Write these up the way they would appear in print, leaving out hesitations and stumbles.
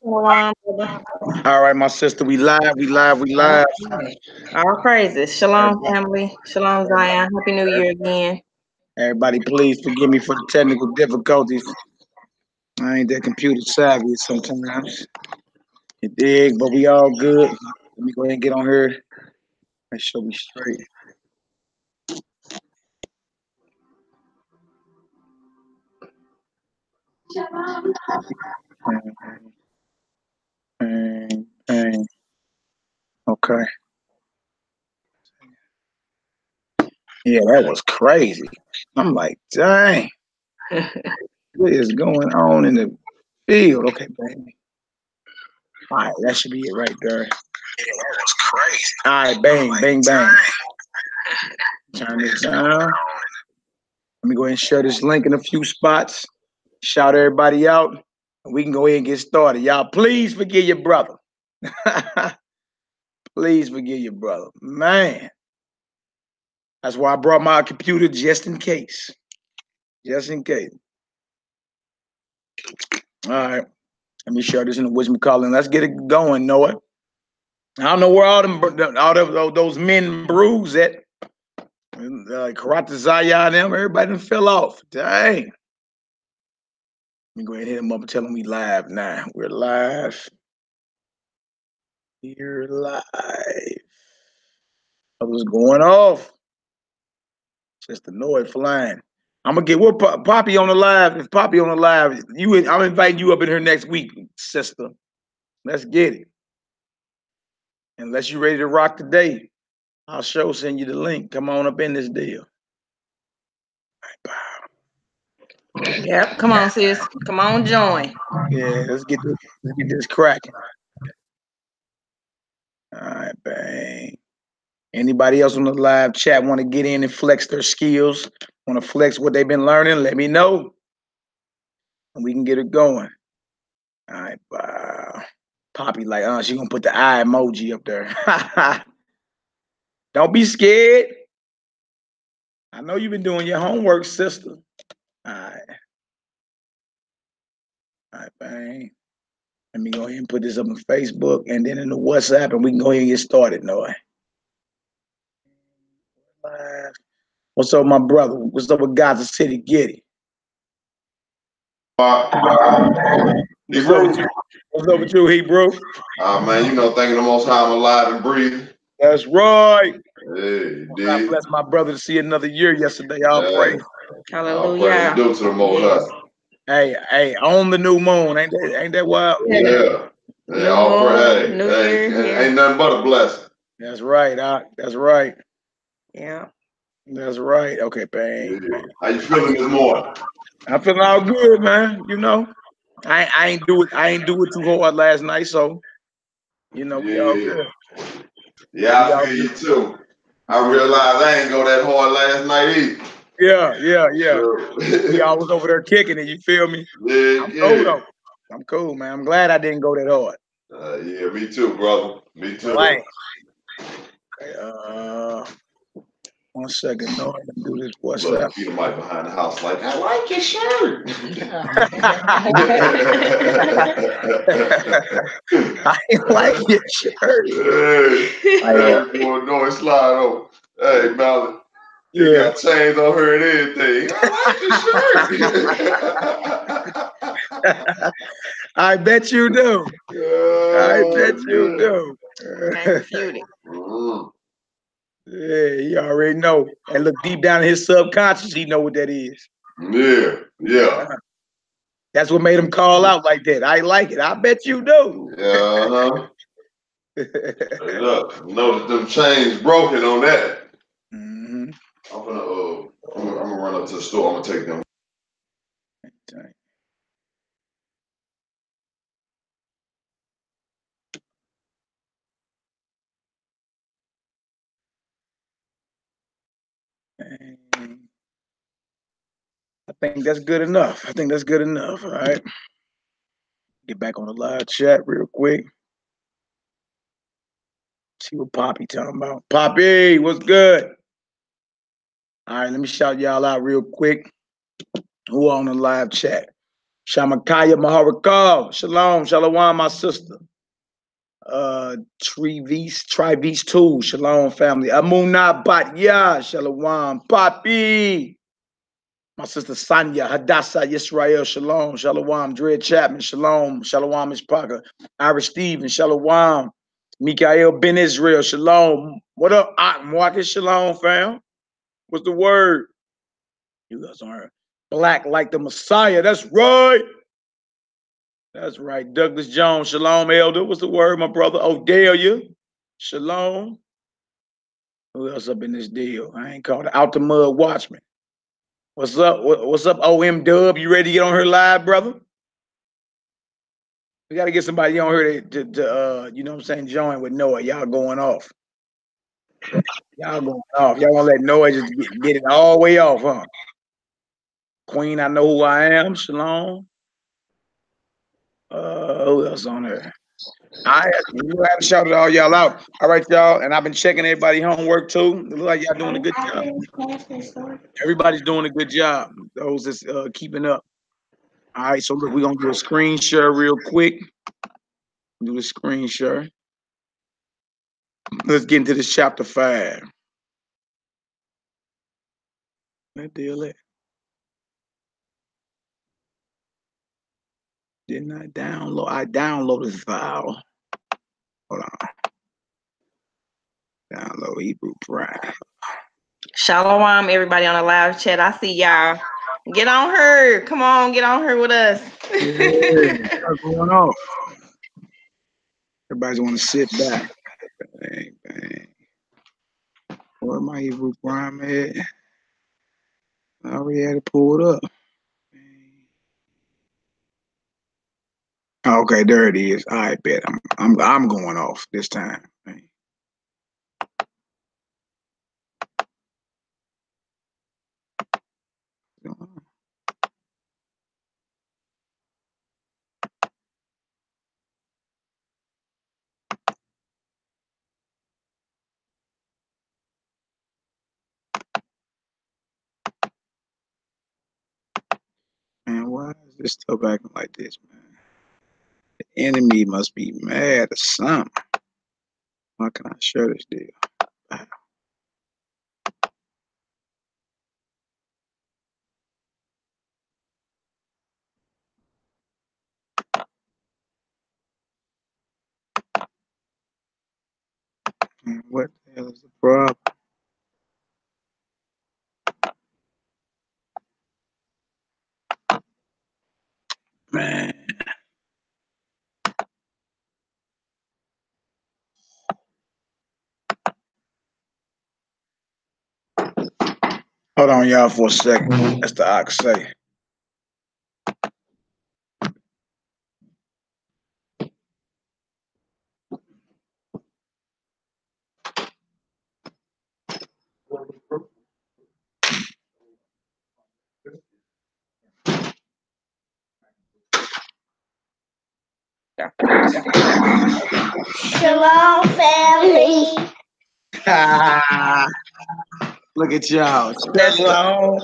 Shalom, brother. All right, my sister, we live, we live, we live. All praises. Shalom, Everybody, family. Shalom, everybody, Zion. Happy New Year again. everybody, please forgive me for the technical difficulties. I ain't that computer savvy sometimes. You dig? But we all good. Let me go ahead and get on here. Make sure we straight. Bang. Okay. Yeah, that was crazy. I'm like, dang, what is going on in the field? Okay, bang. All right, that should be it right there. Yeah, that was crazy. All right, bang. Turn this down. Let me go ahead and share this link in a few spots. Shout everybody out. And we can go ahead and get started. Y'all, please forgive your brother. Please forgive your brother. Man. That's why I brought my computer just in case. Just in case. All right. Let me share this in the wisdom calling. Let's get it going, Noah. I don't know where all of those men bruised at. Karate Zaya and them, everybody done fell off. Dang. Let me go ahead and hit them up and tell them we live now. We're live. We're live. What's going off? Just the noise flying. I'm gonna get Poppy on the live. If Poppy on the live, I'm inviting you up in here next week, sister. Let's get it. Unless you're ready to rock today, I'll send you the link. Come on up in this deal. Yep. Come on, sis. Come on, join. Yeah, let's get this cracking. All right, bang. Anybody else on the live chat want to get in and flex their skills? Want to flex what they've been learning? Let me know, and we can get it going. All right, bye. Poppy like, she gonna put the eye emoji up there. Don't be scared. I know you've been doing your homework, sister. All right, bang. Let me go ahead and put this up on Facebook and then in the WhatsApp, and we can go ahead and get started, Noah. What's up, my brother? What's up with Gaza City? Get it. What's up with you, Hebrew? Man, thanking the Most High I'm alive and breathing. That's right. Hey, God bless my brother to see another year yesterday. I'll pray. Hallelujah. All praise due to the Most High. Hey, on the new moon. Ain't that wild? Yeah. All praise. Ain't nothing but a blessing. That's right, that's right. Yeah. That's right. Okay, bang. Yeah. How you feeling this morning? I'm feeling all good, man. I ain't do it too hard last night, so we all good. Yeah, I feel you too. I realized I ain't go that hard last night either. Yeah. Y'all was over there kicking it, you feel me? Yeah, cool though. I'm cool, man. I'm glad I didn't go that hard. Yeah, me too, brother. Me too. Right. Okay, 1 second. No, I can do this. What's Look, up? Peter Mike behind the house like, I like your shirt. I like your shirt. Hey, boy, no, it's slide over. Hey, Mallet. You got chains on her and everything. I like your shirt. I bet you do. I bet you do. Yeah, he already know. And look deep down in his subconscious, he know what that is. Yeah. That's what made him call out like that. I like it. I bet you do. Look, know that them chains broken on that. Mm-hmm. I'm gonna run up to the store. I'm gonna take them. I think that's good enough. All right. Get back on the live chat real quick. See what Poppy talking about. Poppy, what's good? All right, let me shout y'all out real quick. Who on the live chat? Shamakaya Maharakov. Shalom. Shalom, my sister. Trivis 2. Shalom, family. Amuna Batya. Shalom. Papi. My sister Sanya, Hadassah, Yisrael, Shalom, Shalom, Dred Chapman, Shalom, Shalom, Ishpaka, Irish Stephen, Shalom, Mikael Ben Israel, Shalom. What up, Marcus? Shalom, fam. What's the word? You guys are black like the Messiah. That's right. That's right. Douglas Jones, Shalom, Elder. What's the word, my brother? Odelia, Shalom. Who else up in this deal? I ain't called it Out the Mud Watchman. What's up? What's up, OM Dub? You ready to get on her live, brother? We got to get somebody on here to you know what I'm saying, join with Noah. Y'all going off. Y'all going off. Y'all gonna let Noah just get it all the way off, huh? Queen, I know who I am. Shalom. Who else on there? I have to shout it all y'all out. All right, y'all. And I've been checking everybody's homework too. It looks like y'all doing a good job. Everybody's doing a good job. Those that's keeping up. All right, so look, we're gonna do a screen share real quick. Do the screen share. Let's get into this chapter 5. That deal it. Didn't I download? I downloaded the file. Hold on. Download Hebrew Prime. Shalom, everybody on the live chat. I see y'all. Get on her. Come on, get on her with us. Yeah, what's going on? Everybody's want to sit back. Bang, bang. Where my Hebrew Prime at? I already had it pulled up. Okay, there it is. I bet I'm going off this time. Man, why is this stuff acting like this, man? The enemy must be mad or something. How can I share this deal? Man, what the hell is the problem? Man. Hold on, y'all, for a second. That's the ox say. Shalom, family. Look at y'all. That's Shalom.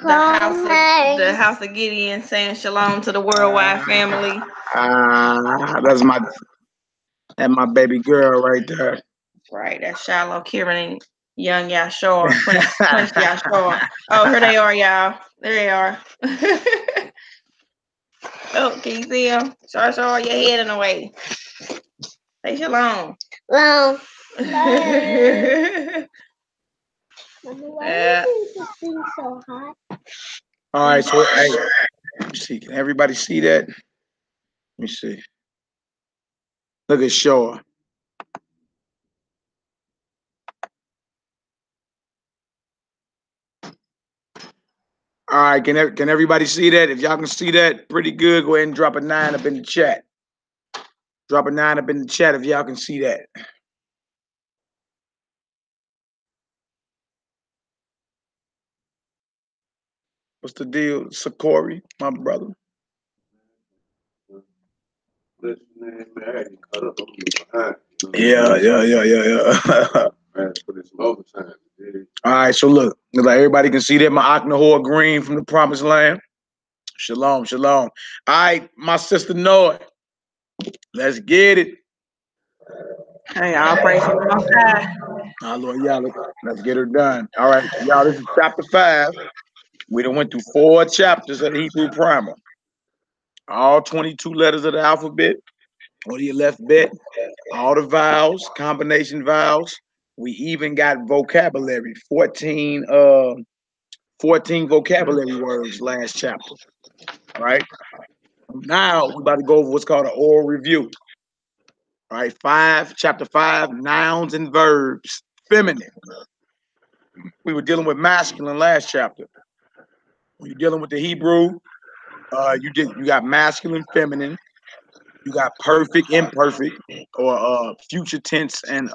the house of Gideon saying shalom to the worldwide family. That's my baby girl right there. Right, that's Shiloh, Kieran, and young Yashua, Prince Yashua. Oh, here they are, y'all. There they are. Oh, can you see them? Show your head in the way. Say shalom. Shalom. Yeah. So hot? All right, so hey, let me see. Can everybody see that? Let me see. Look at Shaw. All right, can everybody see that? If y'all can see that pretty good, go ahead and drop a 9 up in the chat. Drop a 9 up in the chat if y'all can see that. What's the deal, Sakori, my brother? Yeah. All right, so look like everybody can see that my Aknahor green from the Promised Land. Shalom, shalom. All right, my sister Noah. Let's get it. Hey, all praise to the Most High. Hallelujah. Let's get her done. All right, y'all. This is chapter 5. We done went through 4 chapters of the Hebrew primer. All 22 letters of the alphabet on your left bit. All the vowels, combination vowels. We even got vocabulary. 14 vocabulary words last chapter. All right. Now we're about to go over what's called an oral review. All right, chapter 5, nouns and verbs, feminine. We were dealing with masculine last chapter. When you're dealing with the Hebrew, you got masculine, feminine, you got perfect, imperfect, or future tense and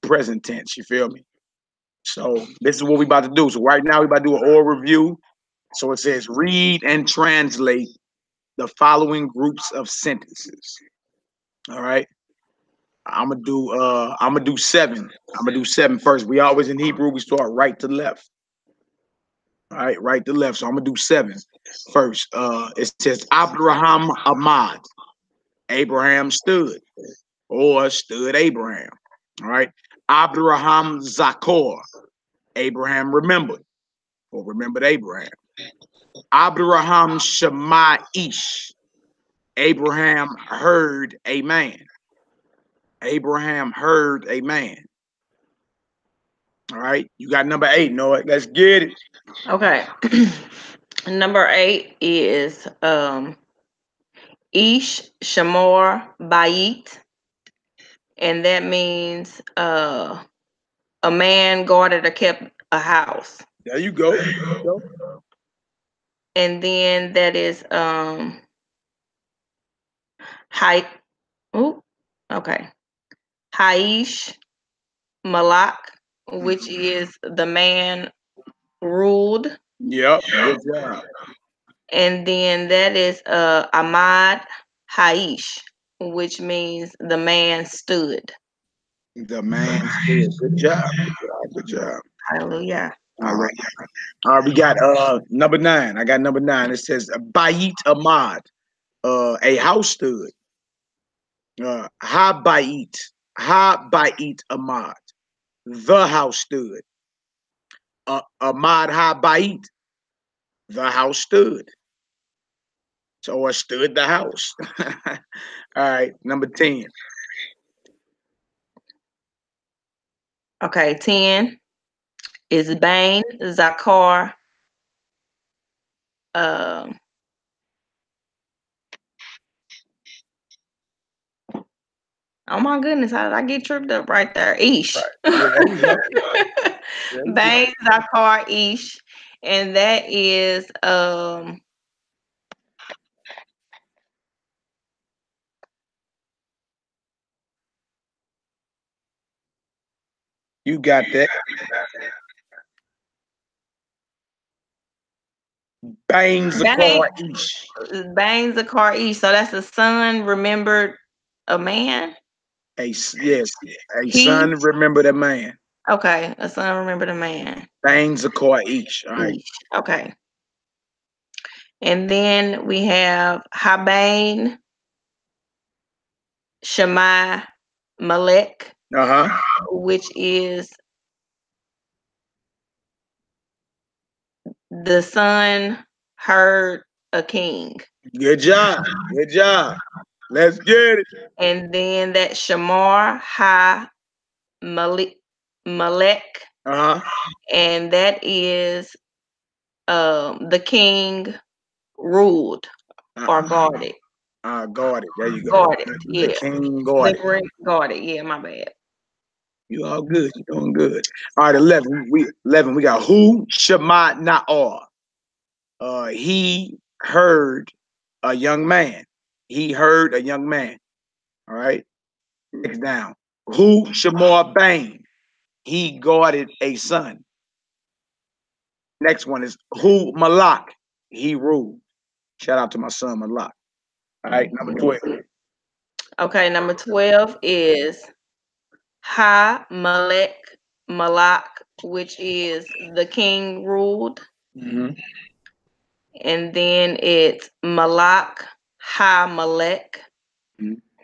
present tense. You feel me? So this is what we about to do. So right now we about to do an oral review. So it says read and translate the following groups of sentences. All right. I'm gonna do 7. I'm gonna do 7 first. We always in Hebrew, we start right to left. All right, right to left. So I'm gonna do 7 first. It says Abraham Ahmad. Abraham stood, or stood Abraham. All right. Abraham Zakor. Abraham remembered, or remembered Abraham. Abraham Shema Ish. Abraham heard a man. Abraham heard a man. All right, you got number 8, Noah. Let's get it. Okay. Number 8 is Ish Shamor Bayit, and that means a man guarded or kept a house. There you go. And then that is Hi. Ooh, okay. Haish Malak, which is the man ruled. Yep. Good job. And then that is Ahmad Haish, which means the man stood. The man stood. Good job. Good job. Hallelujah. All right. We got number 9. I got number 9. It says Bayit Ahmad. A house stood. Ha Bayit Ahmad. The house stood. Ahmad Ha Bayit. The house stood. So stood the house. All right, number 10. Okay, 10 is Bain Zakar. Oh my goodness, how did I get tripped up right there? Ish. Right. Bain Zakar Ish. And that is you got that. Bang Zakar Ish. Bang Zakar Ish. So that's a son remembered a man? Yes. A son remembered a man. Okay, a son remembered a man. Bang Zakar Ish. All right. Okay. And then we have Habain Shemai Malek, which is the son heard a king. Good job. Good job. Let's get it. And then that Shamar Ha Malek, and that is the king ruled or guarded. Guarded. There you go. Guarded. Yeah. The king guarded. Guarded. Yeah, my bad. You all good. You're doing good. All right, 11. We got who Shema Na'or. He heard a young man. He heard a young man. All right. Next down. Who Shamar Bain. He guarded a son. Next one is who Malak. He ruled. Shout out to my son Malak. All right, number 12. Okay, number 12 is Ha Malak, which is the king ruled. And then it's Malak Ha Malek,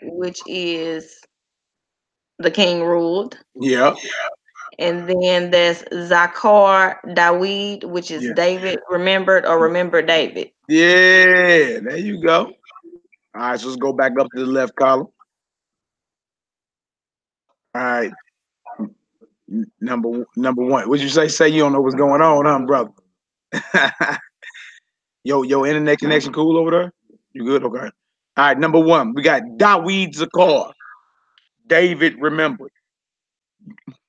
which is the king ruled. Yeah. And then there's Zakar Dawid, which is David remembered or remember David. Yeah, there you go. All right, so let's go back up to the left column. All right. Number one. What'd you say? Say you don't know what's going on, huh, brother? Yo, internet connection cool over there? You good? Okay. All right, number one, we got Dawid Zakar. David remembered.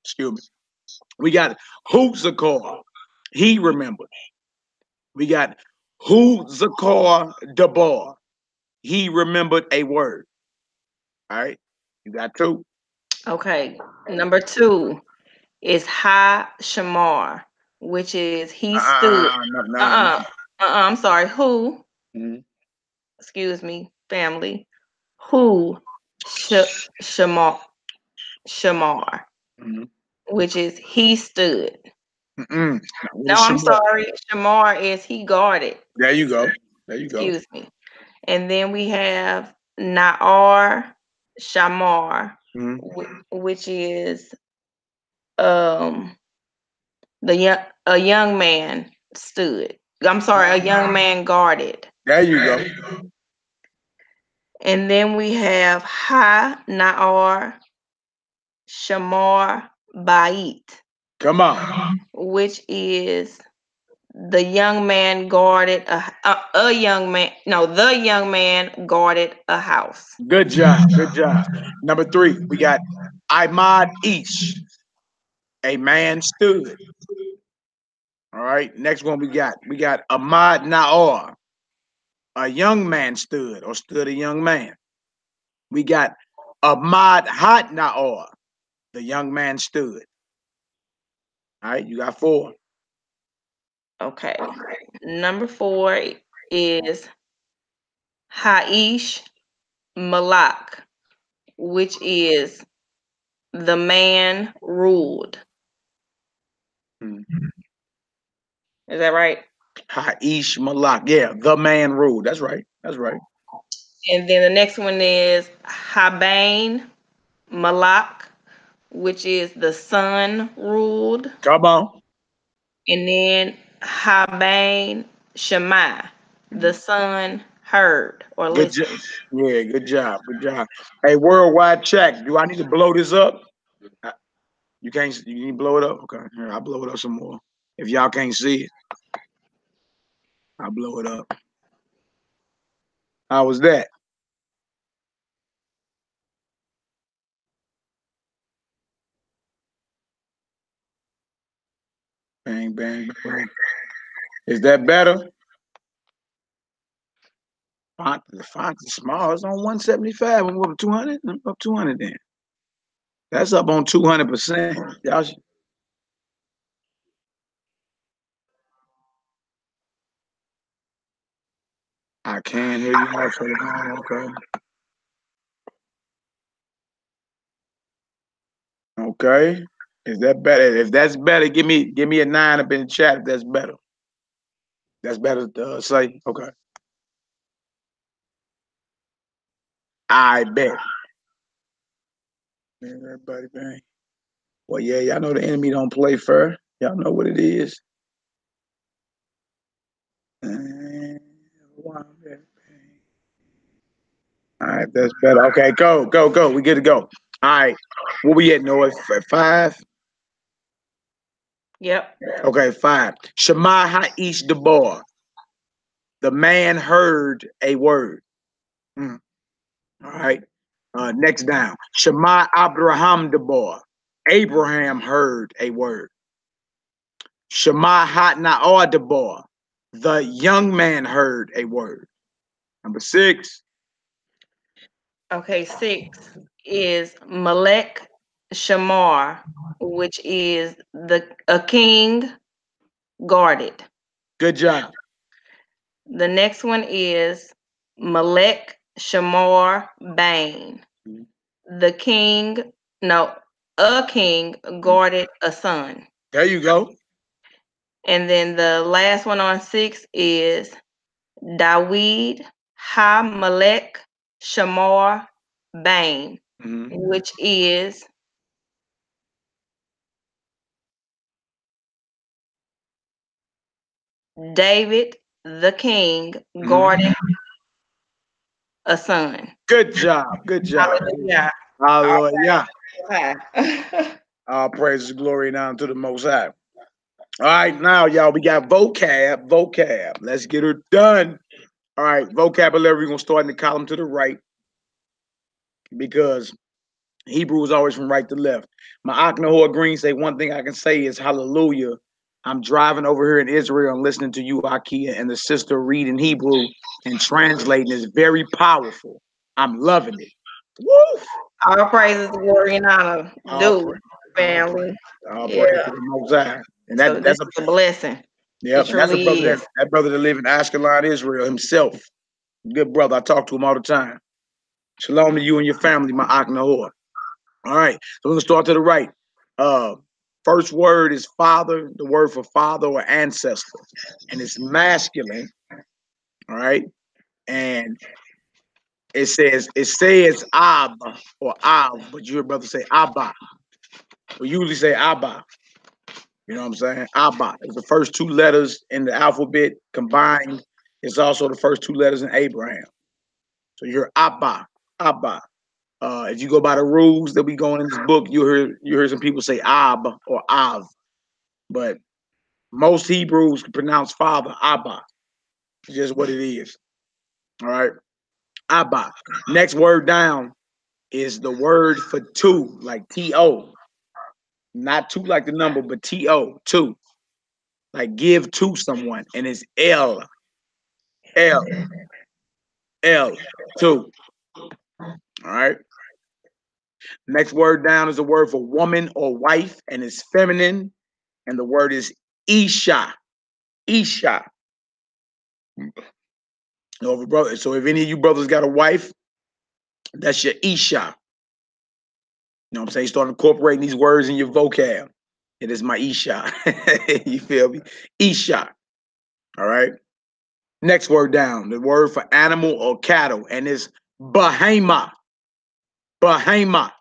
Excuse me. We got Who Zakar. He remembered. We got Who Zakar Dabar. He remembered a word. All right. You got two. Okay. Number 2 is Ha Shamar, which is he stood. I'm sorry. Who? Excuse me, family. Who? Shamar. Shamar, which is he stood. No, I'm sorry. Shamar is he guarded. There you go. There you go. Excuse me. And then we have Na'ar Shamar, which is a young man stood. I'm sorry, a young man guarded. There you go. And then we have Ha Na'ar Shamar Bait. Come on. Which is the young man guarded the young man guarded a house. Good job. Good job. Number 3, we got Imad Ish. A man stood. All right. Next one we got Ahmad Naor. A young man stood or stood a young man. We got Ahmad Hat Naor. The young man stood. All right, you got 4. Okay. Number 4 is Haish Malak, which is the man ruled. Is that right? Haish Malak. Yeah, the man ruled. That's right. That's right. And then the next one is Habain Malak, which is the son ruled. Come on. And then Habain Shema, the son heard or listened. Yeah, good job. Good job. Hey, worldwide check. Do I need to blow this up? You can't. You need to blow it up? Okay. Here, I'll blow it up some more. If y'all can't see it, I'll blow it up. How was that? Bang, bang, bang. Is that better? The font is small. It's on 175. I'm up 200. I'm up 200 then. That's up on 200%. Y'all I can't hear you also. Okay. Okay. Is that better? If that's better, give me a 9 up in the chat if that's better. That's better to say. Okay. I bet. Man, everybody bang. Well, yeah, y'all know the enemy don't play fair. Y'all know what it is. All right, that's better. Okay, go. We good to go. All right. Where we at, Noah? 5? Yep. Okay, 5. Shema Ha'ish Debar. The man heard a word. All right. Next down. Shema Abraham Debar. Abraham heard a word. Shema Hat Na'or Debar. The young man heard a word. Number 6. Okay, 6 is Melech Shamar, which is a king guarded. Good job. The next one is Melech Shamar Bain. A king guarded a son. There you go. And then the last one on 6 is Dawid, Ha-Melech, Shamar, Bain, which is David, the king, guarding a son. Good job. Good job. Hallelujah. Hallelujah. Okay. All praises, glory, and honor to the Most High. All right, now, y'all, we got vocab. Let's get her done. All right, vocabulary, we're going to start in the column to the right because Hebrew is always from right to left. My Nahor Green say one thing I can say is hallelujah. I'm driving over here in Israel and listening to you, Akia, and the sister reading Hebrew and translating is very powerful. I'm loving it. Woo! All praises, glory, and honor. Dude, family. All praise to the Most High. And So that's a blessing. Yep, and that's a brother that brother that live in Ashkelon, Israel himself. Good brother. I talk to him all the time. Shalom to you and your family, my Nahor. All right, so we're gonna start to the right. First word is father, the word for father or ancestor, and it's masculine. All right, and it says Ab or Av, but your brother say Abba. We usually say Abba. You know what I'm saying? Abba is the first two letters in the alphabet combined. It's also the first two letters in Abraham. So you're Abba, Abba. If you go by the rules that we go in this book, you hear some people say Ab or Av, but most Hebrews can pronounce father Abba. It's just what it is. All right, Abba. Next word down is the word for two, like T-O. Not two like the number, but T-O, two. Like give to someone, and it's L, two. All right. Next word down is a word for woman or wife, and it's feminine, and the word is Isha. Isha. So if any of you brothers got a wife, that's your Isha. You know what I'm saying? Start incorporating these words in your vocab. It is my Isha. You feel me? Isha. All right. Next word down, the word for animal or cattle, and it's Bahama. Bahama.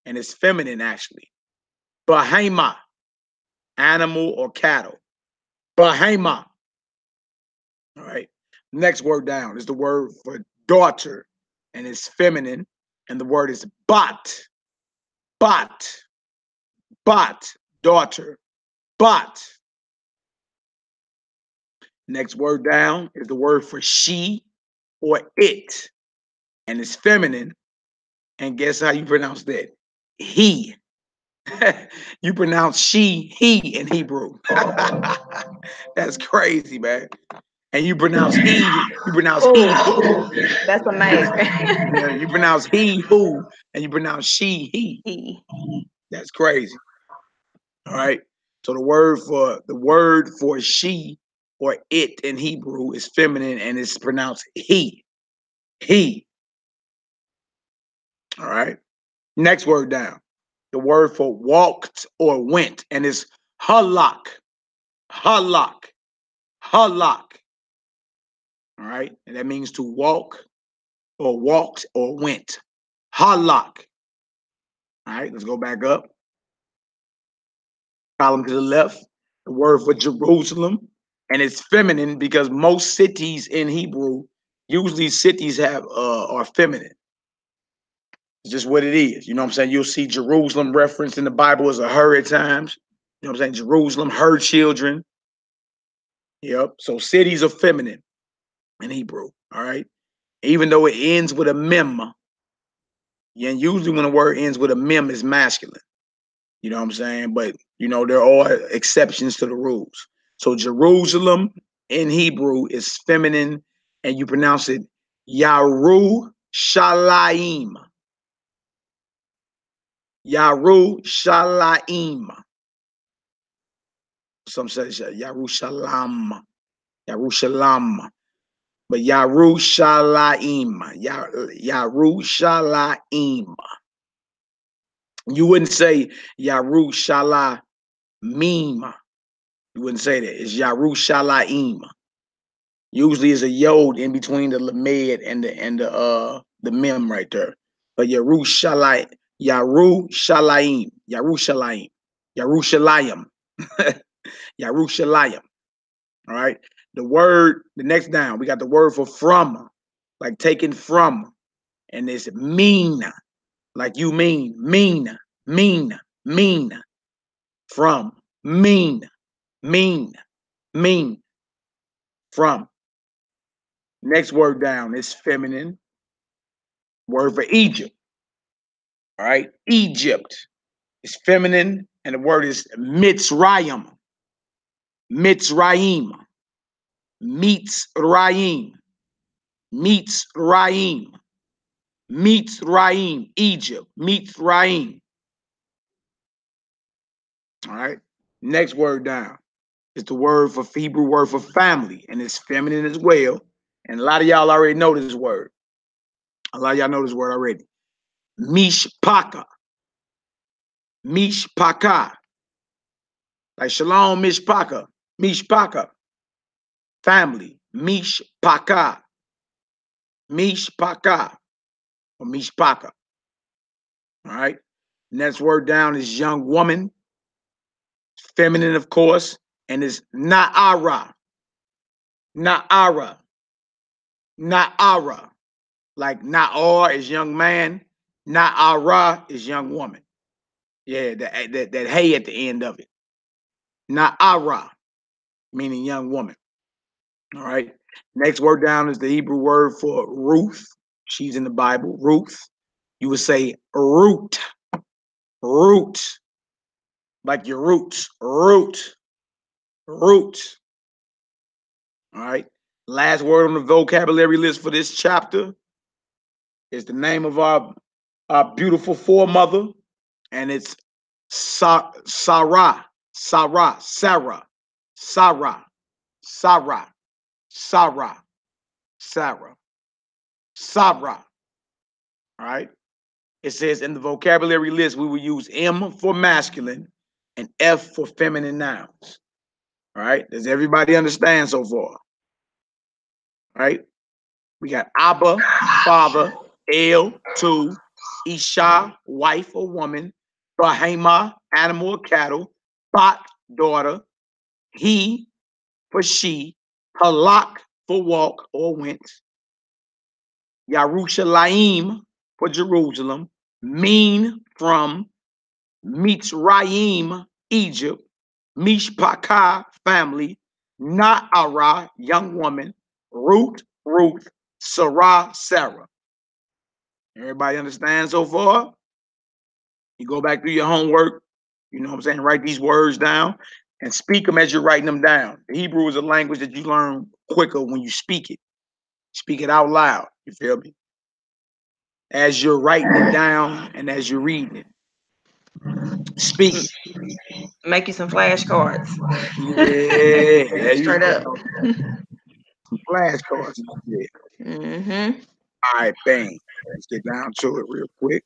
And it's feminine, actually. Bahama. Animal or cattle. Bahama. All right. Next word down is the word for daughter, and it's feminine, and the word is bat. Bat. Bat. Daughter. Bat. Next word down is the word for she or it, and it's feminine. And guess how you pronounce that? He. You pronounce she, he in Hebrew. That's crazy, man. And you pronounce he, That's amazing. Yeah, you pronounce he, who, and you pronounce she, he. That's crazy. All right. So the word for she or it in Hebrew is feminine and it's pronounced he. He. All right. Next word down. The word for walked or went, and it's halak. Halak. Halak. All right. And that means to walk or walked or went. Halak. All right. Let's go back up. Column to the left. The word for Jerusalem, and it's feminine because most cities in Hebrew, usually cities are feminine. It's just what it is. You know what I'm saying? You'll see Jerusalem referenced in the Bible as a her at times. You know what I'm saying? Jerusalem, her children. Yep. So cities are feminine in Hebrew. All right. Even though it ends with a mem. And usually when a word ends with a mem, it's masculine. You know what I'm saying? But, you know, there are exceptions to the rules. So Jerusalem in Hebrew is feminine, and you pronounce it Yaru Shalaim. Yaru Shalaim. Some say Yarushalam. Yarushalam. But Yarushalaim. Yarushalaim. You wouldn't say Yarushalamim. You wouldn't say that. It's Yarushalaim. Usually is a yod in between the lamed and the mem right there. But Yerushalayim, Yerushalayim, Yerushalayim, Yerushalayim, Yerushalayim. All right. The next down, we got the word for from, like taken from, and it's mean, like you mean, from, mean, from. Next word down is feminine. Word for Egypt. All right. Egypt is feminine, and the word is Mitzrayim. Mitzrayim. Mitzrayim. Mitzrayim. Mitzrayim. Egypt. Mitzrayim. All right. Next word down is the word for Hebrew word for family, and it's feminine as well. And a lot of y'all already know this word. A lot of y'all know this word already. Mishpaka. Mishpaka. Like Shalom Mishpaka. Mishpaka. Family. Mishpaka. Mishpaka. Or Mishpaka. All right. Next word down is young woman. Feminine, of course. And it's Na'ara. Na'ara. Na'ara. Like Na'ar is young man. Na'ara is young woman. Yeah, that hey at the end of it. Na'ara, meaning young woman. All right. Next word down is the Hebrew word for Ruth. She's in the Bible. Ruth. You would say root. Root. Like your roots. Root. Root. All right. Last word on the vocabulary list for this chapter is the name of our beautiful foremother, and it's Sarah. Sarah. Sarah. Sarah. Sarah. Sarah. Sarah. Sarah. Sarah. All right. It says in the vocabulary list, we will use M for masculine and F for feminine nouns. All right. Does everybody understand so far? All right. We got Abba, father, El, two, Isha, wife or woman, Bahema, animal or cattle, Bat, daughter, he for she, Halak for walk or went, Yerushalayim for Jerusalem, mean from, Mitzrayim, Egypt, Mishpaka, family, Na'ara, young woman, Ruth, Sarah, Sarah. Everybody understand so far? You go back through your homework, you know what I'm saying? Write these words down and speak them as you're writing them down. The Hebrew is a language that you learn quicker when you speak it. Speak it out loud. You feel me? As you're writing it down and as you're reading it. Speak it. Make you some flashcards. Yeah. Straight up. Some flashcards. Yeah. Mm-hmm. All right, bang. Let's get down to it real quick.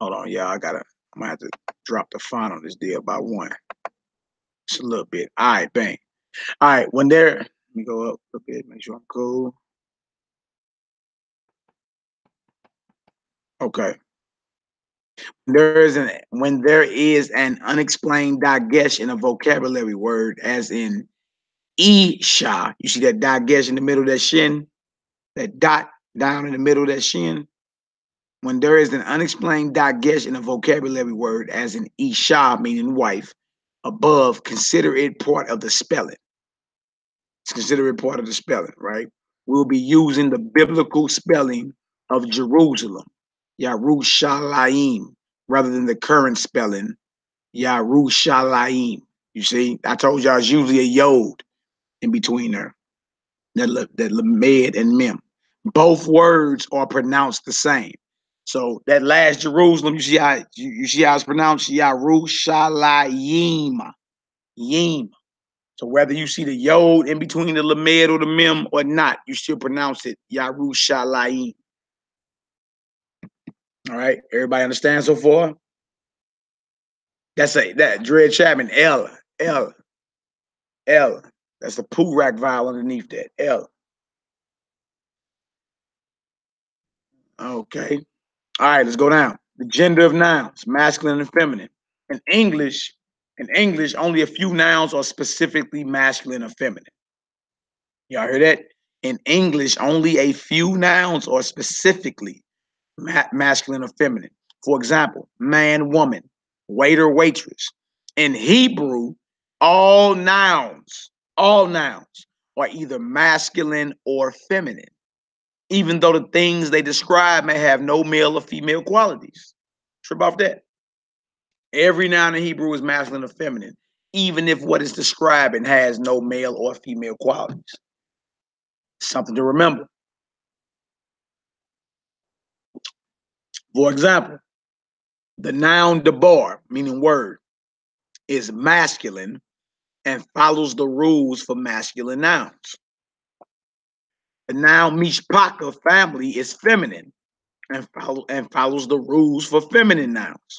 Hold on, y'all. I'm gonna have to drop the font on this deal by one. Just a little bit. All right, bang. All right, let me go up a bit, make sure I'm cool. Okay. When there is an unexplained dagesh in a vocabulary word, as in Isha, you see that dagesh in the middle of that shin, that dot down in the middle of that shin. When there is an unexplained dagesh in a vocabulary word, as in Isha, meaning wife, above, consider it part of the spelling. It's considered part of the spelling, right? We'll be using the biblical spelling of Jerusalem, Yerushalayim, rather than the current spelling, Yerushalayim. You see, I told y'all it's usually a yod in between there, that lamed and mem. Both words are pronounced the same. So that last Jerusalem, you see how it's pronounced, Yerushalayim, Yim. So whether you see the yod in between the lamed or the mem or not, you still pronounce it Yerushalayim. All right, everybody understand so far? That Dred Chapman, L. That's the Purak vowel underneath that. L. Okay. All right, let's go down. The gender of nouns, masculine and feminine. In English, only a few nouns are specifically masculine or feminine. Y'all hear that? In English, only a few nouns are specifically masculine or feminine. For example, man, woman, waiter, waitress. In Hebrew, all nouns are either masculine or feminine, even though the things they describe may have no male or female qualities. Trip off that. Every noun in Hebrew is masculine or feminine, even if what is describing has no male or female qualities. Something to remember. For example, the noun debar, meaning word, is masculine and follows the rules for masculine nouns. The noun mishpaka, family, is feminine and follows the rules for feminine nouns.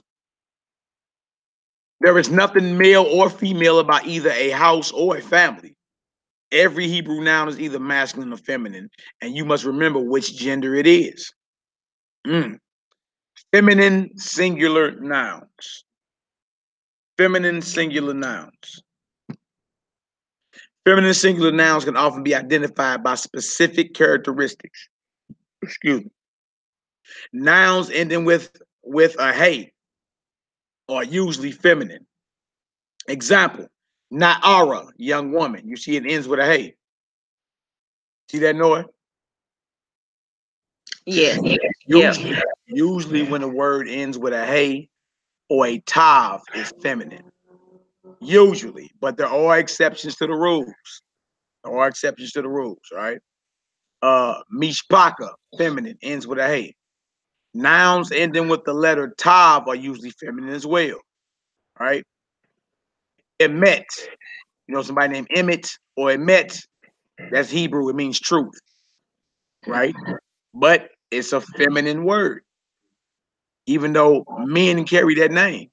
There is nothing male or female about either a house or a family. Every Hebrew noun is either masculine or feminine, and you must remember which gender it is. Feminine singular nouns. Feminine singular nouns. Feminine singular nouns can often be identified by specific characteristics. Excuse me. Nouns ending with a hey are usually feminine. Example, Na'ara, young woman. You see it ends with a hey. See that, Noah? Yeah. Usually when a word ends with a hey or a tav, is feminine. Usually, but there are exceptions to the rules. There are exceptions to the rules, right? Mishpaka, feminine, ends with a hey. Nouns ending with the letter tav are usually feminine as well, right? Emet, you know somebody named Emmett or Emet, that's Hebrew, it means truth, right? But it's a feminine word, even though men carry that name.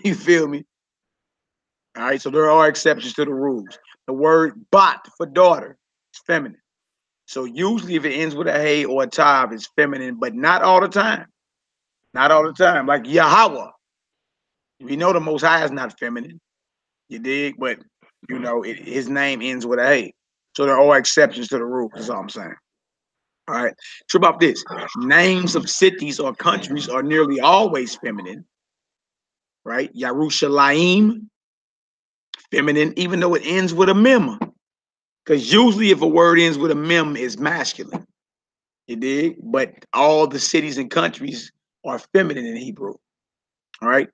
You feel me? All right, so there are exceptions to the rules. The word bat for daughter is feminine. So usually if it ends with a hey or a tav, it's feminine, but not all the time. Not all the time. Like Yahweh. We know the Most High is not feminine. You dig? But, you know, his name ends with a hey. So there are exceptions to the rule, is all I'm saying. All right. Trip off this. Names of cities or countries are nearly always feminine, right? Yerushalayim, feminine, even though it ends with a mem. Because usually if a word ends with a mem, it's masculine. You dig? But all the cities and countries are feminine in Hebrew. All right.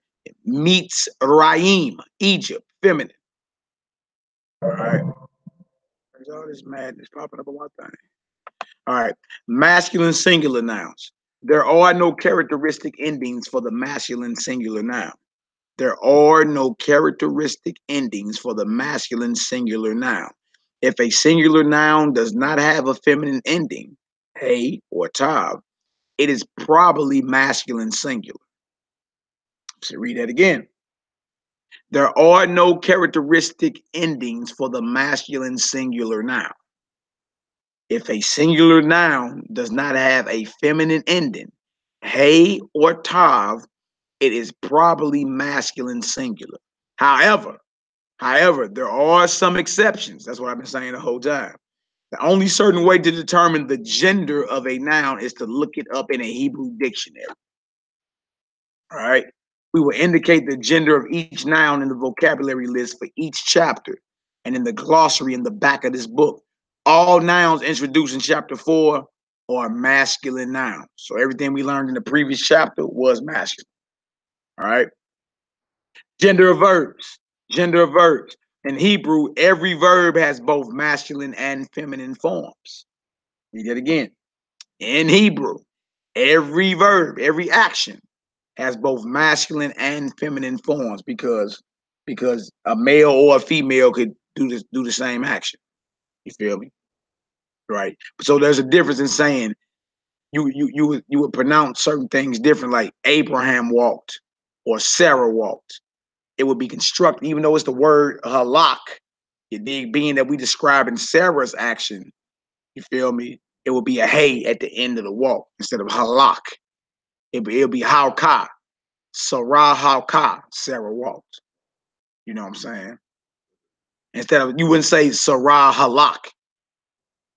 Meets Raim, Egypt, feminine. All right. There's all this madness popping up on my thing. All right. Masculine singular nouns. There are no characteristic endings for the masculine singular noun. There are no characteristic endings for the masculine singular noun. If a singular noun does not have a feminine ending, hey or tav, it is probably masculine singular. So read that again. There are no characteristic endings for the masculine singular noun. If a singular noun does not have a feminine ending, hey or tav, it is probably masculine singular. However, there are some exceptions. That's what I've been saying the whole time. The only certain way to determine the gender of a noun is to look it up in a Hebrew dictionary. All right. We will indicate the gender of each noun in the vocabulary list for each chapter and in the glossary in the back of this book. All nouns introduced in chapter 4 are masculine nouns. So everything we learned in the previous chapter was masculine. All right. Gender of verbs. Gender of verbs. In Hebrew, every verb has both masculine and feminine forms. Read that again. In Hebrew, every verb, every action has both masculine and feminine forms because a male or a female could do the same action. You feel me? Right. So there's a difference in saying you would pronounce certain things different, like Abraham walked or Sarah walked. It would be constructed, even though it's the word halak, You dig? Being that we describing Sarah's action, you feel me? It will be a hey at the end of the walk instead of halak. It'll be how ka. Sarah how ka. Sarah walked. You know what I'm saying? Instead of, you wouldn't say Sarah halak.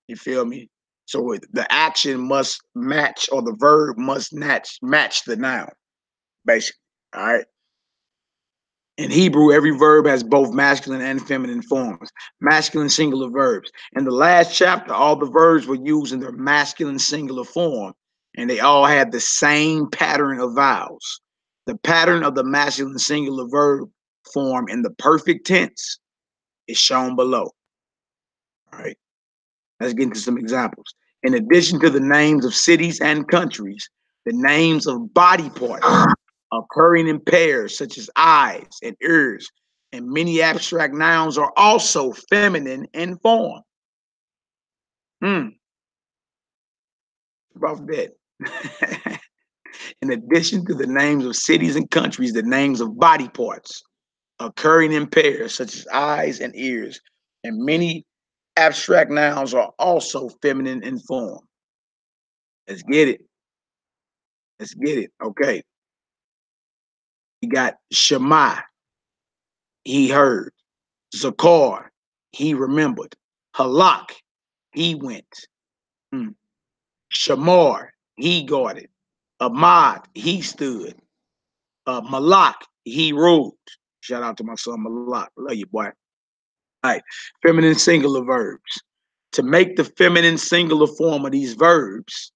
You feel me? So the action must match, or the verb must match the noun, basically. All right. In Hebrew, every verb has both masculine and feminine forms, masculine singular verbs. In the last chapter, all the verbs were used in their masculine singular form, and they all had the same pattern of vowels. The pattern of the masculine singular verb form in the perfect tense is shown below. All right, let's get into some examples. In addition to the names of cities and countries, the names of body parts occurring in pairs such as eyes and ears, and many abstract nouns are also feminine in form. About that. In addition to the names of cities and countries, the names of body parts occurring in pairs such as eyes and ears, and many abstract nouns are also feminine in form. Let's get it. Let's get it. Okay. You got Shema, he heard. Zakar, he remembered. Halak, he went. Shamar, he guarded. Ahmad, he stood. Malak, he ruled. Shout out to my son Malak. Love you, boy. All right. Feminine singular verbs. To make the feminine singular form of these verbs,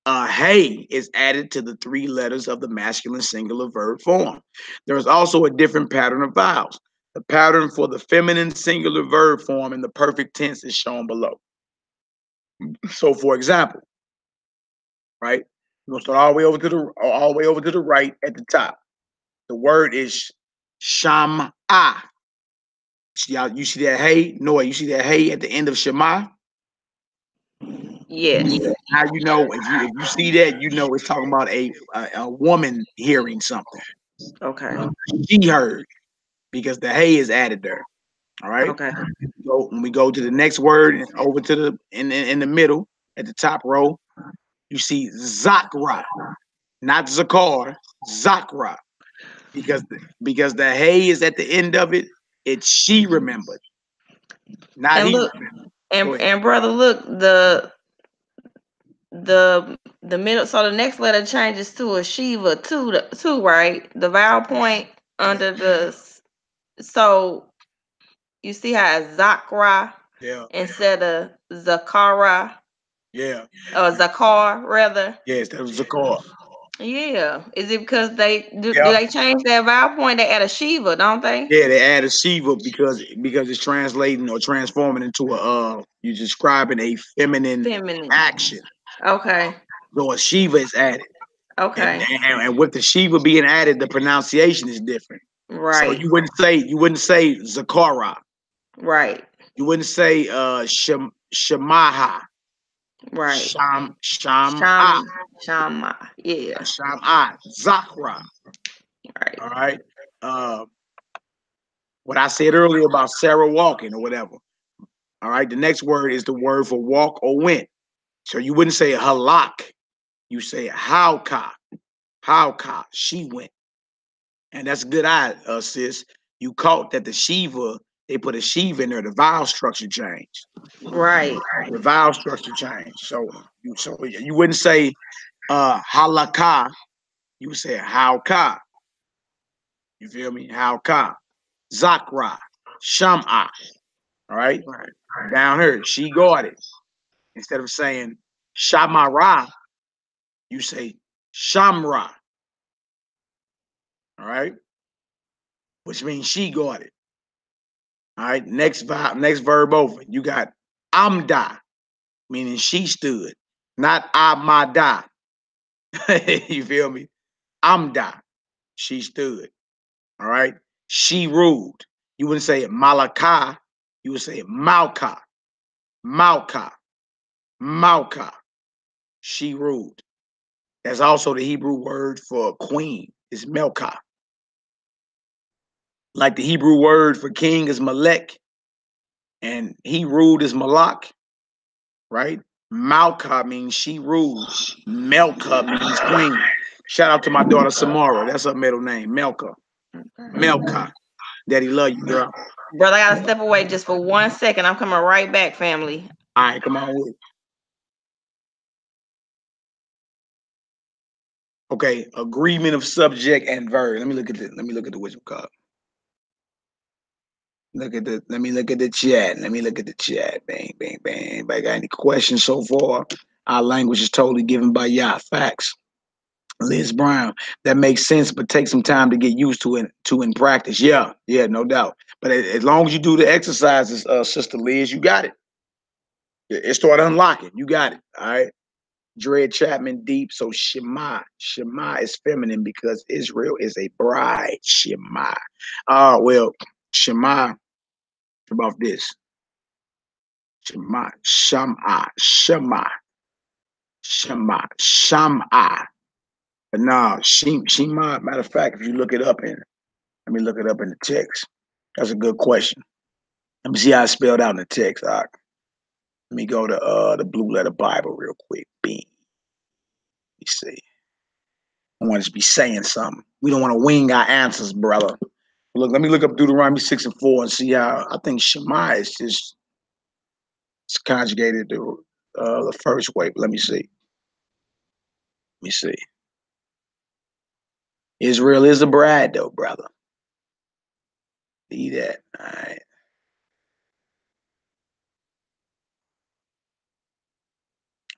hey is added to the 3 letters of the masculine singular verb form. There is also a different pattern of vowels. The pattern for the feminine singular verb form in the perfect tense is shown below. So, for example, right, we're gonna start all the way over to the right at the top. The word is Shama. You see that hey? Noah, you see that hey at the end of Shema? Yes. How you know, if you see that, you know it's talking about a woman hearing something. Okay. She heard, because the hey is added there. All right. Okay. So when we go to the next word, over to the in the middle at the top row, you see Zakra, not Zakar, Zakra, because the hey is at the end of it. It's she remembered, not And he. look, and brother, look, the middle, so the next letter changes to a Shiva too, right? The vowel point under the, so you see how it's Zakra instead of Zakara. Yeah. Or Zakar rather. Yes, that was Zakar. Yeah. Is it because they do they change that vowel point? They add a Shiva, don't they? Yeah, they add a Shiva because it's translating or transforming into you're describing a feminine action. Okay. So a Shiva is added. Okay. And with the Shiva being added, the pronunciation is different. Right. So you wouldn't say Zakara. Right. You wouldn't say Shamaha. Right. Shama. Yeah. Shama. Zakra. Right. All right. What I said earlier about Sarah walking or whatever. All right. The next word is the word for walk or went. So you wouldn't say halak. You say howka. Howka. She went. And that's a good eye, sis. You caught that the Shiva, they put a Shiva in there, the vowel structure changed. Right. The vowel structure changed. So you wouldn't say halaka, you would say howka. You feel me? Howka. Zakra. Shama. All right? Down here, she guarded. Instead of saying Shamara, you say Shamra. All right? Which means she guarded. All right, next verb over. You got Amda, meaning she stood, not Amada. You feel me? Amda, she stood. All right, she ruled. You wouldn't say Malaka, you would say Malka, Malka, Malka. She ruled. That's also the Hebrew word for queen. It's Melka. Like the Hebrew word for king is Melech. And he ruled as Malak, right? Malka means she ruled. Melka means queen. Shout out to my daughter Samara. That's her middle name, Melka. Melka. Daddy love you, girl. Brother, I gotta step away just for 1 second. I'm coming right back, family. All right, come on with it. Okay, agreement of subject and verb. Let me look at the wisdom card. Let me look at the chat. Bang, bang, bang. Anybody got any questions so far? Our language is totally given by Yah. Facts. Liz Brown. That makes sense, but take some time to get used to it in practice. Yeah, no doubt. But as long as you do the exercises, Sister Liz, you got it. It started unlocking. You got it. All right. Dred Chapman deep. So Shema is feminine because Israel is a bride. Shema. Well, Shema about this. Shema. But nah, Shema. Matter of fact, if you look it up let me look it up in the text. That's a good question. Let me see how it's spelled out in the text. All right. Let me go to the Blue Letter Bible real quick. Beam. Let me see. I want to be saying something. We don't want to wing our answers, brother. Look, let me look up Deuteronomy 6 and 4 and see how I think Shema is just it's conjugated the first way. But let me see. Israel is a bride, though, brother. See that? All right.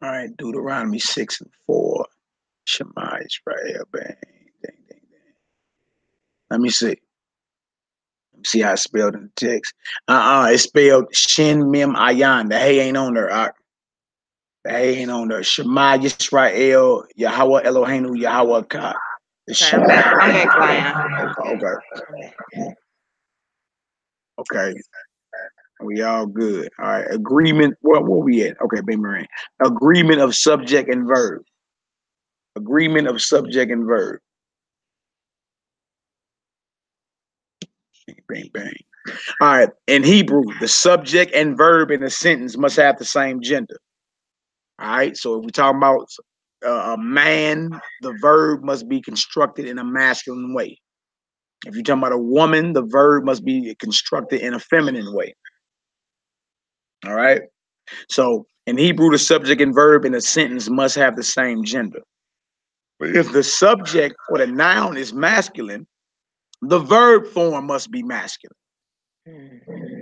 All right, Deuteronomy 6 and 4. Shema Israel. Bang, dang, dang, dang. Let me see. See how it's spelled in the text. It's spelled Shin Mem Ayan. The hey ain't on there. The hey ain't on there. Shema Yisrael, Yahweh Eloheinu, Yahweh Ka. Okay, I'm back, Lion. Okay. We all good. All right. Agreement. Where we at? Okay, baby Marine. Agreement of subject and verb. Agreement of subject and verb. Bang, bang, bang. All right. In Hebrew, the subject and verb in a sentence must have the same gender. All right. So if we talk about a man, the verb must be constructed in a masculine way. If you're talking about a woman, the verb must be constructed in a feminine way. All right. So in Hebrew, the subject and verb in a sentence must have the same gender. But if the subject or the noun is masculine, the verb form must be masculine.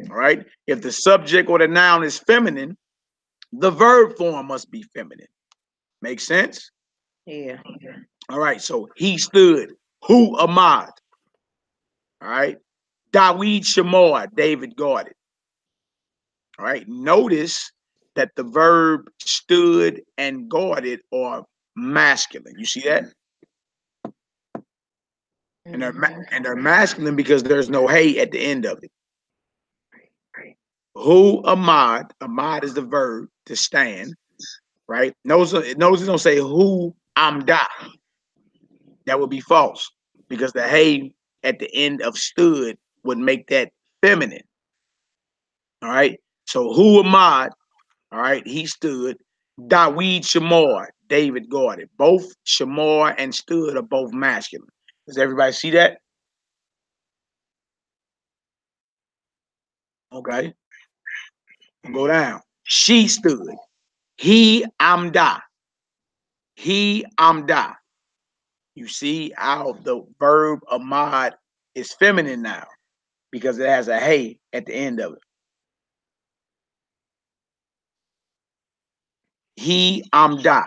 All right. If the subject or the noun is feminine, the verb form must be feminine. Make sense? Yeah. All right. So he stood. Hu Ahmad. All right. Dawid Shemor, David guarded. All right. Notice that the verb stood and guarded are masculine. You see that? And they're masculine because there's no hey at the end of it. Hu Ahmad. Ahmad is the verb to stand. Right? Notice it don't say hu amda. That would be false because the hey at the end of stood would make that feminine. All right. So hu Ahmad, all right, he stood. Dawid Shemor, David guarded. Both Shemor and stood are both masculine. Does everybody see that? Okay. Go down. She stood. He amda. He amda. You see how the verb Ahmad is feminine now because it has a hey at the end of it. He amda.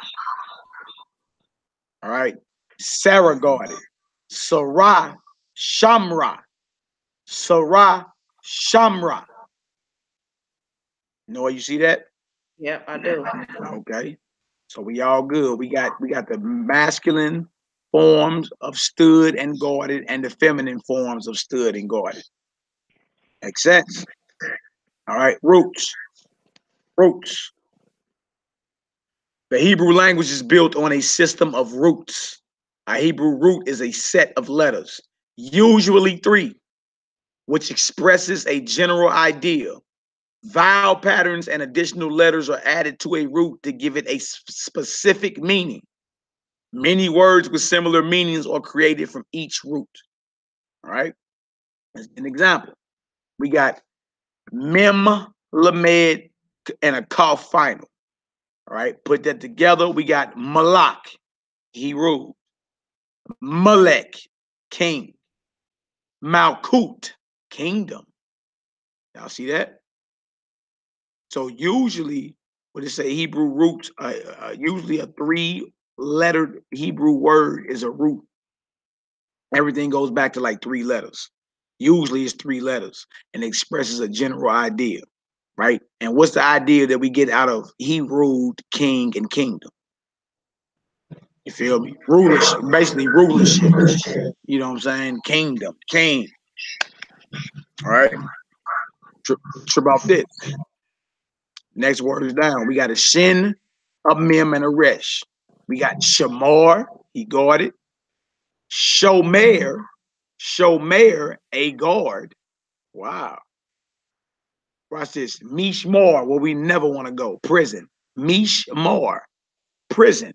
All right. Sarah guarded. Sarah Shamra. Sarah Shamra. Noah, you see that? Yep, I do. Okay. So we all good. We got the masculine forms of stood and guarded and the feminine forms of stood and guarded. Makes sense? All right. Roots. The Hebrew language is built on a system of roots. A Hebrew root is a set of letters, usually 3, which expresses a general idea. Vowel patterns and additional letters are added to a root to give it a specific meaning. Many words with similar meanings are created from each root. All right. As an example, we got mem, lamed, and a cough final. All right. Put that together. We got malak, he ruled. Malek, king. Malkut, kingdom. Y'all see that? So usually, what it say, Hebrew roots, usually a 3-lettered Hebrew word is a root. Everything goes back to like 3 letters. Usually it's 3 letters and expresses a general idea, right? And what's the idea that we get out of he ruled, king, and kingdom? You feel me? Rulership, basically rulership. You know what I'm saying? Kingdom, king. All right. Trip off this. Next word is down. We got a shin, a mem, and a resh. We got shamar, he guarded. Shomer, a guard. Wow. Watch this. Mishmar, where we never want to go. Prison. Mishmar, prison.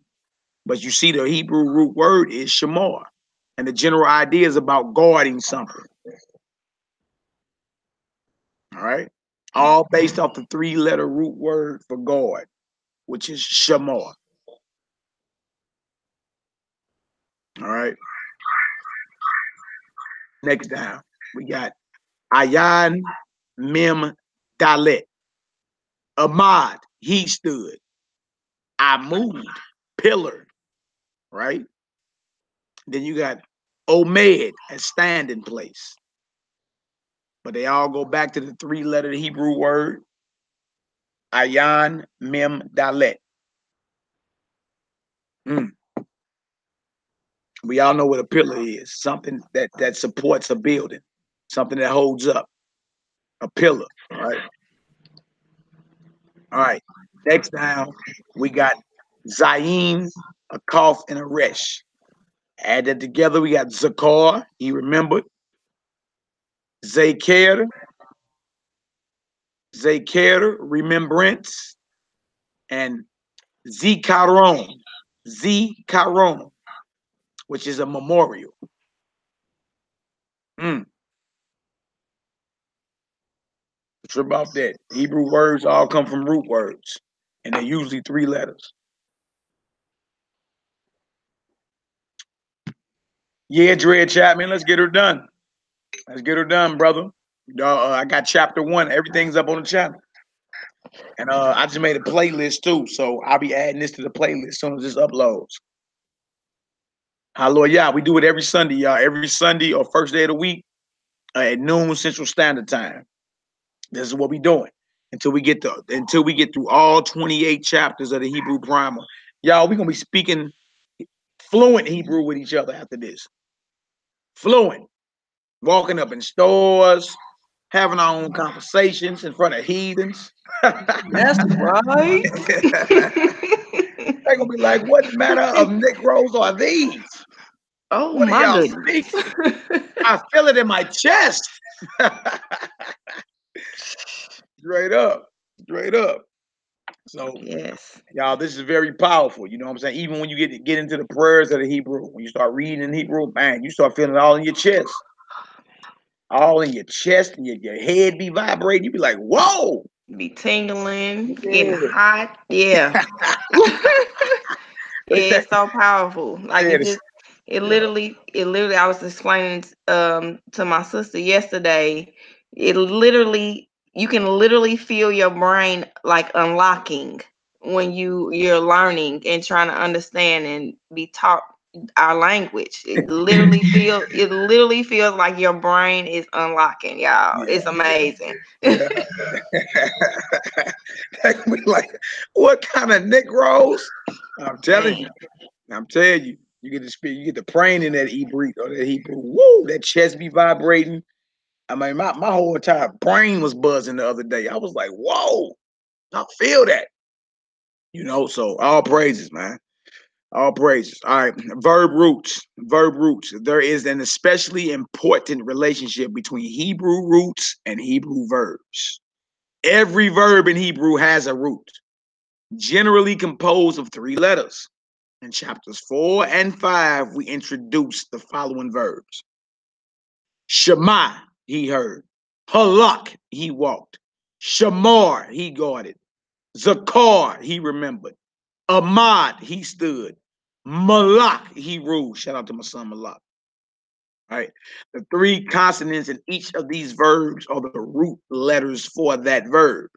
But you see the Hebrew root word is shamar. And the general idea is about guarding something. All right. All based off the 3-letter root word for guard, which is shamar. All right. Next down, we got ayan, mem, dalet. Ahmad, he stood. Amud, pillar, right? Then you got Omed, a standing place. But they all go back to the 3-letter Hebrew word, ayan, mem, dalet. We all know what a pillar is, something that supports a building, something that holds up, a pillar, right? All right, next down, we got Zayin, a cough, and a resh. Add that together, we got Zakar, he remembered. Zaker, remembrance. And Zikaron, which is a memorial. Trip off that. Hebrew words all come from root words, and they're usually 3 letters. Yeah, Dread Chapman, let's get her done. Let's get her done, brother. I got chapter 1. Everything's up on the channel. And I just made a playlist too, so I'll be adding this to the playlist as soon as this uploads. Hallelujah. We do it every Sunday, y'all. Every Sunday or first day of the week at noon Central Standard Time. This is what we're doing until we get through all 28 chapters of the Hebrew Primer. Y'all, we're gonna be speaking fluent Hebrew with each other after this. Fluent. Walking up in stores, having our own conversations in front of heathens. That's right. They're gonna be like, what manner of Negroes are these? Oh, what my y'all goodness. I feel it in my chest. Straight up. So yes, y'all, this is very powerful. You know what I'm saying? Even when you get into the prayers of the Hebrew, when you start reading in Hebrew, man, you start feeling it all in your chest. All in your chest, and your head be vibrating. You be like, whoa. Be tingling, getting hot. Yeah. It's so powerful. Like it literally, I was explaining to my sister yesterday. You can literally feel your brain like unlocking when you're learning and trying to understand and be taught our language. It literally feels like your brain is unlocking, y'all. It's amazing. Yeah. Like, what kind of Negroes? I'm telling you. You get to speak, you get the praying in that Hebrew or that Hebrew. Woo, that chest be vibrating. I mean, my whole entire brain was buzzing the other day. I was like, whoa, I feel that. You know, so all praises, man. All praises. All right, verb roots. There is an especially important relationship between Hebrew roots and Hebrew verbs. Every verb in Hebrew has a root, generally composed of 3 letters. In chapters 4 and 5, we introduce the following verbs. Shema, he heard. Halak, he walked. Shamar, he guarded. Zakar, he remembered. Ahmad, he stood. Malak, he ruled. Shout out to my son Malak. All right. The 3 consonants in each of these verbs are the root letters for that verb.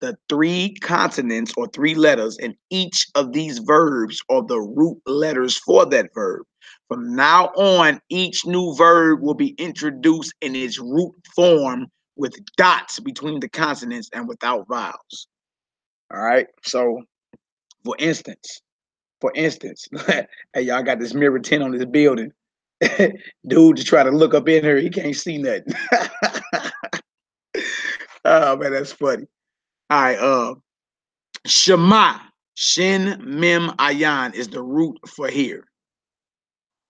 The 3 consonants or 3 letters in each of these verbs are the root letters for that verb. From now on, each new verb will be introduced in its root form with dots between the consonants and without vowels. All right. So, for instance, hey, y'all got this mirror tint on this building. Dude just try to look up in here. He can't see nothing. Oh, man, that's funny. All right. Shema, Shin, Mem, Ayan is the root for here.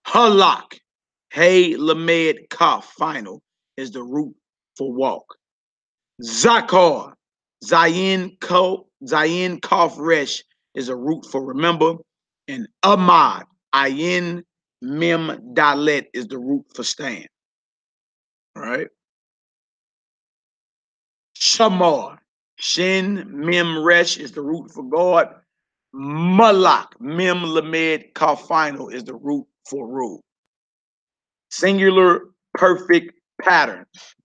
Halak, Hey, Lamed, Kaf, final is the root for walk. Zakar, Zayin, Kaf, Resh is a root for remember. And Ahmad, Ayin, Mem, Dalet is the root for stand. All right. Shamar, Shin, Mem, Resh is the root for God. Malak, Mem, Lamed, Kaf, final is the root for rule. Singular perfect patterns.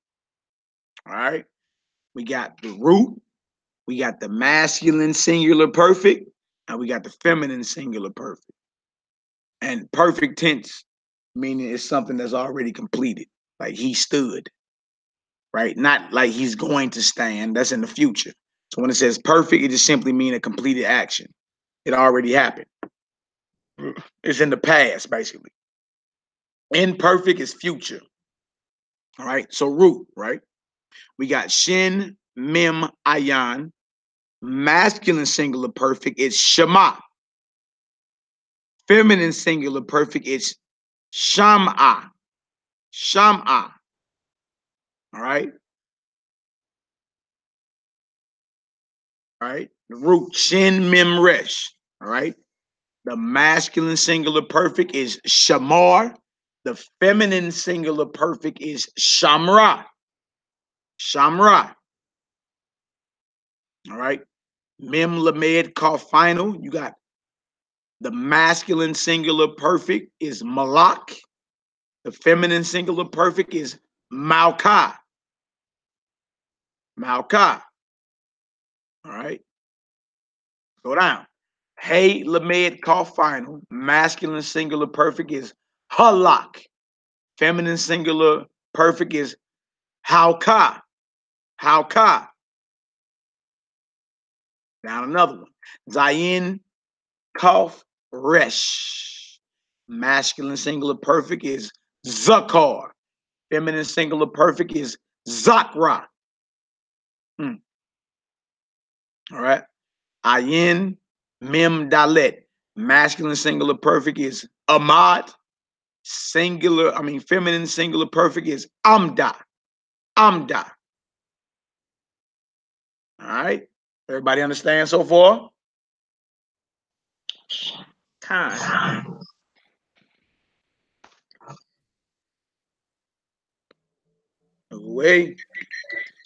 All right. We got the root, we got the masculine singular perfect, and we got the feminine singular perfect. And perfect tense, meaning it's something that's already completed, like he stood, right? Not like he's going to stand, that's in the future. So when it says perfect, it just simply means a completed action. It already happened. It's in the past, basically. Imperfect is future. All right, so root, right? We got Shin, Mem, Ayan. Masculine singular perfect is Shema. Feminine singular perfect is Sham'a. Sham'a. All right. All right. The root Shin, Mem, Resh. All right. The masculine singular perfect is Shamar. The feminine singular perfect is Shamra. Shamra. All right. Mem, Lamed, Kaf, final. You got the masculine singular perfect is Malak. The feminine singular perfect is Malka. Malka. All right. Go down. Hey, Lamed, Kaf, final. Masculine singular perfect is Halak. Feminine singular perfect is Hauka. Hauka. Down another one. Zayin, Kaf, Resh. Masculine singular perfect is Zakar. Feminine singular perfect is Zakra. All right. Ayin, Mem, Dalet. Masculine singular perfect is Ahmad. Feminine singular perfect is Amda. Amda. All right. Everybody understand so far? Con. Way.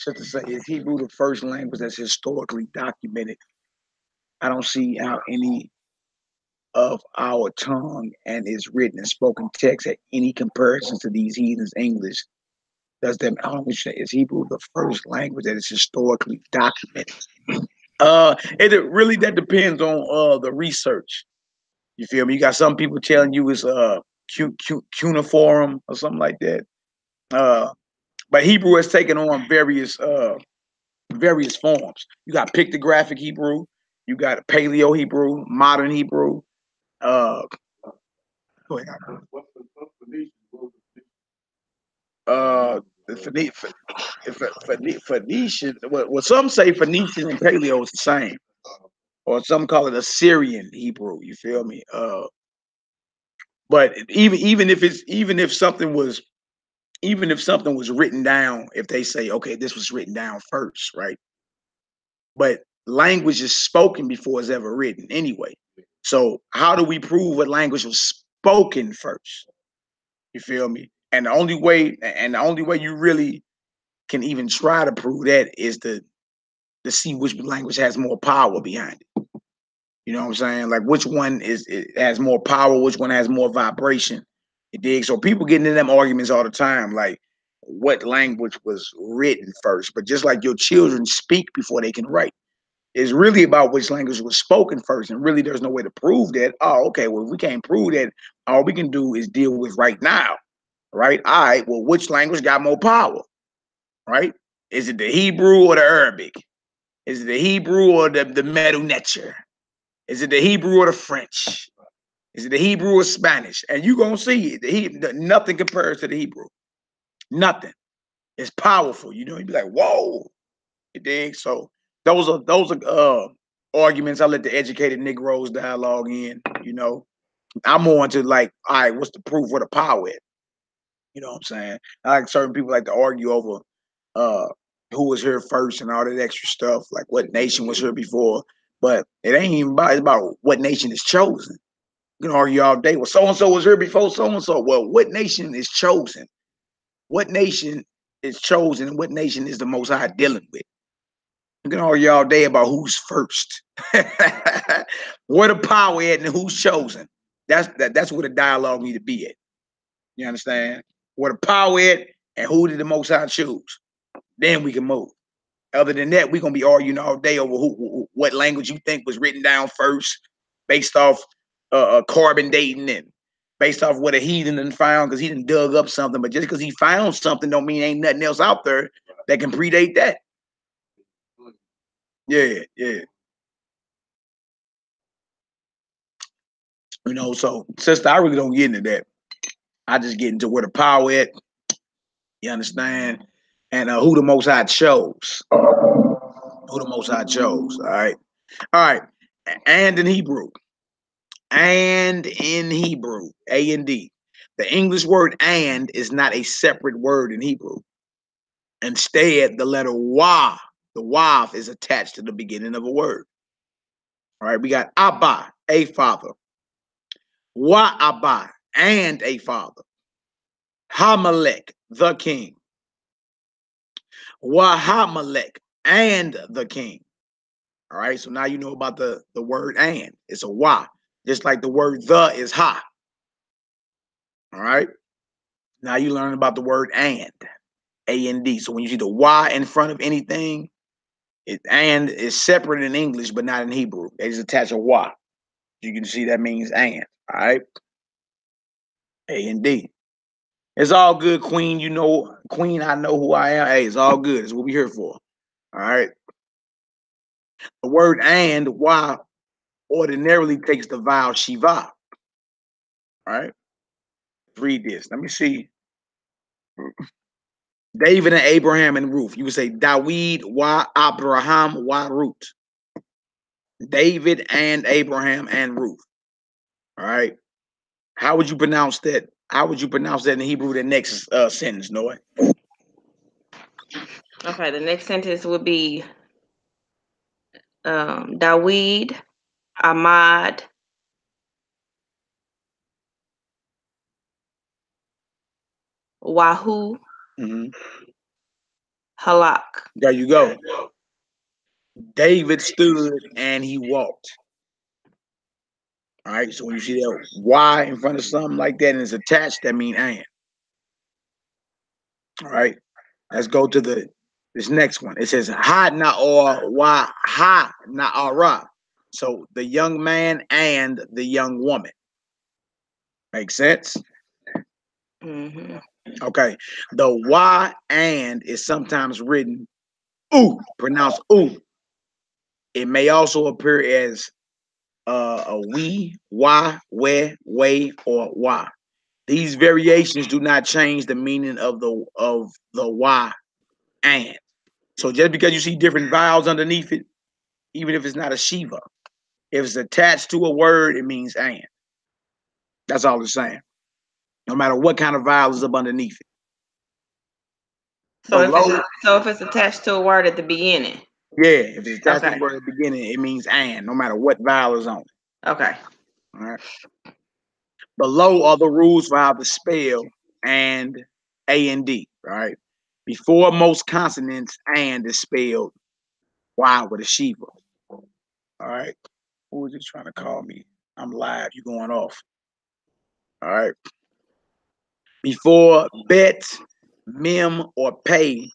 Just to say, is Hebrew the first language that's historically documented? I don't see how any of our tongue and its written and spoken text had any comparisons to these heathens' English. Does that? I don't say is Hebrew the first language that is historically documented? It really that depends on the research. You feel me? You got some people telling you it's cuneiform or something like that. But Hebrew has taken on various forms. You got pictographic Hebrew, you got Paleo Hebrew, modern Hebrew. Phoenician. Well, some say Phoenician and Paleo is the same, or some call it Assyrian Hebrew. You feel me? But even if something was written down, if they say okay, this was written down first, right? but language is spoken before it's ever written anyway. So how do we prove what language was spoken first? You feel me? And the only way you really can even try to prove that is to see which language has more power behind it. You know what I'm saying? Like which one has more power, which one has more vibration. You dig? So people getting in them arguments all the time, like what language was written first. But just like your children speak before they can write, it's really about which language was spoken first. And really there's no way to prove that. Oh, okay, well, if we can't prove that, all we can do is deal with right now. Right? All right, well, which language got more power? Right? Is it the Hebrew or the Arabic? Is it the Hebrew or the Medu Neter? Is it the Hebrew or the French? Is it the Hebrew or Spanish? And you're going to see it. Nothing compares to the Hebrew. Nothing. It's powerful. You know, you'd be like, whoa. You dig? So those are arguments. I let the educated Negroes dialogue in, you know. I'm more into like, all right, what's the proof where the power is? You know what I'm saying? I like certain people like to argue over who was here first and all that extra stuff, like what nation was here before. But it ain't even about, it's about what nation is chosen. You can argue all day. Well, so-and-so was here before so-and-so. Well, what nation is chosen? What nation is chosen and what nation is the Most High dealing with? You can argue all day about who's first. Where the power at and who's chosen. That's where the dialogue need to be at. You understand? Where the power at and who did the Most High choose? Then we can move. Other than that, we're gonna be arguing all day over what language you think was written down first, based off carbon dating and based off what a heathen done found because he done dug up something. But just because he found something don't mean ain't nothing else out there that can predate that. Yeah. You know, so sister, I really don't get into that. I just get into where the power at. You understand? And who the Most High chose. Who the Most High chose. All right. All right. And in Hebrew. And in Hebrew. A and D. The English word and is not a separate word in Hebrew. Instead, the letter wa, the wav, is attached to the beginning of a word. All right. We got Abba, a father. Wa Abba, and a father. Hamelech, the king. Wahamelech, and the king. All right, so now you know about the word and. It's a wa, just like the word the is ha. All right, now you learn about the word and, A and D. So when you see the y in front of anything, and is separate in English, but not in Hebrew. They just attach a y. You can see that means and. All right, A and D. It's all good, Queen. You know, Queen, I know who I am. Hey, it's all good. It's what we're here for. All right. The word and, y, ordinarily takes the vowel shiva. All right. Let's read this. Let me see. David and Abraham and Ruth. You would say Dawid wa Abraham wa Ruth. David and Abraham and Ruth. All right. How would you pronounce that? How would you pronounce that in Hebrew? The next sentence, Noah. Okay, the next sentence would be Dawid, Ahmad, Wahoo, Halak. There you go. David stood and he walked. All right. So when you see that Y in front of something like that and it's attached, that means and. All right. Let's go to this next one. It says ha na'or wa ha na'ara. So the young man and the young woman. Make sense? Mm-hmm. Okay. The y and is sometimes written ooh, pronounced ooh. It may also appear as a we, why, where, way, or why. These variations do not change the meaning of the why and. So just because you see different vowels underneath it, even if it's not a Shiva, if it's attached to a word, it means and. That's all it's saying. No matter what kind of vowel is up underneath it. So if it's attached to a word at the beginning. Yeah, if it's attached to the word at the beginning, it means and, no matter what vowel is on it. Okay. All right. Below are the rules for how to spell and A-N-D, right? Before most consonants, and is spelled Y with a Shiva. All right. Who was just trying to call me? I'm live. You going off. All right. Before bet, mem, or pay,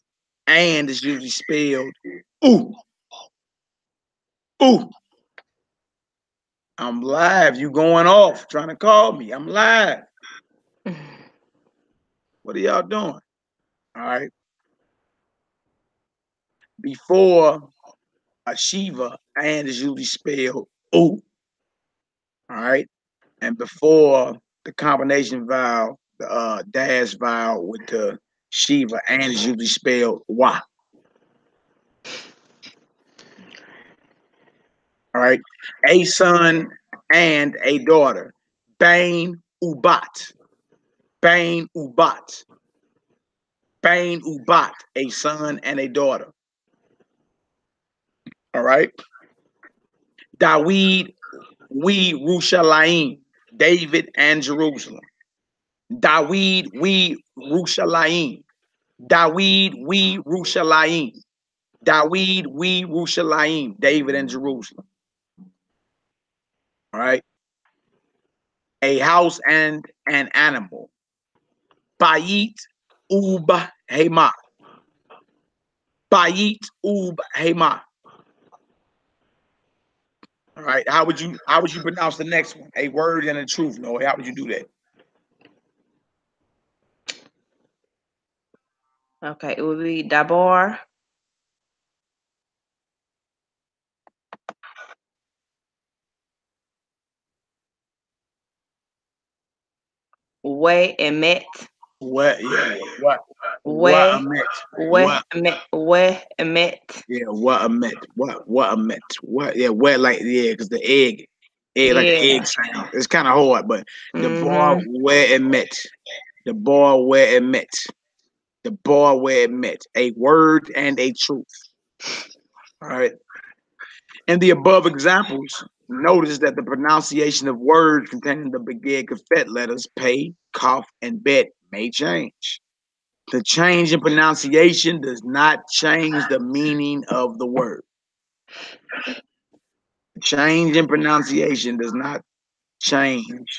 and is usually spelled ooh. Ooh. I'm live. You going off, trying to call me. I'm live. What are y'all doing? All right. Before a Shiva, and is usually spelled ooh. All right. And before the combination vowel, the dash vowel with the Shiva, and is usually spelled wa. All right. A son and a daughter. Bain ubat. Bain ubat. Bain ubat. A son and a daughter. All right. Dawid, we Rushalayim. David and Jerusalem. Dawid, we Rushalayim. Dawid, we Rushalayim. Dawid, we Rushalayim. David and Jerusalem. All right. A house and an animal. Bayit ub hema. Bayit ub hema. All right. How would you pronounce the next one? A word and a truth. No, how would you do that? Okay, it would be dabar. We emet. What? Yeah. What? We emet? What emet. We emet. Yeah. What emet? What emet? What? Yeah. What? Like yeah, because the egg, like an egg sound. It's kind of hard, but the bar where it met, the bar where it met, the bar where it met. A word and a truth. All right. In the above examples, notice that the pronunciation of words containing the beged kafet letters pay, kaf, and bet may change. The change in pronunciation does not change the meaning of the word. Change in pronunciation does not change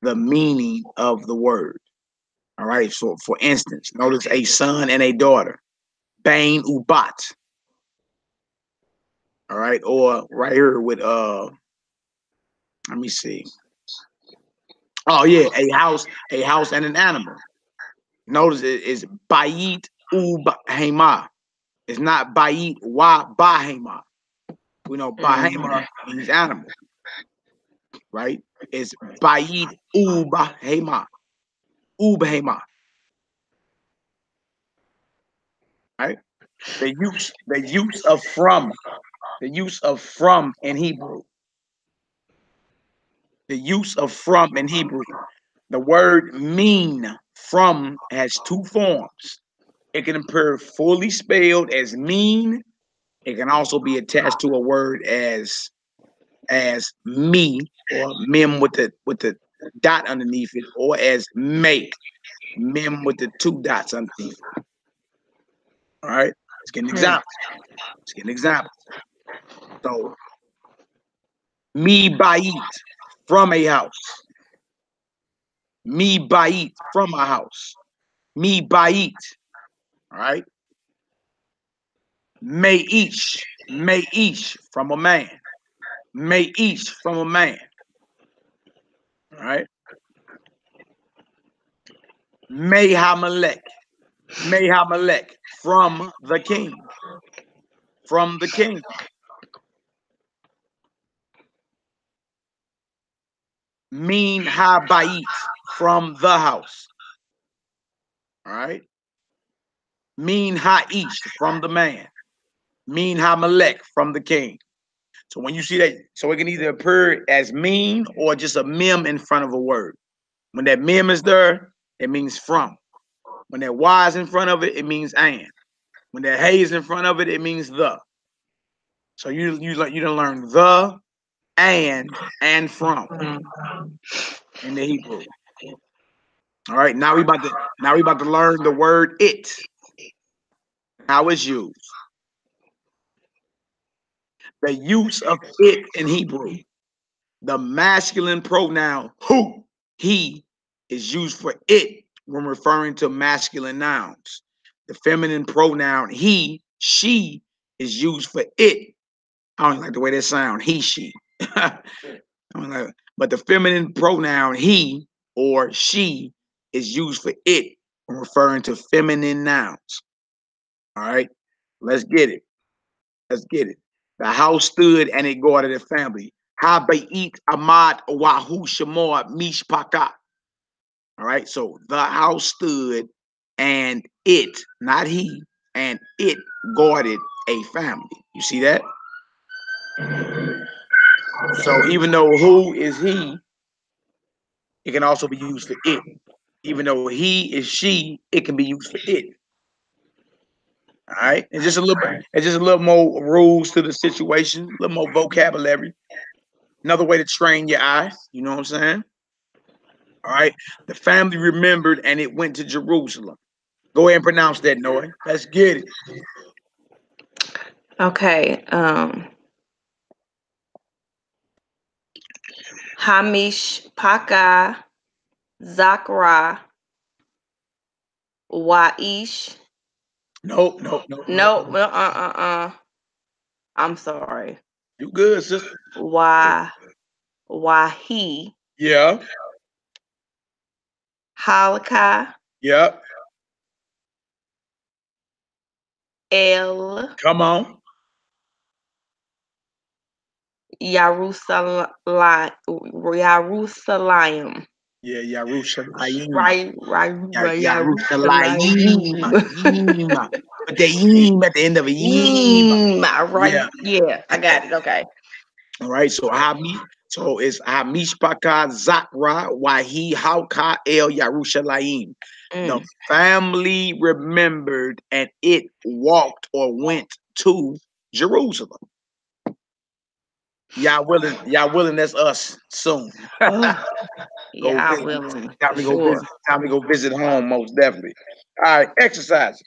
the meaning of the word. All right. So, for instance, notice a son and a daughter. Bain ubat. All right. Or right here with let me see. Oh yeah, a house and an animal. Notice it is bayit ub hema. It's not bayit wa bahema. We know bahema means animal, right? It's bayit ub hema. Ub hema. Right? The use of from. The use of from in Hebrew. The use of from in Hebrew. The word mean from has two forms. It can appear fully spelled as mean. It can also be attached to a word as me or mem with the dot underneath it, or as make, mem with the two dots underneath it. All right, let's get an example. Let's get an example. So, me bayit from a house. Me bayit from a house. Me bayit. All right. May each from a man. May each from a man. All right. May Hamelech from the king. From the king. Min Habayit from the house. All right. Min Ha'ish from the man. Min Hamelech from the king. So when you see that, so it can either appear as mean or just a mem in front of a word. When that mem is there, it means from. When that y is in front of it, it means and. When that hey is in front of it, it means the. So you done learn the, and from in the Hebrew. All right, now we about to learn the word it. How it's used. The use of it in Hebrew. The masculine pronoun who, he, is used for it when referring to masculine nouns. The feminine pronoun he, she is used for it. I don't like the way that sound. He, she. I don't like, but the feminine pronoun he or she is used for it when referring to feminine nouns. All right, let's get it. Let's get it. The house stood and it guarded the family. Habayit Ahmad Wahu Shamor Mishpaka. All right, so the house stood and it, not he, and it guarded a family. You see that? So even though who is he, it can also be used for it. Even though he is she, it can be used for it. All right, it's just a little more rules to the situation, a little more vocabulary. Another way to train your eyes. You know what I'm saying? All right. The family remembered and it went to Jerusalem. Go ahead and pronounce that, Noah. Let's get it. Okay. Hamish Paka Zakra Waish. Nope. I'm sorry. You good, sister? Wahi. Yeah. Halka. Yep. Come on. Jerusalem. Yeah, Yerushalayim. Right. Yerushalayim. But the yim at the end of it. Right. Yeah, I got it. Okay. All right. So it's Hamishpaka Zakra Wahi Hauka El Yerushalayim. The family remembered and it walked or went to Jerusalem. Y'all willing? That's us soon. Yeah, I will. Time to go visit home, most definitely. All right, exercises.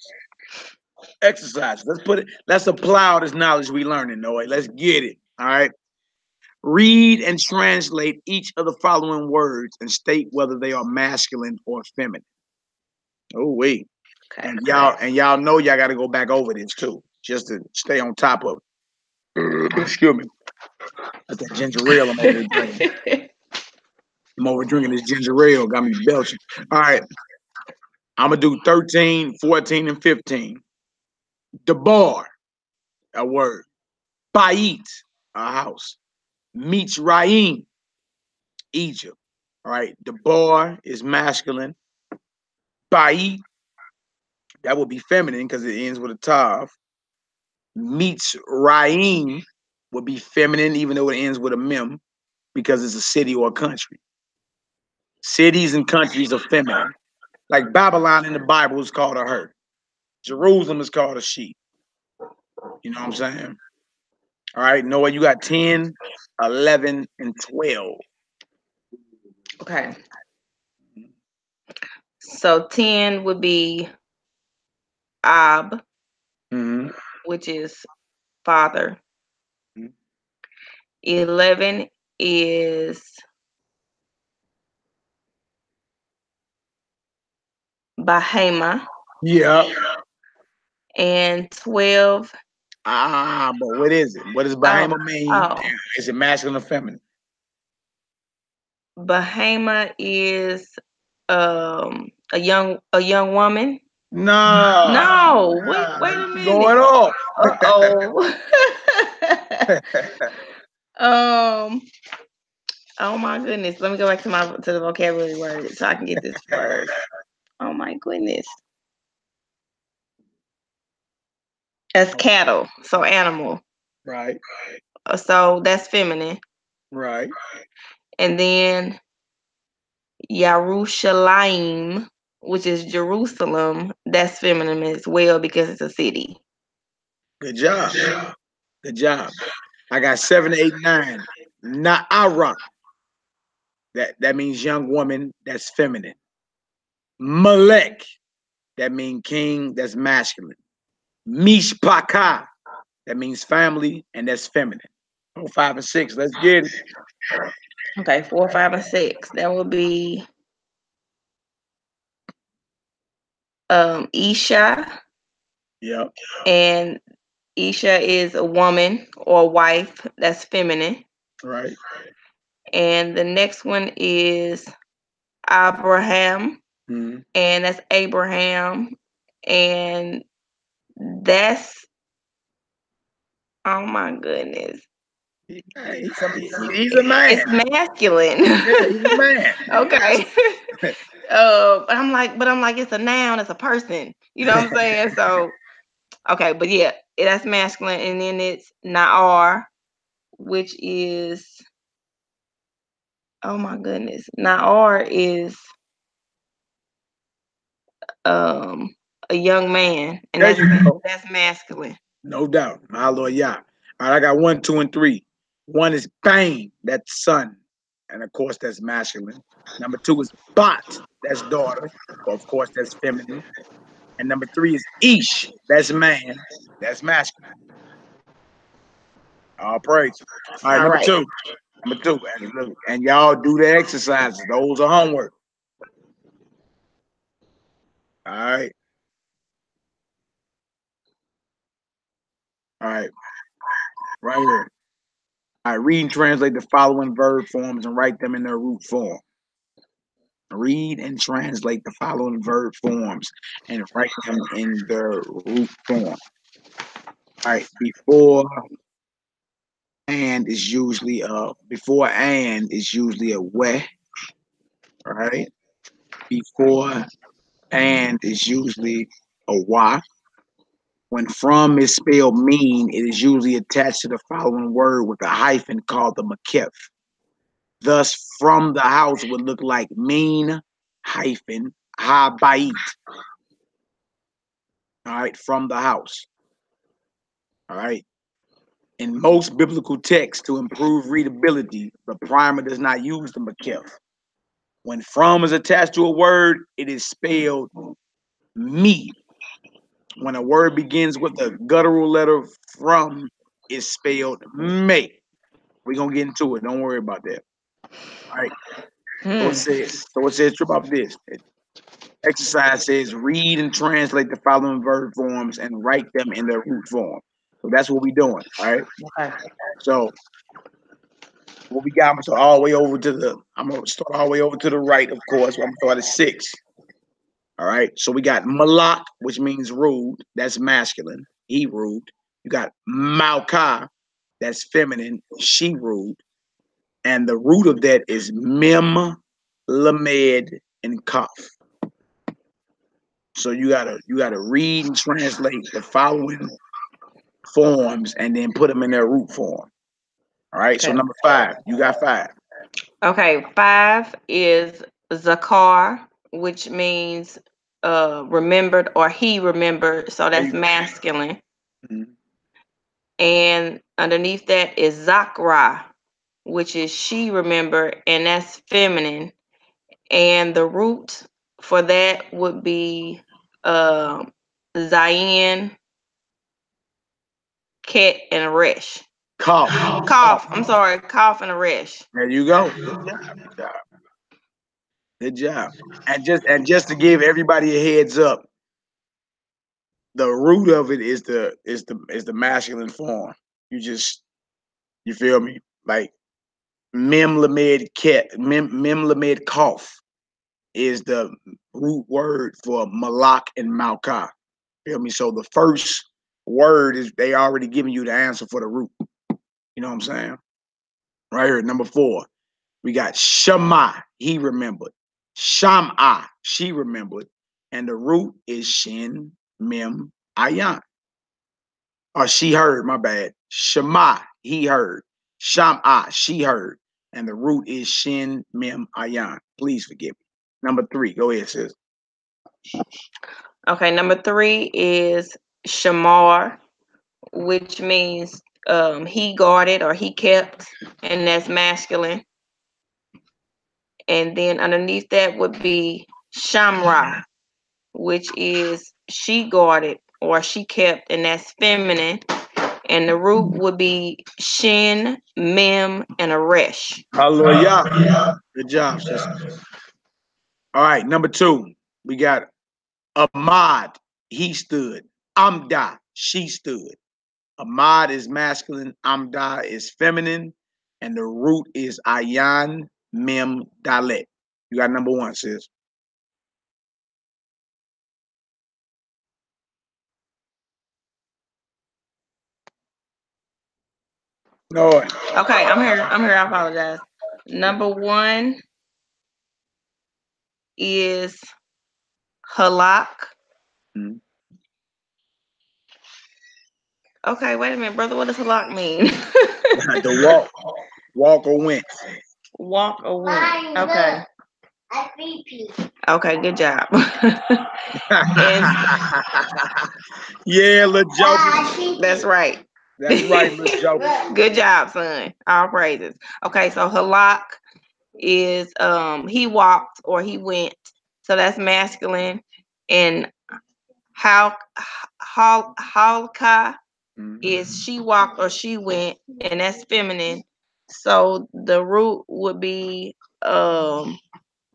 Let's apply all this knowledge we learning, Noah. Let's get it. All right. Read and translate each of the following words and state whether they are masculine or feminine. Oh, wait. Okay, and y'all know y'all got to go back over this too, just to stay on top of it. Excuse me. That's that ginger ale I'm over drinking. I'm over drinking this ginger ale, got me belching. All right. I'm going to do 13, 14, and 15. Debar, a word. Bait, a house. Mitzrayim, Egypt. All right. Debar is masculine. Bait, that would be feminine because it ends with a tav. Mitzrayim would be feminine even though it ends with a mem because it's a city or a country. Cities and countries are feminine. Like Babylon in the Bible is called a her. Jerusalem is called a she. You know what I'm saying? All right, Noah, you got 10, 11, and 12. Okay. So 10 would be Ab, which is father. 11 is Bahama. Yeah. And 12. But what is it? What does Bahama mean? Is it masculine or feminine? Bahama is a young woman. No. Wait a minute. Going off. Oh my goodness. Let me go back to the vocabulary word so I can get this word. Oh my goodness. That's cattle, so animal. Right. So that's feminine. Right. And then Yerushalayim, which is Jerusalem, that's feminine as well because it's a city. Good job. Good job. I got 7, 8, 9. Na'ara. That means young woman. That's feminine. Melech. That means king. That's masculine. Mishpaka. That means family, and that's feminine. 4, 5, and 6. Let's get it. Okay, 4, 5, and 6. That would be Isha. Yep. And Isha is a woman or wife. That's feminine. Right. And the next one is Abraham. Mm-hmm. And that's Abraham. And that's, oh my goodness. He's a man. It's masculine. Yeah, he's a man. Okay. But I'm like, it's a noun, it's a person. You know what I'm saying? So, okay, but yeah, that's masculine, and then it's Na'ar, which is, oh my goodness, Na'ar is a young man, and that's masculine. No doubt. My Lord, yeah. All right, I got 1, 2, and 3. 1 is bang, that's son, and of course that's masculine. Number 2 is bat, that's daughter, of course that's feminine. And number 3 is ish, that's man, that's masculine. All praise. All right, number two. Number 2, and look, and y'all do the exercises. Those are homework. All right. All right. Right here. All right, read and translate the following verb forms and write them in their root form. Read and translate the following verb forms and write them in their root form. All right, before and is usually a we. All right. Before and is usually a wa. When from is spelled mean, it is usually attached to the following word with a hyphen called the makif. Thus, from the house would look like mean hyphen habayit. All right, from the house. All right. In most biblical texts, to improve readability, the primer does not use the makif. When from is attached to a word, it is spelled me. When a word begins with the guttural letter from, it's spelled me. We're gonna get into it. Don't worry about that. All right. So it says trip off this. Exercise says read and translate the following verb forms and write them in their root form. So that's what we're doing. All right. Okay. So what we got, I'm gonna all the way over to the start all the way over to the right, of course. I'm gonna start at 6. All right. So we got malak, which means rude. That's masculine. He rude. You got malka, that's feminine. She rude. And the root of that is mem, lamed, and kaf. So you gotta read and translate the following forms and then put them in their root form. All right. Okay. So number 5, you got 5. Okay, 5 is zakar, which means remembered or he remembered. So that's masculine. Mm-hmm. And underneath that is zakra, which is she remembered, and that's feminine. And the root for that would be Zayin, Ket, and Resh. Cough. I'm sorry, cough and a resh. There you go. Good job. And just to give everybody a heads up, the root of it is the masculine form. You feel me? Like mem lamed cough is the root word for malak and malka. Feel me? So the first word is they already giving you the answer for the root. You know what I'm saying? Right here, number 4. We got Shema, he remembered. Sham'a, she remembered. And the root is Shin, Mem, Ayan. Or she heard, my bad. Shema, he heard. Sham'a, she heard. And the root is Shin, Mem, Ayan. Please forgive me. Number 3, go ahead, sis. Okay, number 3 is Shamar, which means he guarded or he kept, and that's masculine. And then underneath that would be shamra, which is she guarded or she kept, and that's feminine. And the root would be shin, mem, and a resh. Hallelujah. Good job, sister. All right, number 2. We got Ahmad. He stood. Amda. She stood. Ahmad is masculine. Amda is feminine. And the root is ayan, mem, dalet. You got number 1, sis. No. Okay, I'm here. I apologize. Number 1 is halak. Mm-hmm. Okay, wait a minute, brother. What does halak mean? The walk or went. Walk or went. Okay. Okay, good job. Yeah, little joker. That's right. That's right, little joker. Good job, son. All praises. Okay, so halak is he walked or he went. So that's masculine. And halka is she walked or she went, and that's feminine. So the root would be a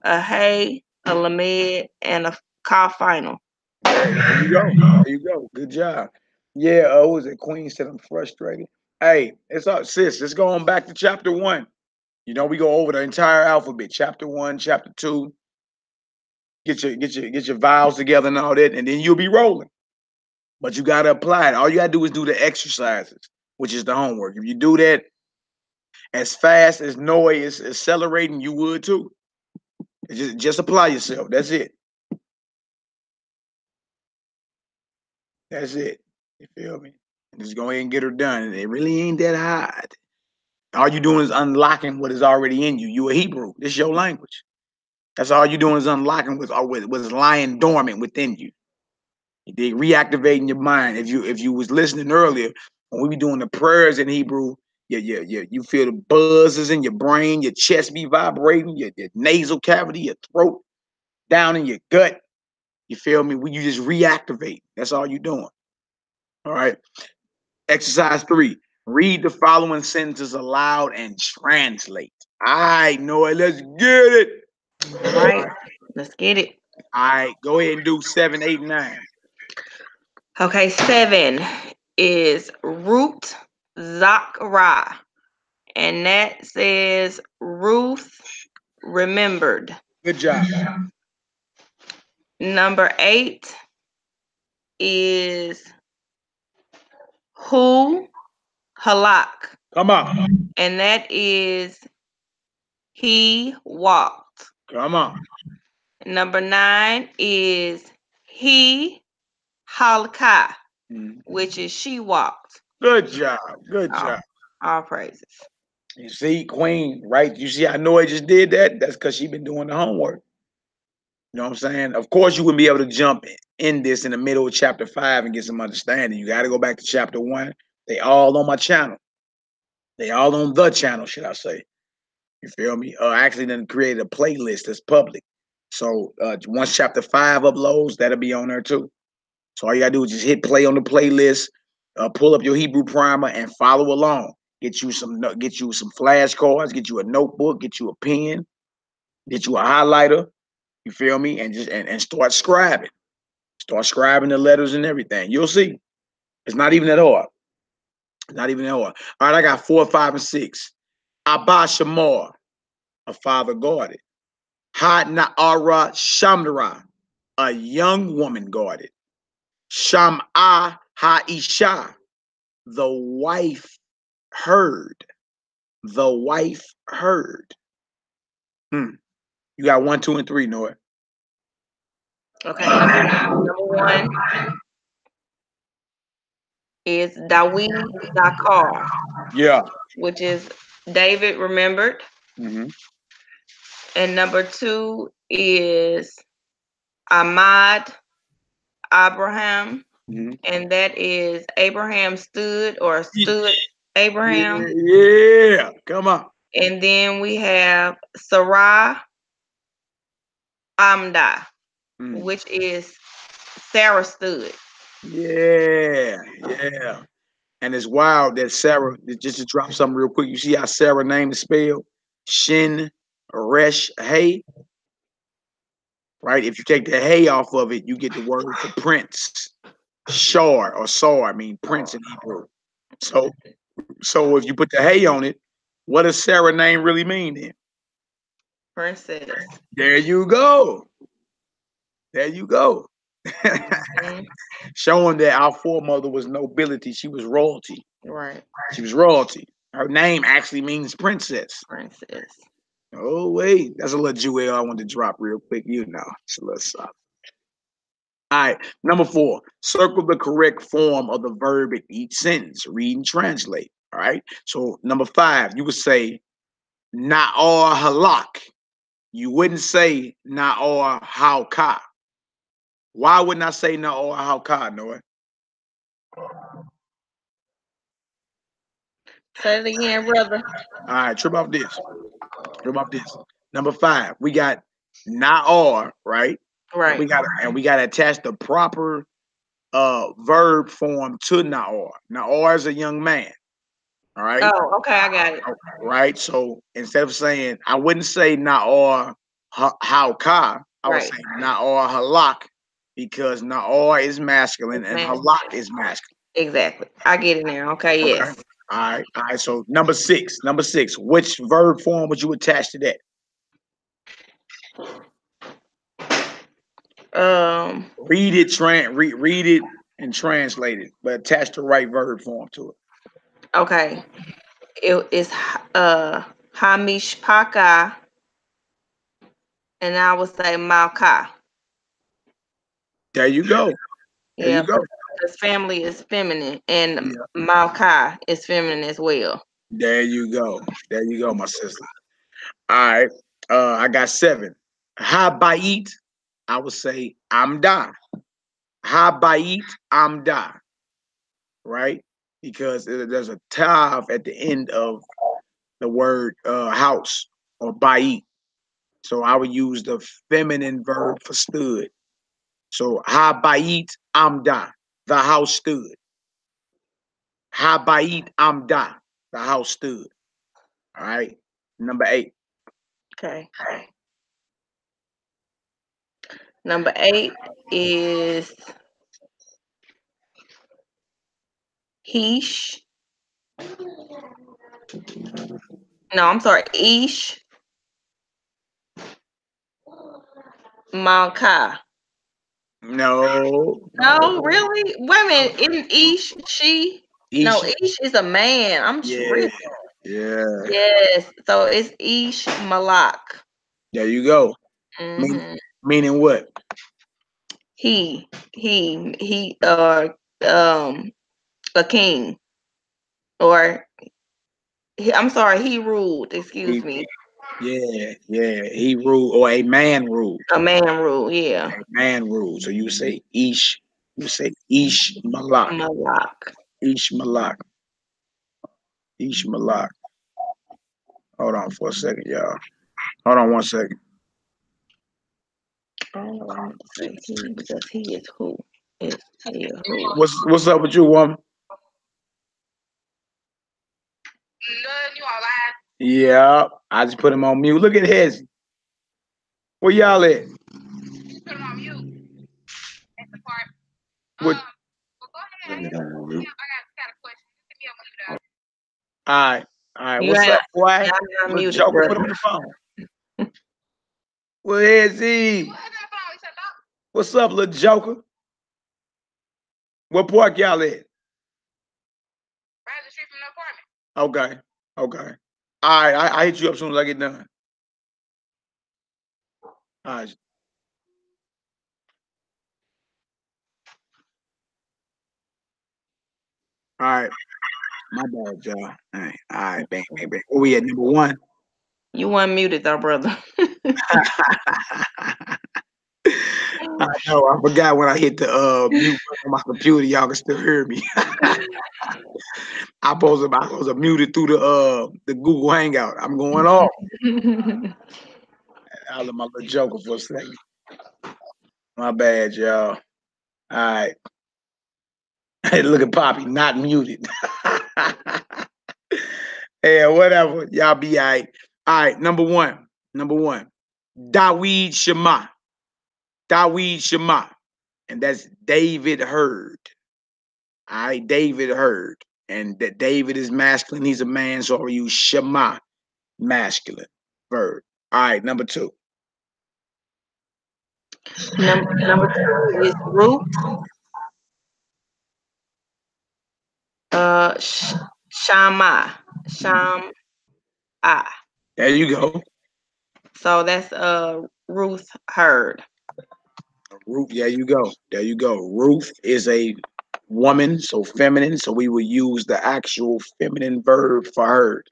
hay, a lamed, and a ka final. There you go. There you go. Good job. Yeah, was it Queen said I'm frustrated? Hey, it's up, sis. Let's go on back to chapter 1. You know, we go over the entire alphabet. Chapter 1, chapter 2. Get your vowels together and all that, and then you'll be rolling. But you gotta apply it. All you gotta do is do the exercises, which is the homework. If you do that as fast as Noah is accelerating, you would too. Just apply yourself. That's it. That's it. You feel me? Just go ahead and get her done. And it really ain't that hard. All you doing is unlocking what is already in you. You a Hebrew. This is your language. That's all you doing is unlocking what's lying dormant within you. They reactivating your mind. If you was listening earlier, when we be doing the prayers in Hebrew, you feel the buzzes in your brain, your chest be vibrating, your nasal cavity, your throat, down in your gut. You feel me? You just reactivate. That's all you doing. All right. Exercise 3. Read the following sentences aloud and translate. All right, Noah, let's get it. All right, let's get it. All right, go ahead and do 7, 8, 9. Okay, 7 is root zakra, and that says Ruth remembered. Good job. Number 8 is Hu halak. Come on. And that is he walked. Come on. Number 9 is he halka, which is she walked. Good job. Good job. All praises. You see, Queen, right? You see how Noah just did that? That's because she been doing the homework. You know what I'm saying? Of course, you wouldn't be able to jump in this in the middle of chapter 5 and get some understanding. You got to go back to chapter 1. They all on my channel. They all on the channel, should I say. You feel me? I actually then created a playlist that's public. So once chapter 5 uploads, that'll be on there too. So all you got to do is just hit play on the playlist, pull up your Hebrew primer, and follow along. Get you some flashcards, get you a notebook, get you a pen, get you a highlighter. You feel me? And just and start scribing. Start scribing the letters and everything. You'll see. It's not even that hard. It's not even that hard. All right, I got 4, 5, and 6. Abba Shamar, a father guarded. Ha Na'ara Shamdara, a young woman guarded. Sham'a Ha'isha, the wife heard. The wife heard. You got 1, 2, and 3, Noah. Okay, number 1 is Dawid Zakar. Yeah. Which is David remembered. And number 2 is Ahmad Abraham. And that is Abraham stood or stood Abraham. Yeah. Come on. And then we have Sarah Amda, which is Sarah stood. Yeah. And it's wild that Sarah, just to drop something real quick, you see how Sarah name is spelled? Shin Resh Hay. Right? If you take the hay off of it, you get the word for prince. Shar or Sar, I mean prince in Hebrew. So if you put the hay on it, what does Sarah name really mean then? Princess. There you go. Showing that our foremother was nobility. She was royalty. Right. She was royalty. Her name actually means princess. Princess. Oh, wait. That's a little jewel I want to drop real quick. You know, it's a little soft. All right. Number 4, circle the correct form of the verb in each sentence. Read and translate. All right. So number 5, you would say na'or halak. You wouldn't say na'or hauka. Why wouldn't I say na'or hauka, Noah? Say it again, brother. All right, trip off this. Number 5, we got na'or, right? Right. And we got to attach the proper verb form to na'or. Na'or is a young man. All right. Oh, okay, I got it. Right. So instead of saying, I wouldn't say na'or hauka, I would say na'or halak, because na'or is masculine and halak is masculine. Exactly. I get it now. Okay, yes. All right. So number six, which verb form would you attach to that? Read it and translate it, but attach the right verb form to it. Okay. It is hamishpaka, and I would say malka. There you go. Because family is feminine, and malka is feminine as well. There you go, my sister. All right. I got 7. Habayit, I would say amda. Habayit amda. Right? Because there's a tav at the end of the word house or bayit. So I would use the feminine verb for stood. So habayit amda, the house stood. Habayit amda, the house stood. All right. Number 8. Okay. Number 8 is Heesh. No, I'm sorry. Ish. Malka. No, really? Wait a minute. Isn't Ish she? No, Ish is a man. I'm tripping. Yeah. Yes. So it's Ish Malak. There you go. Meaning what? He a king. Or I'm sorry, he ruled, excuse me. Yeah. He ruled, or a man ruled. A man ruled, yeah. A man ruled. So you say Ish. You say Ish Malak. Ish Malak. Ish Malak. Hold on for a second, y'all. Hold on 1 second. I don't know why I'm to say he, because he is who? Is he who? What's up with you, woman? You all live? Yeah, I just put him on mute. Look at his. Where y'all at? Put him on mute. At the park. What? Well, go ahead. I got a question. Hit me up when you're done. All right. What's up, boy? Little Joker, put him on the phone. Where is he? What's up, little Joker? What park y'all at? Right the street from the apartment. Okay. All right, I hit you up as soon as I get done. All right. All right. My bad, y'all. All right, bang. Where we at, number 1? You weren't muted though, brother. I know. I forgot when I hit the mute button on my computer. Y'all can still hear me. I supposed to mute it through the Google Hangout. I'm going off. I'll let my little joker for a second. My bad, y'all. All right. Hey, look at Poppy, not muted. Yeah, whatever. Y'all be all right. All right, number one. Dawid Shema. Dawid Shema. And that's David heard. All right, David heard. And that David is masculine. He's a man, so I use Shema, masculine verb. All right, number two. Number two is root. Shama. Sham. There you go. So that's Ruth heard. Ruth, there you go. There you go. Ruth is a woman, so feminine. So we will use the actual feminine verb for heard.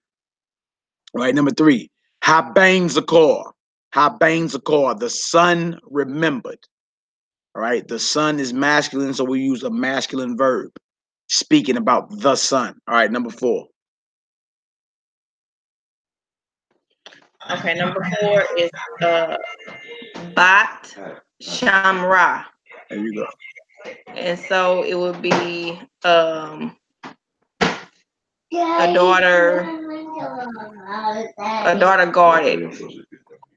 All right, number three. Habain Zakor. Habain Zakor. The son remembered. All right, the son is masculine, so we use a masculine verb. Speaking about the son. All right, number four. Okay, number four is Bat Shamra. There you go. And so it would be a daughter guarded.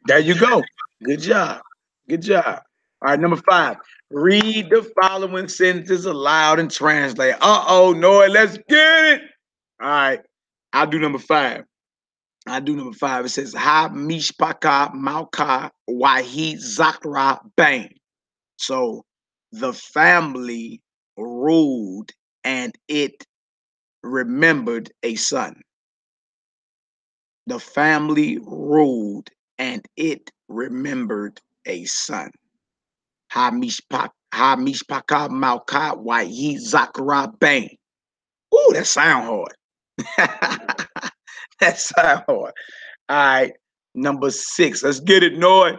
There you go. Good job. Good job. All right, number five. Read the following sentences aloud and translate. Uh-oh, Noah, let's get it. All right, I'll do number five. It says, Ha mishpaka malka wahi zakra bang. So the family ruled and it remembered a son. The family ruled and it remembered a son. Ha mishpaka malka wahi zakra bang. Ooh, that sound hard. That sound hard. All right, number six. Let's get it, Noy.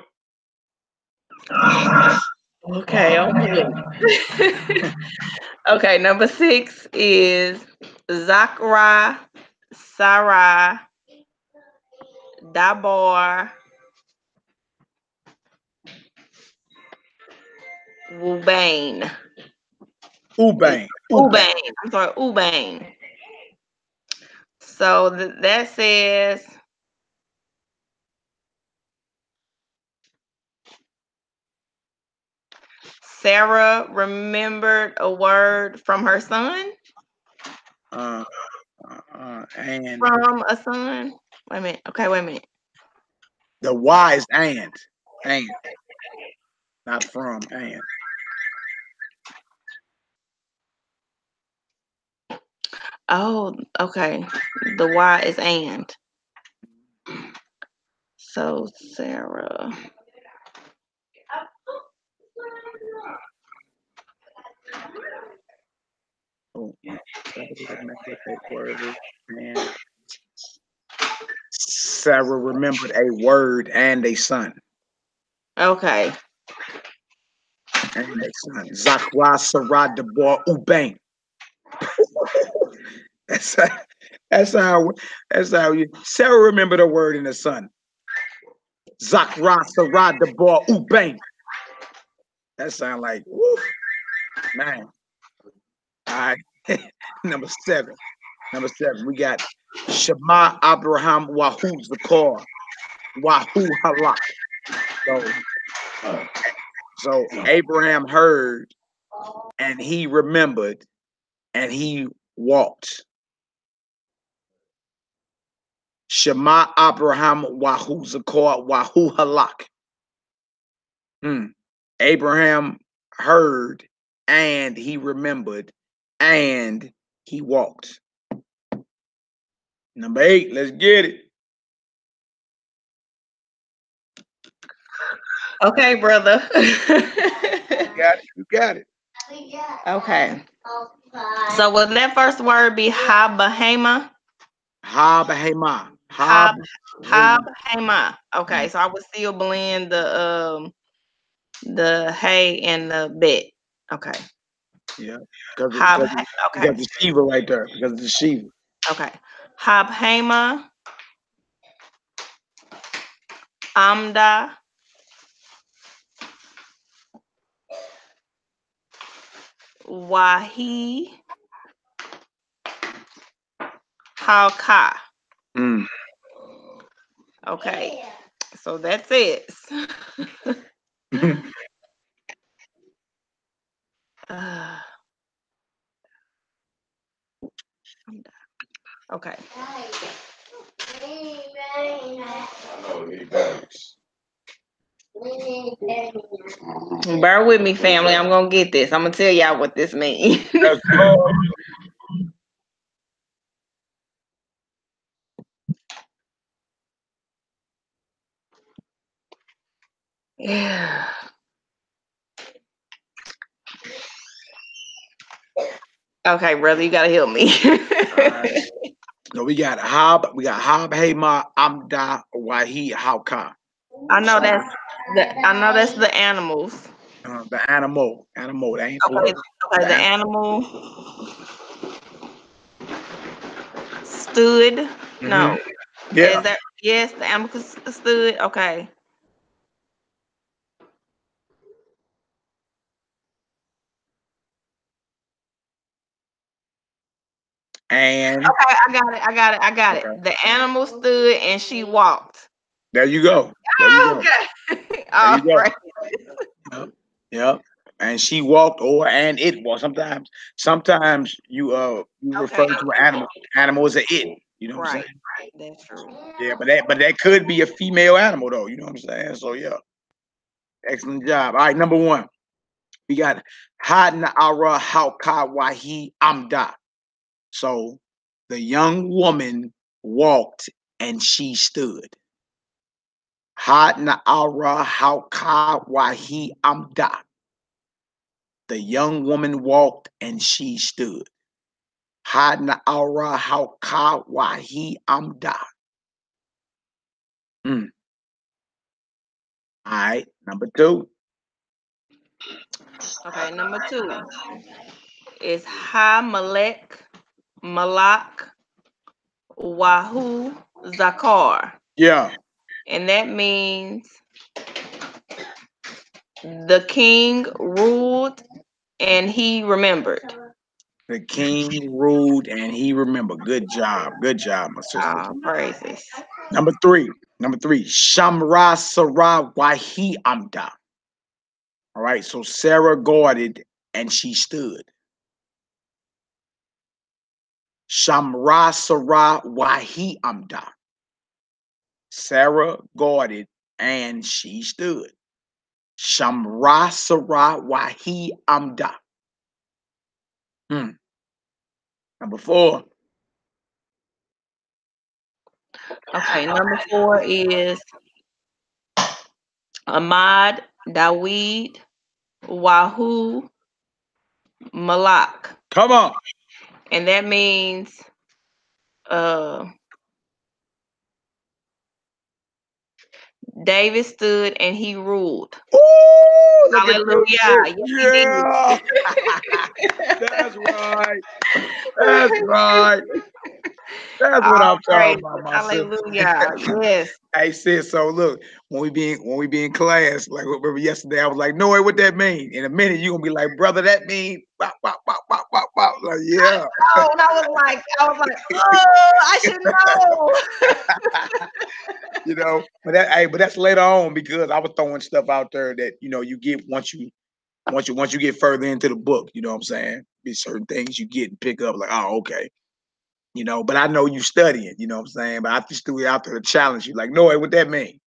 Okay, okay, number six is Zakra, Sarah, Dabar, Ubain. Ubain. I'm sorry, Ubain. So that says Sarah remembered a word from her son. And from a son. Wait a minute. Okay, wait a minute. The Y is and, not from and. Oh, okay. The Y is and. So Sarah. Oh, Sarah remembered a word and a son. Okay. And a son. Zakwa Sarah de Bois Ubain. That's how you Sarah remembered a word and a son. Zakra Sarah de Bois Ubain. That sound like woo, man. All right. Number seven, we got Shema Abraham Wahu Zakor. Wahu Halak. So Abraham heard and he remembered and he walked. Shema Abraham Wahu Zakor Wahu Halak. Abraham heard and he remembered and he walked. Number 8, let's get it. Okay, brother. You got it. Okay. So will that first word be Habahema? Habahema. Habahema. Okay, so I would still blend the the hay and the bet. Okay. Yeah. Because Okay. the Shiva right there. Because of the Shiva. Okay. Habhema, Amda, Wahi, Halka. Okay. So that's it. Okay. Bear with me, family. I'm gonna get this. I'm gonna tell y'all what this means. Yeah. Okay, brother, you gotta help me. No, we got Habhema, Amda, Wahi, Halka. I know that's the animals. The animal. That ain't Okay, plural. the animal stood. No. Yeah. Is that yes, the animal stood? Okay. And okay, I got it. The animal stood and she walked. There you go. There you go. Okay. There you go. Right. Yep. And she walked, and it walked. Sometimes you refer to an animal as a it. You know what I'm saying? Right. That's true. Yeah, but that could be a female animal though. You know what I'm saying? So yeah. Excellent job. All right, number one. We got Hadna Ara Halka Wahi Amda. So the young woman walked and she stood. Hadna Ara Halka Wahi Amda. The young woman walked and she stood. Hadna Ara Halka Wahi Amda. All right, number two. Okay, number two is Ha Malek, Malak, Wahoo, Zakar. Yeah. And that means the king ruled and he remembered. The king ruled and he remembered. Good job. Good job, my sister. Praises. Number three. Shamra Sarah Wahi Amda. All right, so Sarah guarded and she stood. Shamra Sarah Wahi Amda. Sarah guarded and she stood. Shamra Sarah Wahi Amda. Number four. Okay, number four is Ahmad, Daweed, Wahoo, Malak. Come on. And that means David stood and he ruled. Ooh, hallelujah. Yeah. That's right. That's right. That's what I'm talking about, my hallelujah. Yes. Hey sis, so look, when we be in class, like remember yesterday, I was like, no way, what that mean? In a minute, you're gonna be like, brother, that mean bop, bop, bop, bop, bop, bop. Like, yeah. Oh, and I was like, oh, I should know. You know, but that's later on because I was throwing stuff out there that you get once you get further into the book. You know what I'm saying? Be certain things you get and pick up like, oh, okay. But I know you studying. You know what I'm saying? But I just threw it out there to challenge you. Like, no way, what that mean?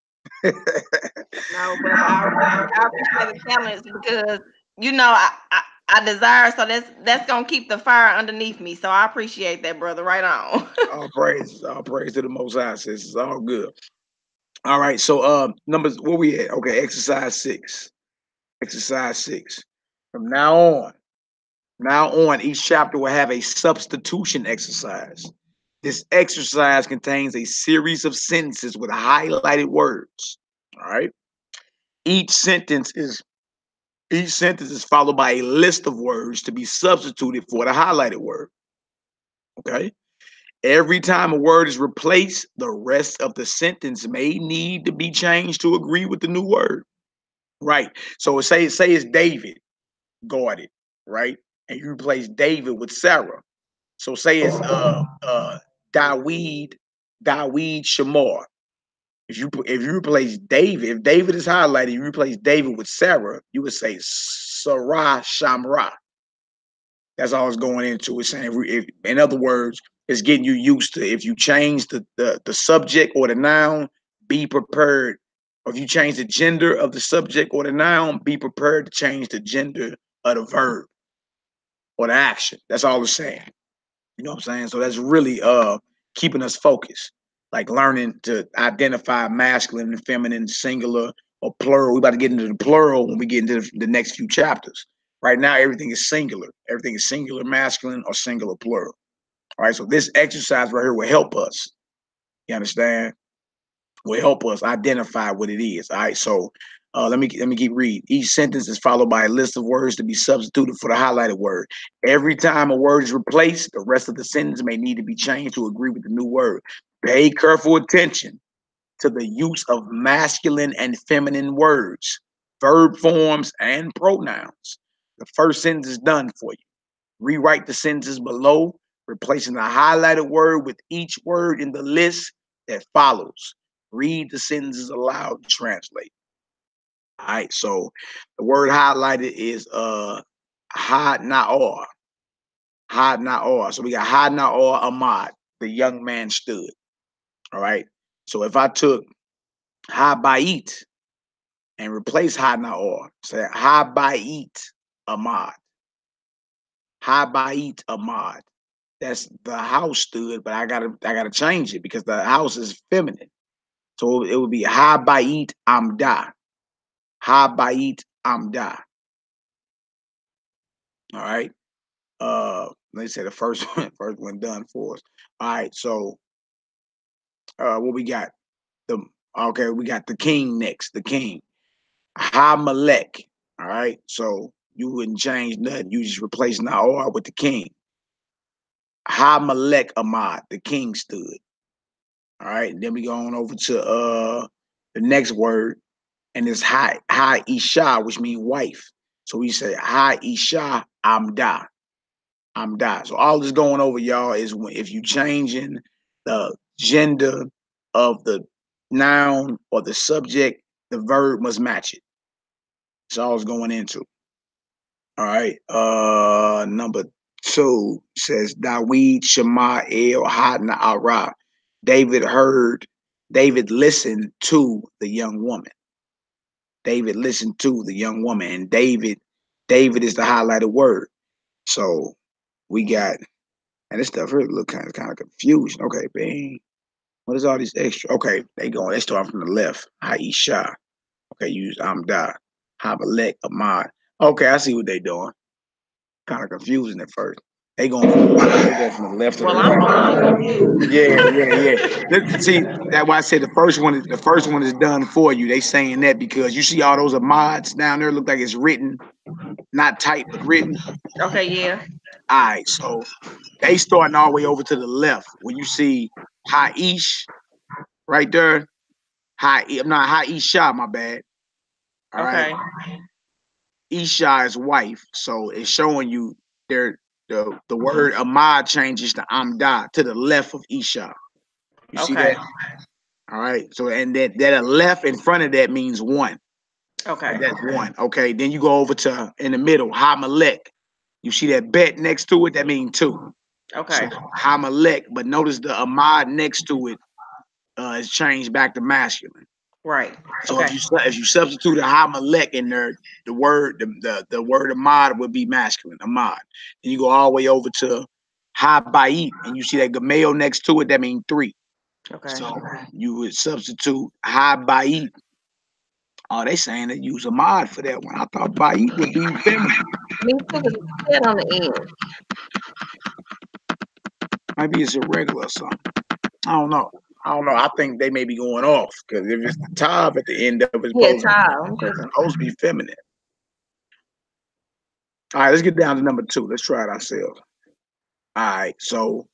No, but I appreciate the challenge because I desire, so that's gonna keep the fire underneath me. So I appreciate that, brother. Right on. All praise to the Most High, sis. It's all good. All right, so numbers, where we at? Okay, exercise 6. Exercise 6. From now on, each chapter will have a substitution exercise. This exercise contains a series of sentences with highlighted words. All right. Each sentence is Each sentence is followed by a list of words to be substituted for the highlighted word. Okay. Every time a word is replaced, the rest of the sentence may need to be changed to agree with the new word. Right. So say it's David guarded, right? And you replace David with Sarah. So say it's Dawid Shamar. If you replace David, if David is highlighted, you replace David with Sarah, you would say Sarah Shamra. That's all it's going into. It's saying, in other words, it's getting you used to, if you change the subject or the noun, be prepared. Or if you change the gender of the subject or the noun, be prepared to change the gender of the verb or the action. That's all it's saying. You know what I'm saying? So that's really keeping us focused, like learning to identify masculine and feminine, singular or plural. We're about to get into the plural when we get into the next few chapters. Right now, everything is singular. Everything is singular masculine or singular plural. All right, so this exercise right here will help us. You understand? Will help us identify what it is. All right, so let me keep reading. Each sentence is followed by a list of words to be substituted for the highlighted word. Every time a word is replaced, the rest of the sentence may need to be changed to agree with the new word. Pay careful attention to the use of masculine and feminine words, verb forms, and pronouns. The first sentence is done for you. Rewrite the sentences below, replacing the highlighted word with each word in the list that follows. Read the sentences aloud to translate. All right, so the word highlighted is had na'or. Had na'or. So we got had na'or Ahmad, the young man stood. All right. So if I took ha bait and replace had na'or, say ha bait Ahmad. Ha bait Ahmad. That's the house stood, but I gotta change it because the house is feminine. So it would be ha bait amda. Ha bait amda. All right. Let's say the first one done for us. All right, so what we got? We got the king next. The king. Ha Malek. All right. So you wouldn't change nothing. You just replace Naor with the king. Ha Malek Ahmad, the king stood. All right. Then we go on over to the next word, and it's Ha Isha, which means wife. So we say Ha Isha Amda. Amda. So all this going over, y'all, is if you changing the gender of the noun or the subject, the verb must match it. That's all it's going into. All right. Number 2 says Dawid Shema El Hadna Ara. David listened to the young woman. David listened to the young woman. And David is the highlighted word. So we got, and this stuff really look kind of confusing. Okay, bang. What is all these extra? Okay, they start from the left. Aisha. Okay, use Amda. Habalek Ahmad. Okay, I see what they doing. Kind of confusing at first. They going from the left to the right. Yeah. See, that's why I said the first one is done for you. They saying that because you see all those Ahmads down there look like it's written, not typed, but written. Okay, yeah. All right, so they starting all the way over to the left. When you see Haish right there, Haisha, my bad. All right. Isha's wife. So it's showing you there the word Ahmad changes to Amda to the left of Isha. You see that? All right. So and that left in front of that means one. Okay. So that's one. Okay. Then you go over to in the middle, Hamalek. You see that bet next to it? That means two. Okay. So Hamalek, but notice the Ahmad next to it is changed back to masculine. Right. So if you substitute a Hamalek in there, the word Ahmad would be masculine, Ahmad. Then you go all the way over to Habayit, and you see that Gamel next to it, that means three. Okay. So you would substitute Habayit. Oh, they saying they use Ahmad for that one. I thought Bayit would be feminine. Me too. Head on the end. Maybe it's irregular or something. I don't know. I think they may be going off because if it's the top at the end of it, it's supposed to be feminine. All right, let's get down to number 2. Let's try it ourselves. All right, so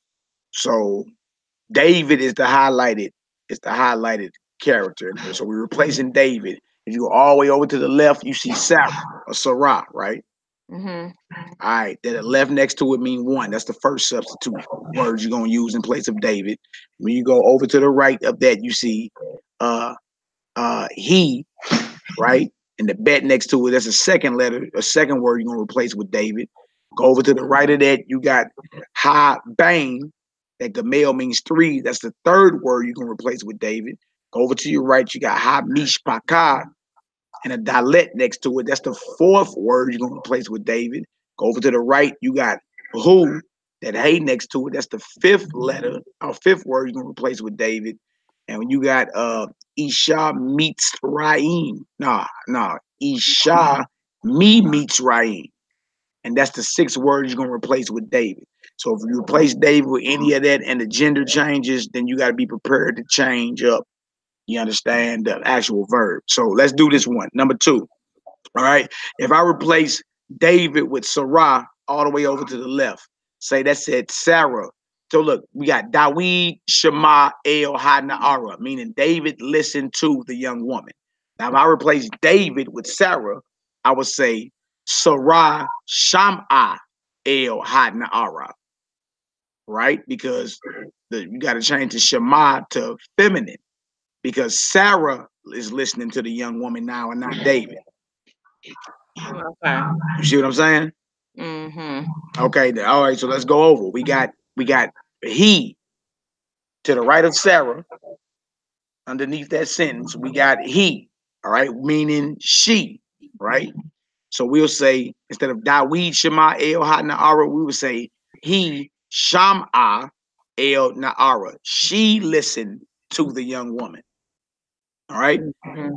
David is the highlighted. It's the highlighted character. So we're replacing David. If you go all the way over to the left, you see Sarah or Sarah, right? Mm-hmm. All right, then the left next to it mean 1. That's the first substitute word you're gonna use in place of David. When you go over to the right of that, you see he, right? And the bet next to it, that's a second letter, a second word you're gonna replace with David. Go over to the right of that, you got ha bang. That Gamel means 3. That's the third word you're gonna replace with David. Go over to your right, you got ha mishpaka and a dalet next to it. That's the fourth word you're gonna replace with David. Go over to the right, you got who, that hey next to it. That's the fifth letter, or fifth word you're gonna replace with David. And when you got Isha meets Raim. Isha meets Raim. And that's the sixth word you're gonna replace with David. So if you replace David with any of that and the gender changes, then you got to be prepared to change up. You understand the actual verb. So let's do this one. Number 2. All right. If I replace David with Sarah all the way over to the left, say that said Sarah. So look, we got Dawid Shema El Hana'ara, meaning David listened to the young woman. Now, if I replace David with Sarah, I would say Sarah Sham'a El Hana'ara, right? Because you got to change the Shema to feminine, because Sarah is listening to the young woman now and not David. Okay. You see what I'm saying? Mm-hmm. Okay. All right. So let's go over. We got he to the right of Sarah. Underneath that sentence, we got he. All right, meaning she. Right. So we'll say, instead of Dawid Shema El Ha-Na'ara, we would say he Sham'a El Na'ara. She listened to the young woman. All right. Mm-hmm.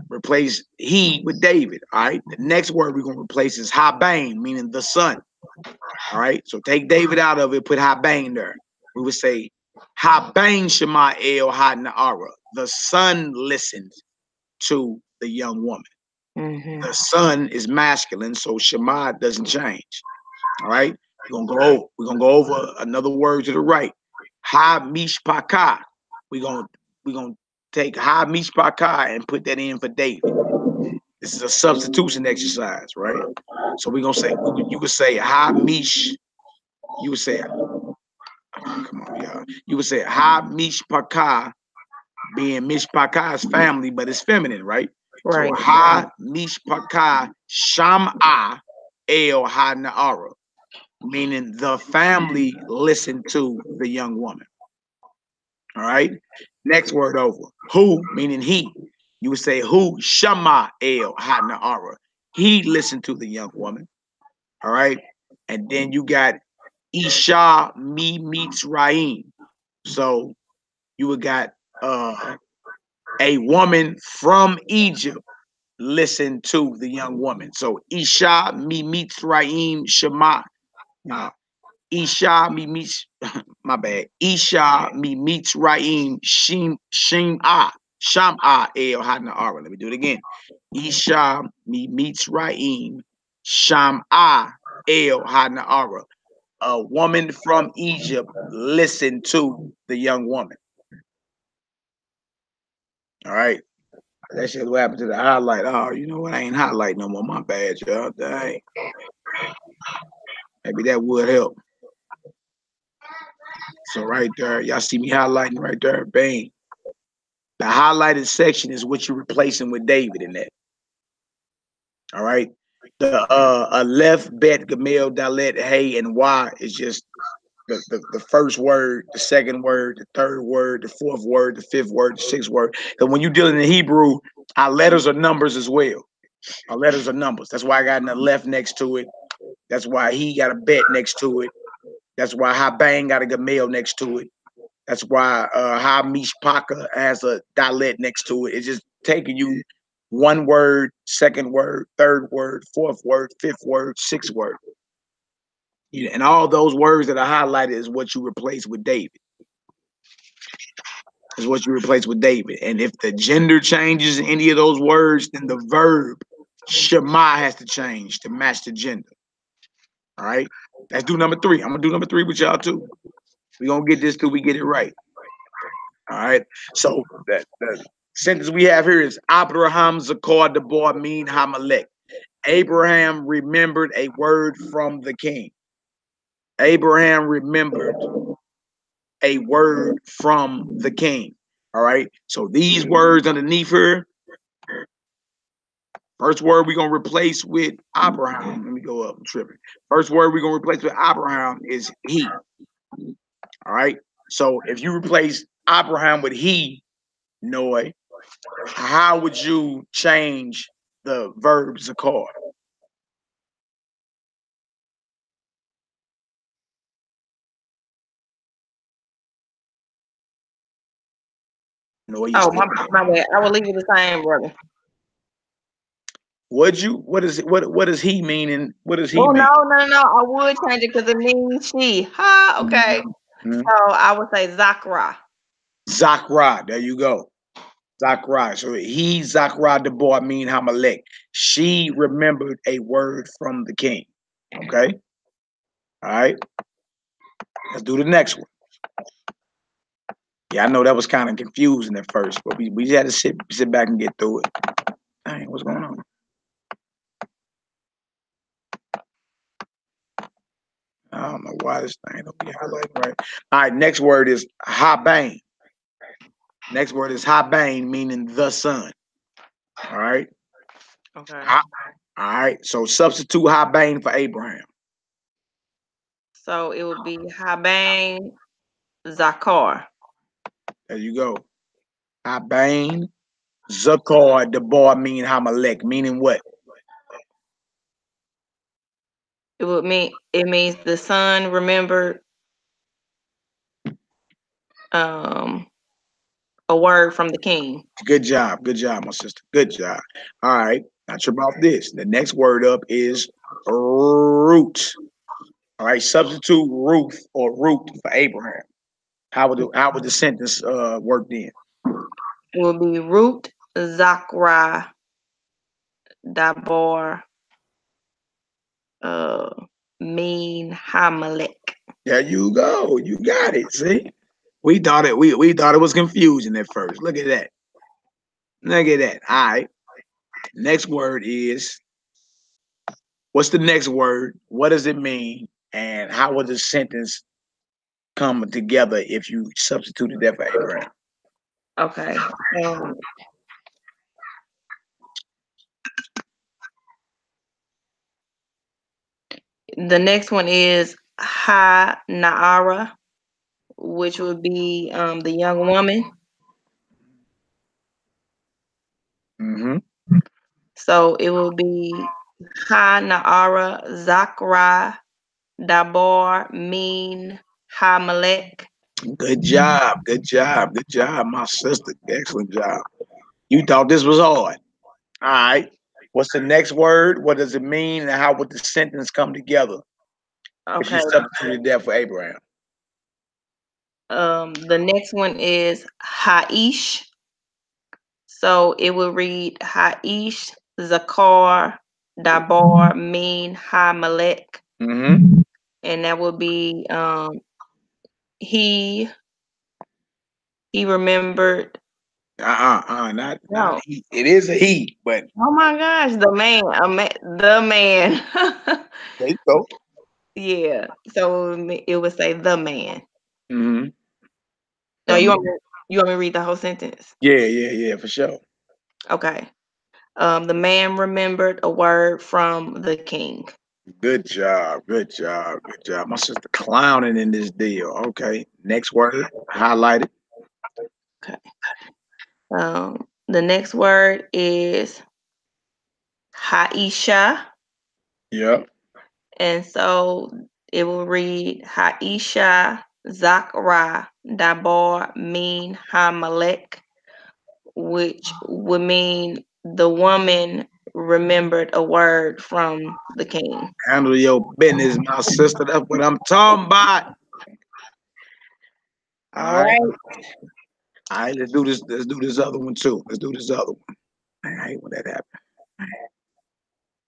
Replace he with David. All right. The next word we're gonna replace is Habain, meaning the son. All right. So take David out of it, put Habain there. We would say Habain Shema El Ha-Na'ara. The son listened to the young woman. Mm-hmm. The son is masculine, so Shema doesn't change. All right. We're gonna go over another word to the right. Ha mishpaka. We're gonna take ha mishpaka and put that in for David. This is a substitution exercise, right? So we're gonna say, you would say ha mish. You would say, come on, y'all. You would say ha mishpaka, being mishpaka's family, but it's feminine, right? Right. So ha mishpaka sham'a el ha na'ara, meaning the family listened to the young woman. All right. Next word over. Who, meaning he. You would say who shama el ha na'ara. He listened to the young woman. All right. And then you got Isha me meets Raim. So you would got a woman from Egypt listened to the young woman. So Isha me meets Raim Shema. Isha me meets my bad. Isha me meets Raim Shim'a El Hana'ara. Let me do it again. Isha me meets Raim Sham'a El Hana'ara. A woman from Egypt listened to the young woman. All right. That shit what happened to the highlight. Oh, you know what? I ain't highlight no more. My bad, y'all. Dang. Maybe that would help. So right there, y'all see me highlighting right there. Bang. The highlighted section is what you're replacing with David in that. All right. The a left, bet, gamel, dalet, hey, and y is just the first word, the second word, the third word, the fourth word, the fifth word, the sixth word. Because when you're dealing in Hebrew, our letters are numbers as well. Our letters are numbers. That's why I got the left next to it. That's why he got a bet next to it. That's why Habang got a gamel next to it. That's why Ha Mishpaka has a dalet next to it. It's just taking you one word, second word, third word, fourth word, fifth word, sixth word. And all those words that are highlighted is what you replace with David. Is what you replace with David. And if the gender changes in any of those words, then the verb Shema has to change to match the gender. All right. Let's do number 3. I'm gonna do number 3 with y'all too. We're gonna get this till we get it right. All right. So the sentence we have here is Abraham Zakar Debar Min Hamalek. Abraham remembered a word from the king. Abraham remembered a word from the king. All right. So these words underneath here, first word we're gonna replace with Abraham. Let me go up. I'm tripping. First word we're gonna replace with Abraham is he. All right. So if you replace Abraham with he, Noy, how would you change the verb zakar? Noy, you Oh, my bad. I will leave it the same, brother. Would you? What is it? What does he mean? And what does he Oh, mean? no. I would change it because it means she. Ha, okay. Mm-hmm. So I would say Zakra. Zakra. There you go. Zakra. So he Zakra Debar Min Hamalek. She remembered a word from the king. Okay. All right. Let's do the next one. Yeah, I know that was kind of confusing at first, but we just had to sit back and get through it. Dang, what's going on? I don't know why this thing don't be highlighted right. All right, next word is Habain. Next word is Habain, meaning the son. All right. Okay. All right. So substitute Habain for Abraham. So it would be Habain Zakar. There you go. Habain Zakar Debar mean Hamalek, meaning what? It means the son remembered a word from the king. Good job, my sister. Good job. All right. Not sure about this. The next word up is root. All right. Substitute Ruth or root for Abraham. How would the sentence work then? It would be Root Zakra Dabor Mean Hamalek. There you go. You got it. See? We thought it was confusing at first. Look at that. Look at that. All right. Next word is, what's the next word? What does it mean? And how would the sentence come together if you substituted that for Abraham? Okay. The next one is Ha Naara, which would be the young woman. Mm-hmm. So it will be Ha Naara Zakra Dabor Mean Hamalek. Good job. Good job. Good job, my sister. Excellent job. You thought this was hard. All right. What's the next word? What does it mean? And how would the sentence come together if you Okay. substituted that for Abraham? The next one is Haish. So it will read Haish Zakar Dabor Mean Hamalek. Mm-hmm. And that would be he remembered. Not he. It is a he, but Oh my gosh, the man. there you go. Yeah. So it would say the man. Mm-hmm. No, you want me to read the whole sentence? Yeah, for sure. Okay. The man remembered a word from the king. Good job. My sister clowning in this deal. Okay. Next word, highlighted. Okay. The next word is Haisha. Yep. And so it will read Haisha Zakra Dabar Min Hamalek, which would mean the woman remembered a word from the king. Handle your business, my sister. That's what I'm talking about. All right. All right, let's do this. Let's do this other one too. I hate when that happens.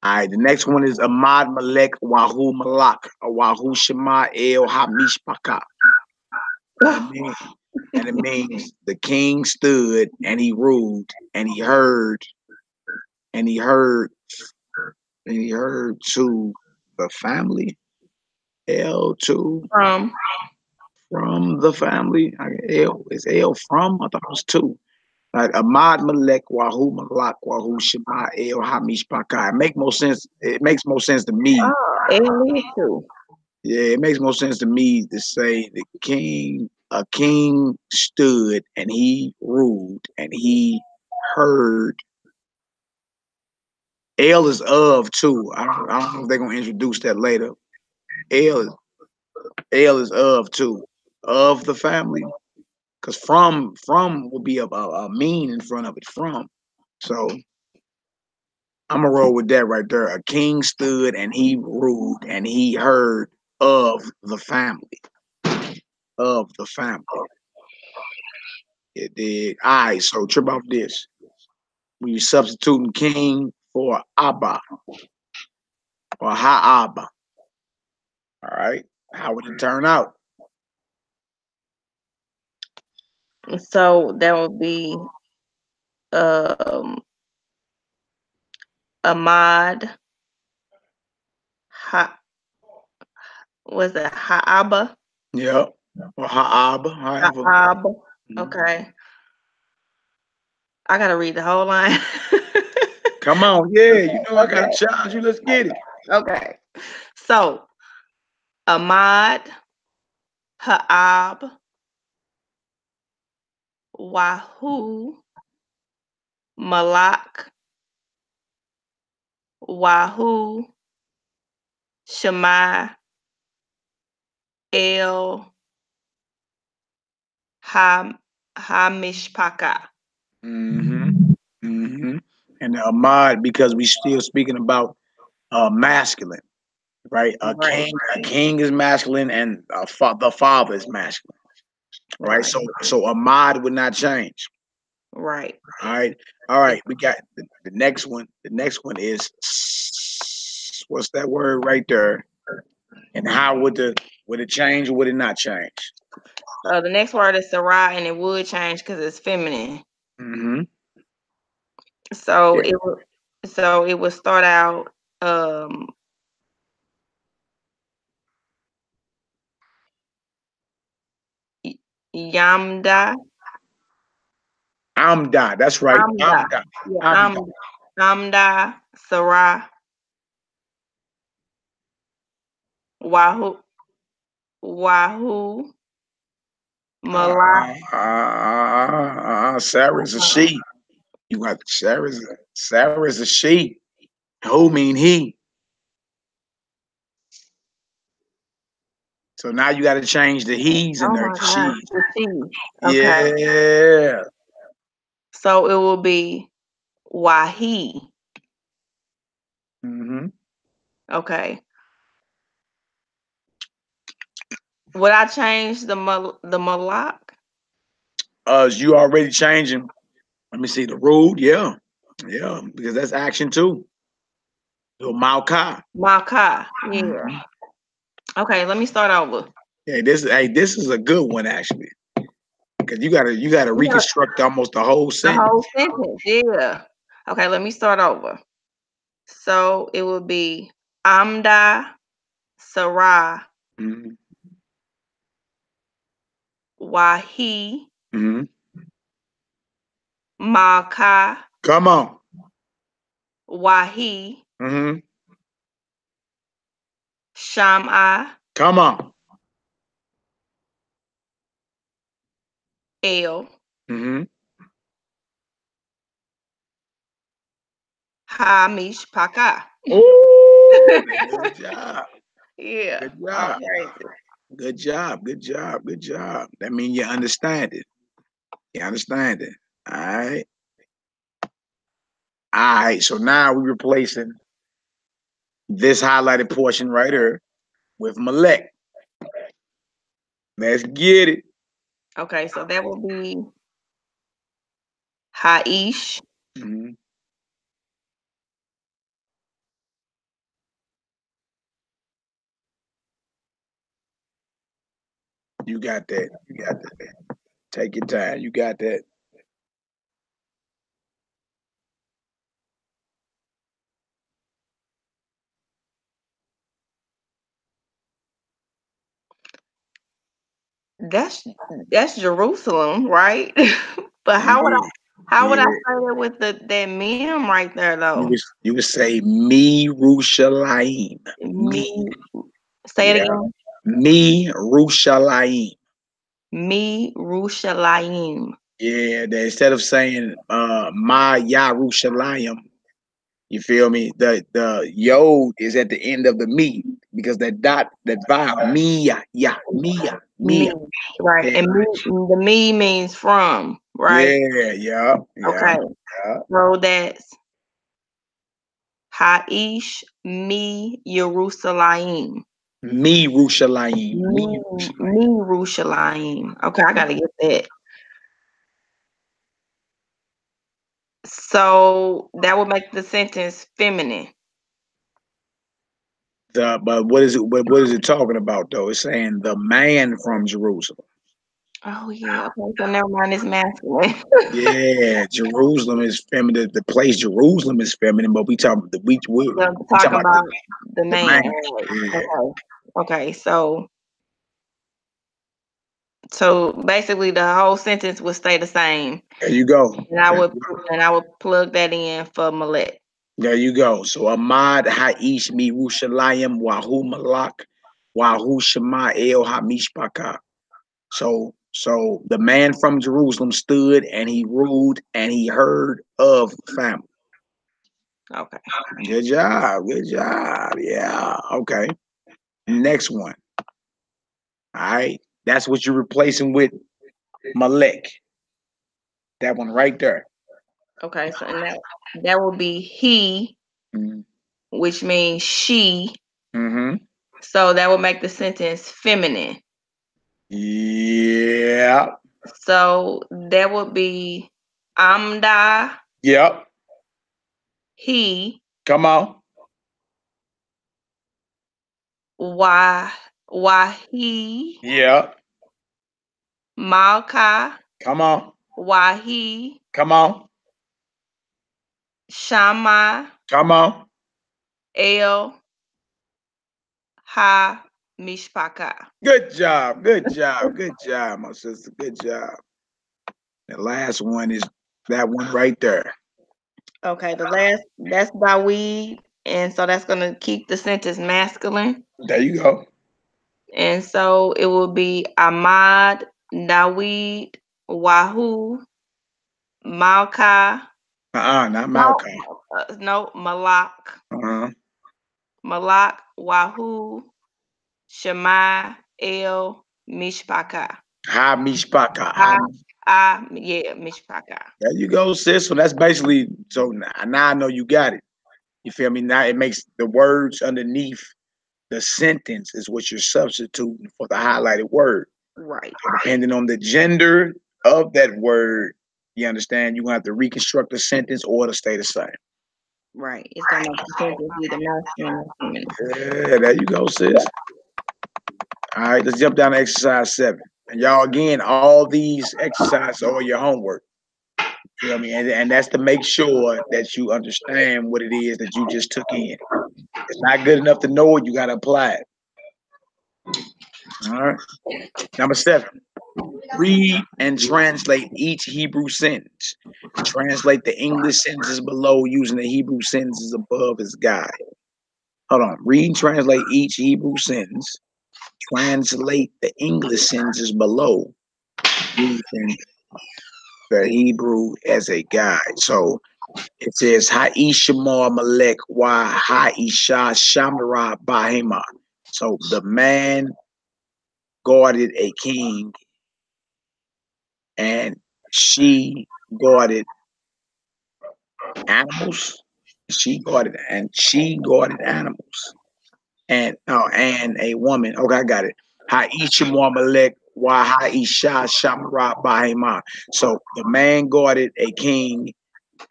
All right, the next one is Ahmad Malek Wahu Malak Wahu Shema El Hamishpaka. And it means the king stood and he ruled and he heard and he heard to the family. L to from the family. L is L from? I thought it was two. Like Ahmad Malek Wahu Malak Wahu Shema El Hamishpaka. It makes more sense. It makes more sense to me. Oh, L too. Yeah, it makes more sense to me to say a king stood and he ruled and he heard. L is of too. I don't know if they're gonna introduce that later. L is of too. Of the family. Because from will be a mean in front of it. From. So I'm gonna roll with that right there. A king stood and he ruled and he heard of the family. Of the family. It did. All right, so trip off this. We substituting king for Abba or Ha-Abba. All right. How would it turn out? So that would be Ahmad was it Ha'aba? Yeah. Or Ha-Abba. However. Ha'ab. Okay. I gotta read the whole line. Come on, yeah. You know I gotta challenge you. Let's get it. Okay. So Ahmad, Ha'ab, Wahu, Malak, Wahu, Shema, El, Hamishpaka. And the Ahmad, because we still speaking about masculine, right? A king is masculine, and the father is masculine, right? So Ahmad would not change. Right. All right. We got the next one. The next one is what's that word right there? And how would it change or would it not change? The next word is Sarai, and it would change because it's feminine. So it would start out Yamda. Amda, that's right. Amda. Amda, Sarah, Wahu, Malak. Sarah's a she. You got Sarah's a she. Who mean he? So now you got to change the he's in there. The she. Okay. Yeah. So it will be Wahi. Okay. Would I change the Malak? You already changing. Let me see the rule. Yeah, because that's action too. So Malka. Yeah. Okay, let me start over. Yeah, this is a good one actually, because you gotta reconstruct almost the whole sentence. The whole sentence, yeah. Okay, let me start over. So it would be Amda, Sarah, Wahi, Malka. Come on. Wahi. Shama. Come on. El. Hamishpaka. Good job. Yeah. Good job. Good job. That means you understand it. All right. All right. So now we're replacing this highlighted portion right here with Malek. Let's get it. Okay, so that will be Haish. You got that. You got that. Take your time. You got that. That's Jerusalem, right? But how would I say it with that mem right there though? You would say me Rushalayim. Me. Say it again. Me Rushalayim. Me Rushalayim. Yeah, instead of saying Ma Yarushalayim, you feel me? The yod is at the end of the me because that vowel Mia, Me. Right. Yeah. And the me means from, right? Yeah. Okay. So that's Haish Mi Yerushalayim. Me Rushalayim. Me Yerushalayim. Okay, I gotta get that. So that would make the sentence feminine. But what is it? What is it talking about though? It's saying the man from Jerusalem. Oh yeah. Okay. So never mind. It's masculine. Yeah, Jerusalem is feminine. The place Jerusalem is feminine, but we talking about the man. Yeah. Okay. So basically, the whole sentence would stay the same. There you go. And I would plug that in for Malek. There you go. So Ahmad Haish Mi Rushalayim Wahu Malak Wahu Shema El Hamishpaka. So the man from Jerusalem stood and he ruled and he heard of family. Okay. Good job. Yeah. Okay. Next one. All right. That's what you're replacing with Malek. That one right there. Okay. So that would be he, which means she. So that would make the sentence feminine. Yeah. So that would be Amda. Yep. He. Come on. Why he. Yeah. Malka. Come on. Why he. Come on. Shama. Come on. El Ha Mishpaka. Good job, my sister. Good job. The last one is that one right there. Okay, that's by weed, and so that's gonna keep the sentence masculine. There you go. And so it will be Ahmad, Dawid, Wahoo, Malka. Not Malka. No, Malak. Malak, Wahoo, Shema, El, Mishpaka. Ha Mishpaka. Mishpaka. There you go, sis. So that's basically, so now I know you got it. You feel me? Now it makes the words underneath the sentence is what you're substituting for the highlighted word. Right. So depending on the gender of that word, you understand, you have to reconstruct the sentence or to stay the same. Right. It's gonna make the sentence either masculine or feminine. Yeah, there you go, sis. All right, let's jump down to exercise 7. And y'all, again, all these exercises are your homework. You know what I mean? And that's to make sure that you understand what it is that you just took in. It's not good enough to know it, you got to apply it. All right. Number 7. Read and translate each Hebrew sentence. Translate the English sentences below using the Hebrew sentences above as guide. Hold on. Read and translate each Hebrew sentence. Translate the English sentences below using the Hebrew as a guide. So it says Ha'ishamar Malek wa Ha'isha Shamara Bahema. So the man guarded a king and she guarded animals. She guarded animals. And a woman. Okay, I got it. Ha'ishamar Malek wa Ha'isha Shamara Bahema. So the man guarded a king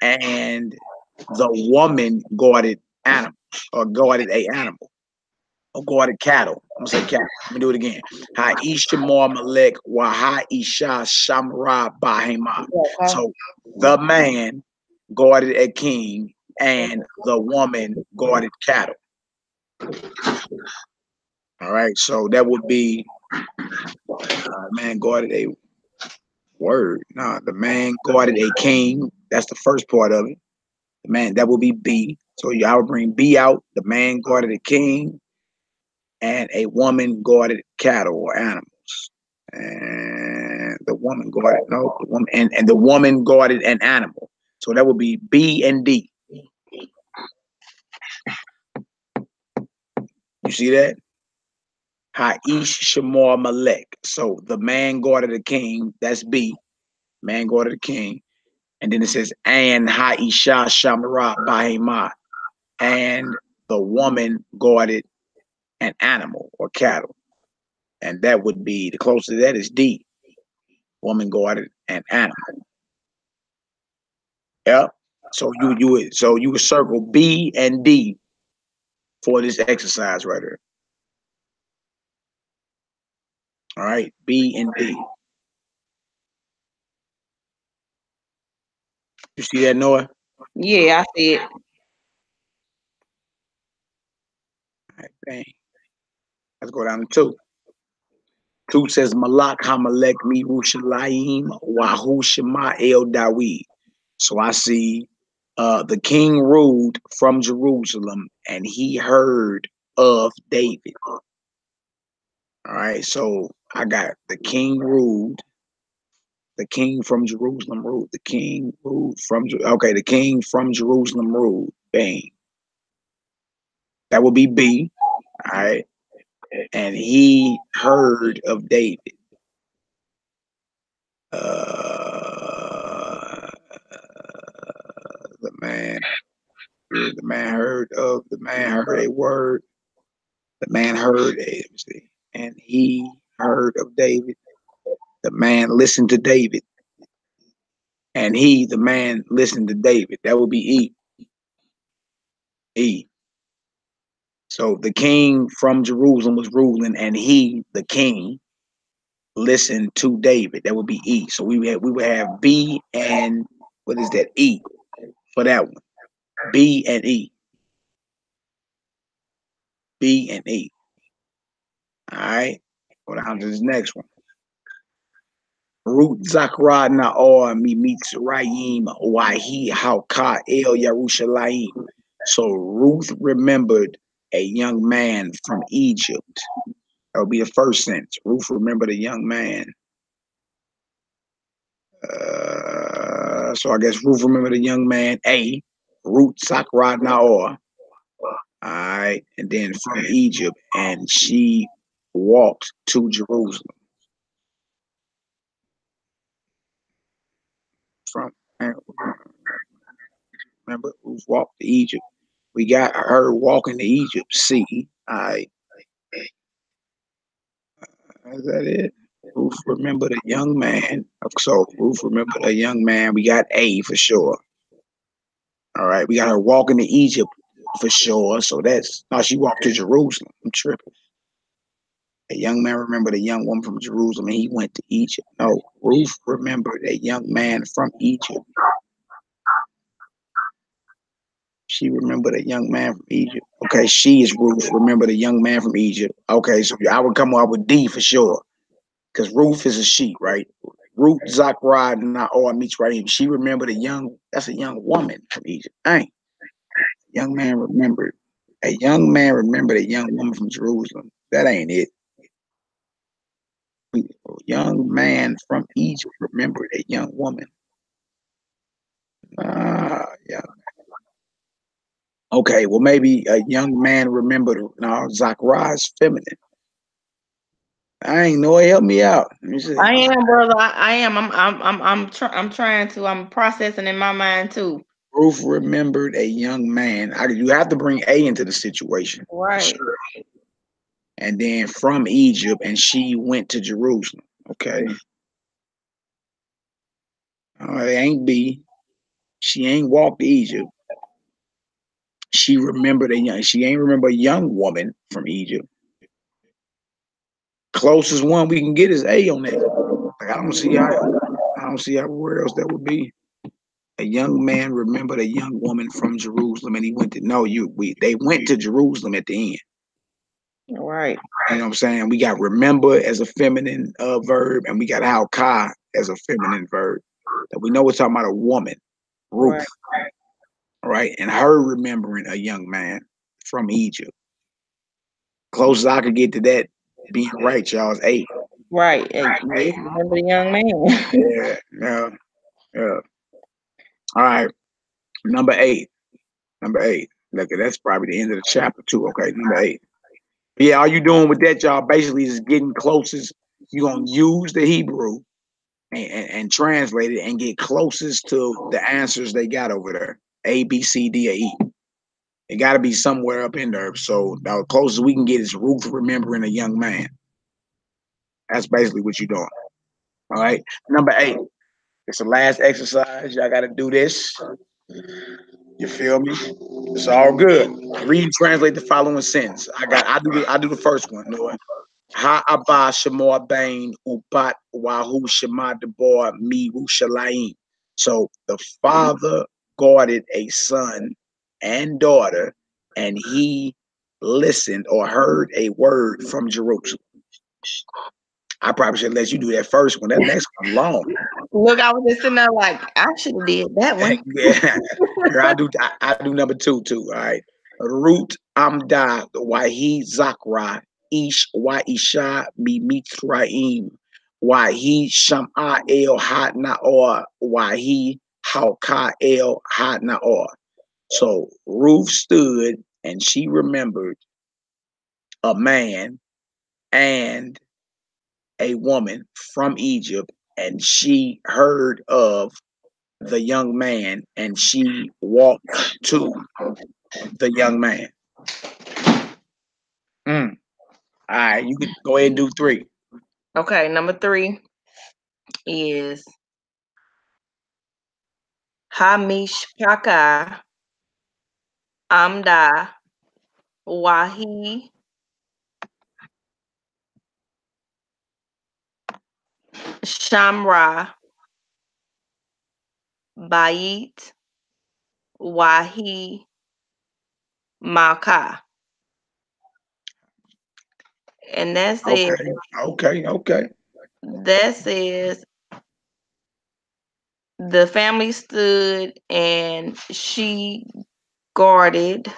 and the woman guarded animals or guarded a animal. or guarded cattle. I'm gonna say cattle. Let me do it again. Ha'ishamar Malek wa ha'isha shamra bahema. So the man guarded a king and the woman guarded cattle. All right, so that would be man guarded a word. Nah, the man guarded a king. That's the first part of it. The man, that would be B. So y'all would bring B out. The man guarded a king and a woman guarded cattle or animals. And the woman guarded the woman and the woman guarded an animal. So that would be B and D. You see that? Ha'ish Shamar Malek. So the man guarded the king, that's B. Man guarded the king. And then it says, and Ha'isha Shamara Bahema. And the woman guarded an animal or cattle. And that would be, the closest to that is D. Woman guarded an animal. Yep. So you would circle B and D for this exercise right here. All right, B and D. You see that, Noah? Yeah, I see it. All right, bang. Let's go down to 2. 2 says Malak Hamalek Mirushalayim Wahu Shema El Dawid. So I see the king ruled from Jerusalem and he heard of David. All right, so I got the king ruled. The king from Jerusalem ruled. The king ruled from, okay, the king from Jerusalem ruled. Bang. That would be B. All right. And he heard of David. The man heard a word. The man heard a, and he heard of David. The man listened to David. And the man listened to David. That would be E. E. So the king from Jerusalem was ruling, and he, the king, listened to David. That would be E. So we would have B and what is that? E for that one. B and E. B and E. All right. Go down to this next one. Ruth Zakra Naor Mimits Rayim Wahi Hauka El Yerushalayim. So Ruth remembered a young man from Egypt. That would be the first sentence. Ruth remembered a young man. So I guess Ruth remembered a young man. A. Ruth Zakra Naor. All right. And then from Egypt. And she walked to Jerusalem. From remember Ruth walked to Egypt. We got her walking to Egypt. C. All right. Is that it? Ruth remembered a young man. So Ruth remembered a young man. We got A for sure. All right. We got her walking to Egypt for sure. So that's, no, she walked to Jerusalem. I'm tripping. A young man remembered a young woman from Jerusalem and he went to Egypt. No, Ruth remembered a young man from Egypt. She remembered a young man from Egypt. Okay, she is Ruth, remembered a young man from Egypt. Okay, so I would come up with D for sure. Because Ruth is a she, right? Ruth Zakra Naor meets right. She remembered that's a young woman from Egypt. Dang. Young man remembered. A young man remembered a young woman from Jerusalem. That ain't it. A young man from Egypt remembered a young woman. Yeah. Okay, well, maybe a young man remembered. No, Zachariah is feminine. I ain't know it. Help me out. Let me see. I am, brother. I am. I'm trying to. I'm processing in my mind too. Ruth remembered a young man. You have to bring A into the situation, right? Sure. And then from Egypt, and she went to Jerusalem. Okay. It ain't B. She ain't walked to Egypt. She remembered she ain't remember a young woman from Egypt. Closest one we can get is A on that. Like, I don't see how where else that would be. A young man remembered a young woman from Jerusalem, and he went to they went to Jerusalem at the end. Right. You know what I'm saying? We got remember as a feminine verb, and we got halka as a feminine verb. That we know we're talking about a woman, Ruth, right? And her remembering a young man from Egypt. Closest I could get to that being right, y'all, is 8. Right. Remember the young man. Yeah. All right, number 8. Look, that's probably the end of the chapter too. Okay, number 8. Yeah, all you doing with that, y'all, basically is getting closest. You're gonna use the Hebrew and translate it and get closest to the answers they got over there. A, B, C, D, or E. It got to be somewhere up in there. So the closest we can get is Ruth remembering a young man. That's basically what you're doing. All right. Number 8. It's the last exercise. Y'all got to do this. You feel me? It's all good. Read and translate the following sentence. I do the first one. Lord. Ha Abba Shemor Bain Upat Wahu Shema Debor Mi Shalayim. So the father guarded a son and daughter, and he listened or heard a word from Jerusalem. I probably should let you do that first one. That next one long. Look, I was just sitting there like, I should have did that one. Yeah. I do number 2 too. All right. Root Amda Wahi Zakra Ish Wa Isha Mi Mitraim Wahi Shama El Hatnaor Wahi Hauka El Hatnaor. So Ruth stood and she remembered a man and a woman from Egypt, and she heard of the young man, and she walked to the young man. All right, you could go ahead and do 3. Okay, number 3 is Hamishpaka Amda Wahi Shamra Bayit Wahi Malka. And that says Okay. that says the family stood and she guarded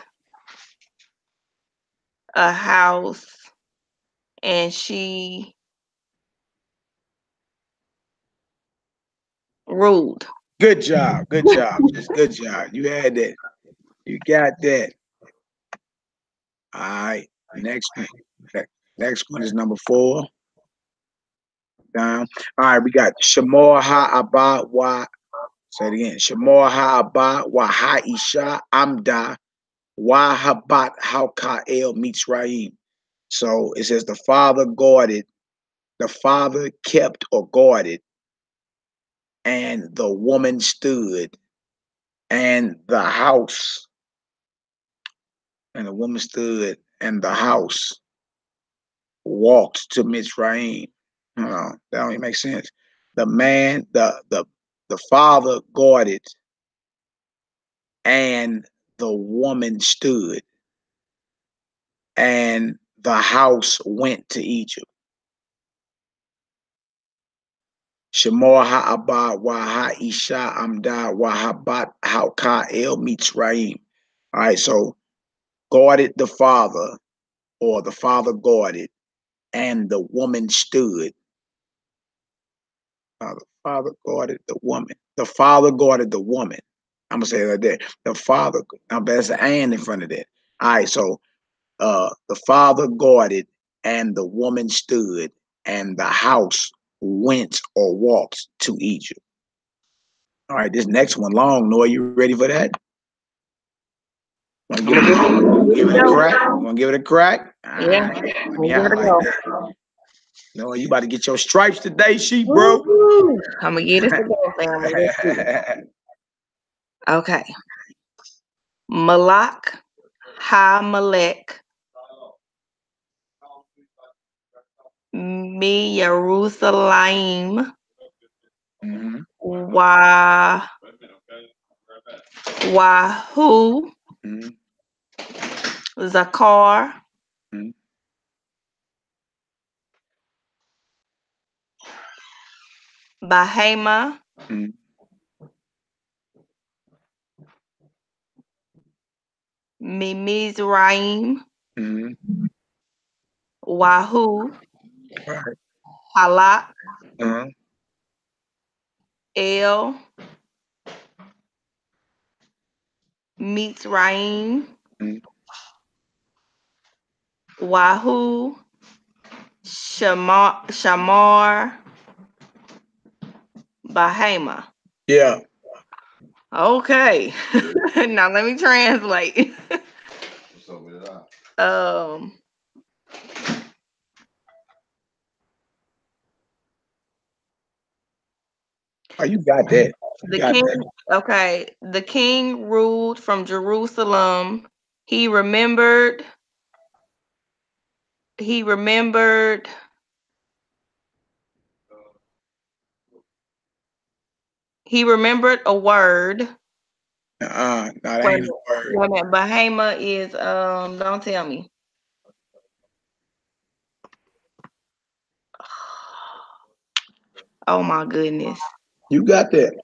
a house and she ruled. Good job. Good job. You had that. You got that. All right. Next one is number 4. Down. All right, we got Shamor Ha-Abba Wa. Say it again. Shamor Ha-Abba Wa Ha-Isha Amda Wa Habat Hauka El Mitzrayim. So it says the father kept or guarded, and the woman stood, and the house, and the woman stood, and the house walked to Mitzrayim. That don't even make sense. The man, the father guarded, and the woman stood, and the house went to Egypt. Shemor Ha'abba Wa Ha'isha Amda Wa Habat Hauka El Mitzrayim. All right, so guarded the father, or the father guarded, and the woman stood. The father guarded the woman. The father guarded the woman. I'm gonna say it like that. The father. Now there's an and in front of that. All right, so the father guarded, and the woman stood, and the house went or walked to Egypt. All right, this next one long. Noah, you ready for that? Want to give it a crack? Want to give it a crack? Yeah. Let me have it like that. Noah, you about to get your stripes today, sheep, bro. I'm gonna get it to go, family. Okay. Malak Ha-Melech, Mi Yerushalayim, Wahu, Zakar, Bahama, Mizraim, Wahu, Halak, El, Mitzrayim, Wahu, Shamar, Bahama. Yeah. Okay. Now let me translate. Oh, you got that. The king. Okay, the king ruled from Jerusalem. He remembered a word. No, that ain't a word. Wait a minute, Bahama is don't tell me. Oh my goodness. You got that.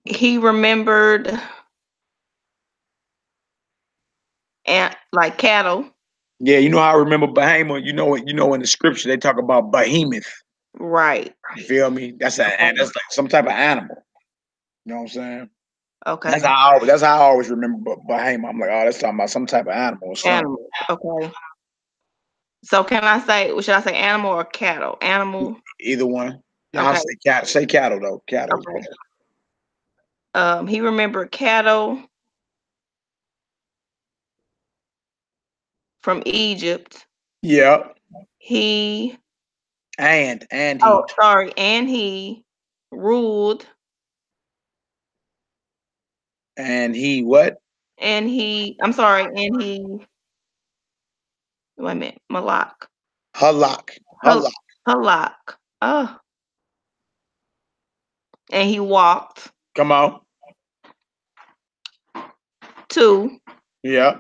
He remembered and like cattle. Yeah, you know how I remember Bahama. You know in the scripture they talk about behemoth. Right. You feel me? That's like some type of animal. You know what I'm saying? Okay. That's how I always remember Bahama. I'm like, oh, that's talking about some type of animal or something. Animal. Okay. So can I say? Should I say animal or cattle? Animal. Either one. Yeah, Okay. I'll say cattle. Say cattle though. Cattle. Okay. He remembered cattle from Egypt. Yeah. He. And he. Oh, sorry. And he ruled. And he what? And he. I'm sorry. And he. Wait a minute. Malak. Halak. Halak. Oh. And he walked. Come on. To. Yeah.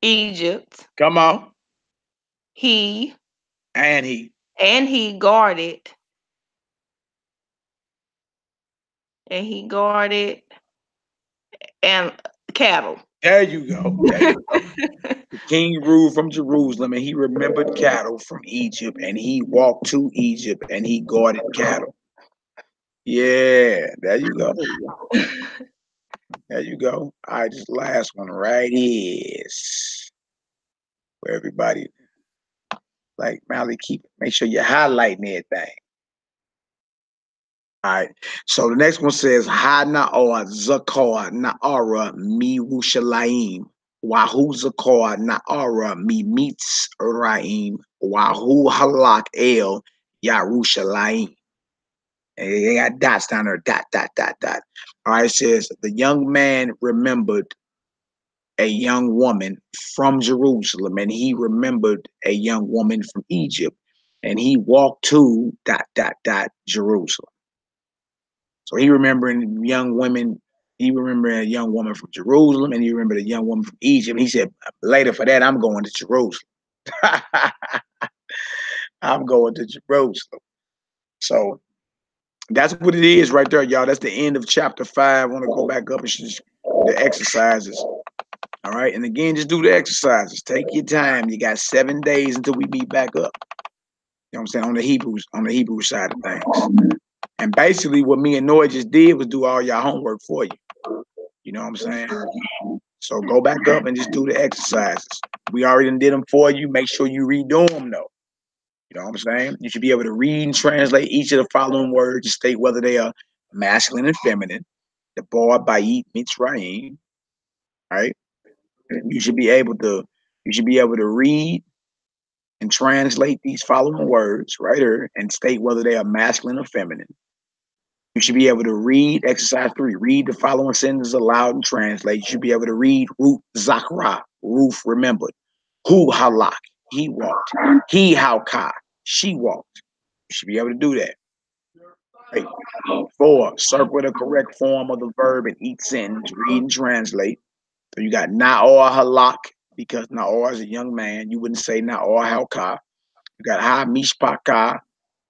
Egypt. Come on. He. And he. And he guarded. And he guarded and cattle. There you go. The king ruled from Jerusalem, and he remembered cattle from Egypt, and he walked to Egypt, and he guarded cattle. Yeah, there you go. There you go. All right, this last one right is where everybody like Mally make sure you're highlighting everything. All right. So the next one says Ha-Na'or Zakar Na'ara Mi-Rushalayim. Wahu Zakar Na'ara Mi-Mitzrayim. Wahu Halak El Yarushalayim. And they got dots down there. Dot. All right. It says the young man remembered a young woman from Jerusalem, and he remembered a young woman from Egypt, and he walked to Jerusalem. So he remembering young women. He remembered a young woman from Jerusalem, and he remembered a young woman from Egypt. And he said, later for that, I'm going to Jerusalem. I'm going to Jerusalem. So that's what it is right there, y'all. That's the end of chapter 5. I want to go back up and just the exercises. All right. And again, just do the exercises. Take your time. You got 7 days until we meet back up. You know what I'm saying? On the Hebrew side of things. And basically what me and Noah just did was do all y'all homework for you. You know what I'm saying? So go back up and just do the exercises. We already did them for you. Make sure you redo them though. You know what I'm saying? You should be able to read and translate each of the following words and state whether they are masculine and feminine. The bar Bayit Mitzrayim. Right? You should be able to read and translate these following words right here and state whether they are masculine or feminine. You should be able to read exercise 3. Read the following sentences aloud and translate. You should be able to read Ruth Zakra. Ruth remembered. Hu halak. He walked. He halka. She walked. You should be able to do that. Right. 4. Circle the correct form of the verb in each sentence. Read and translate. So you got Na'or halak, because Na'or is a young man. You wouldn't say Na'or halka. You got Ha mishpaka.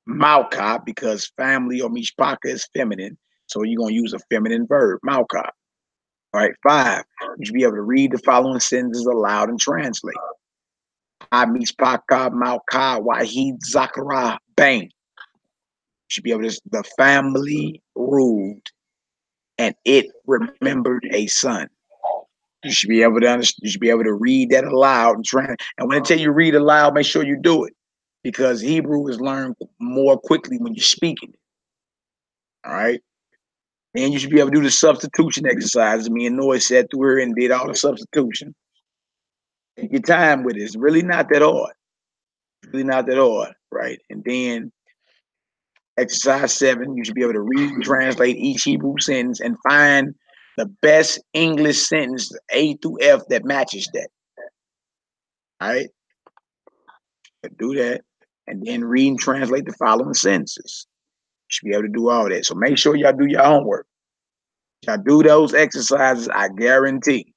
Malka, because family or mishpaka is feminine. So you're going to use a feminine verb, Malka. All right, 5. You should be able to read the following sentences aloud and translate. Ha mishpaka, Malka, Wahid, Zakara, Bang. You should be able to, the family ruled and it remembered a son. You should be able to understand, you should be able to read that aloud and translate. And when I tell you read aloud, make sure you do it, because Hebrew is learned more quickly when you're speaking. All right. And you should be able to do the substitution exercises. Me and Noah sat through here and did all the substitution. Take your time with it. It's really not that hard. It's really not that hard, right? And then exercise 7, you should be able to read and translate each Hebrew sentence and find the best English sentence, A through F, that matches that. All right? Do that. And then read and translate the following sentences. You should be able to do all that. So make sure y'all do your homework. Y'all do those exercises, I guarantee.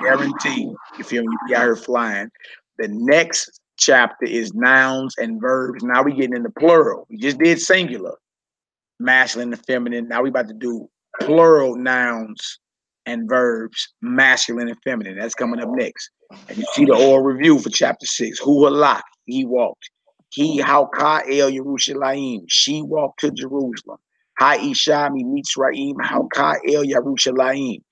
You feel me? You be out here flying. The next chapter is nouns and verbs. Now we getting into plural. We just did singular, masculine and feminine. Now we about to do plural nouns and verbs, masculine and feminine. That's coming up next. And you see the oral review for chapter 6. Hu halak, he walked. He halka el Yerushalayim, she walked to Jerusalem. Ha isha mi Mitzrayim halka el Yerushalayim.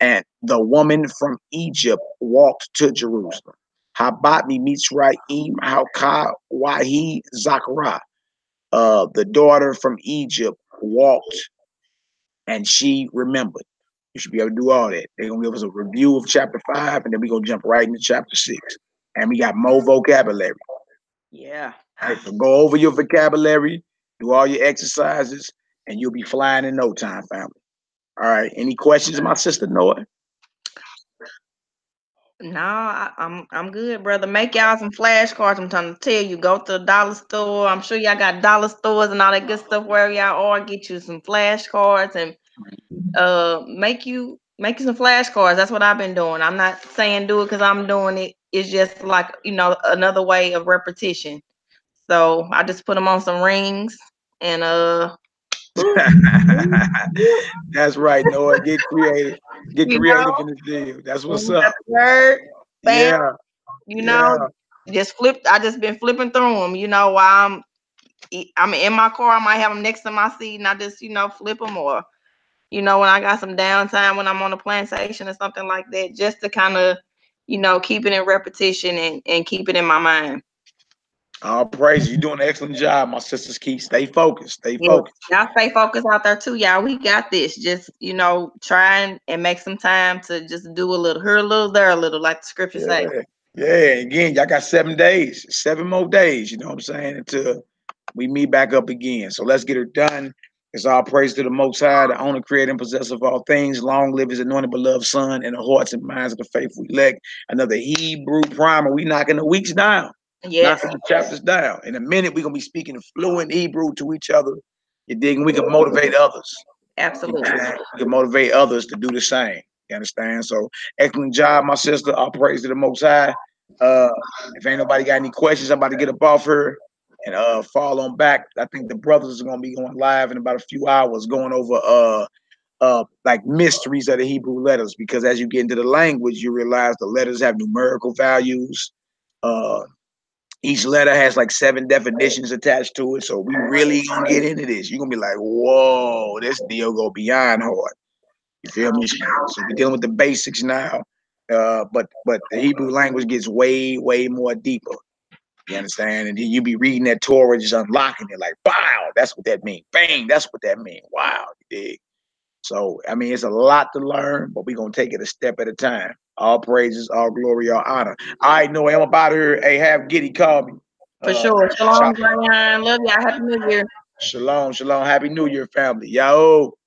And the woman from Egypt walked to Jerusalem. Habat mi Mitzrayim halka wahi Zakara. The daughter from Egypt walked and she remembered. You should be able to do all that. They're going to give us a review of chapter 5, and then we're going to jump right into chapter 6. And we got more vocabulary. Yeah. All right, so go over your vocabulary, do all your exercises, and you'll be flying in no time, family. All right. Any questions, my sister Noah? No, I'm good, brother. Make y'all some flashcards. I'm trying to tell you, go to the dollar store. I'm sure y'all got dollar stores and all that good stuff where y'all are. Get you some flashcards and make you some flashcards. That's what I've been doing. I'm not saying do it because I'm doing it. It's just like, another way of repetition. So I just put them on some rings and That's right, Noah. Get creative. Get creative in the deal. That's what's up. Word, bam, Yeah. just flipped. I just been flipping through them. While I'm in my car, I might have them next to my seat, and I just flip them, or when I got some downtime when I'm on a plantation or something like that, just to kind of keep it in repetition and keep it in my mind. All praise. You're doing an excellent job, my sisters. Stay focused. Stay focused. Y'all stay focused out there too, y'all. We got this. Just try and make some time to just do a little here, a little there, a little, like the scripture say. Yeah. Again, y'all got 7 days, 7 more days. You know what I'm saying? Until we meet back up again. So let's get her done. It's all praise to the Most High, the owner, creator, and possessor of all things. Long live his anointed, beloved Son, in the hearts and minds of the faithful elect. Another Hebrew primer. We knocking the weeks down. Yes. Knocking the chapters down. In a minute, we're going to be speaking fluent Hebrew to each other. You dig? We can motivate others. Absolutely. We can motivate others to do the same. You understand? So, excellent job, my sister. All praise to the Most High. If ain't nobody got any questions, I'm about to get up off her and fall on back. I think the brothers are going to be going live in about a few hours, going over like mysteries of the Hebrew letters, because as you get into the language, you realize the letters have numerical values. Each letter has like 7 definitions attached to it. So we really gonna get into this. You're gonna be like, whoa, this deal go beyond hard. You feel me? So we're dealing with the basics now. But the Hebrew language gets way, way more deeper. You understand? And then you be reading that Torah, just unlocking it, like, wow, that's what that means. Bang, that's what that means. Wow, you dig? So, I mean, it's a lot to learn, but we're going to take it a step at a time. All praises, all glory, all honor. All right, Noah, I'm about here. Hey, have Giddy call me. For sure. Shalom, Brian. Love y'all. Happy New Year. Shalom, shalom. Happy New Year, family. Yo.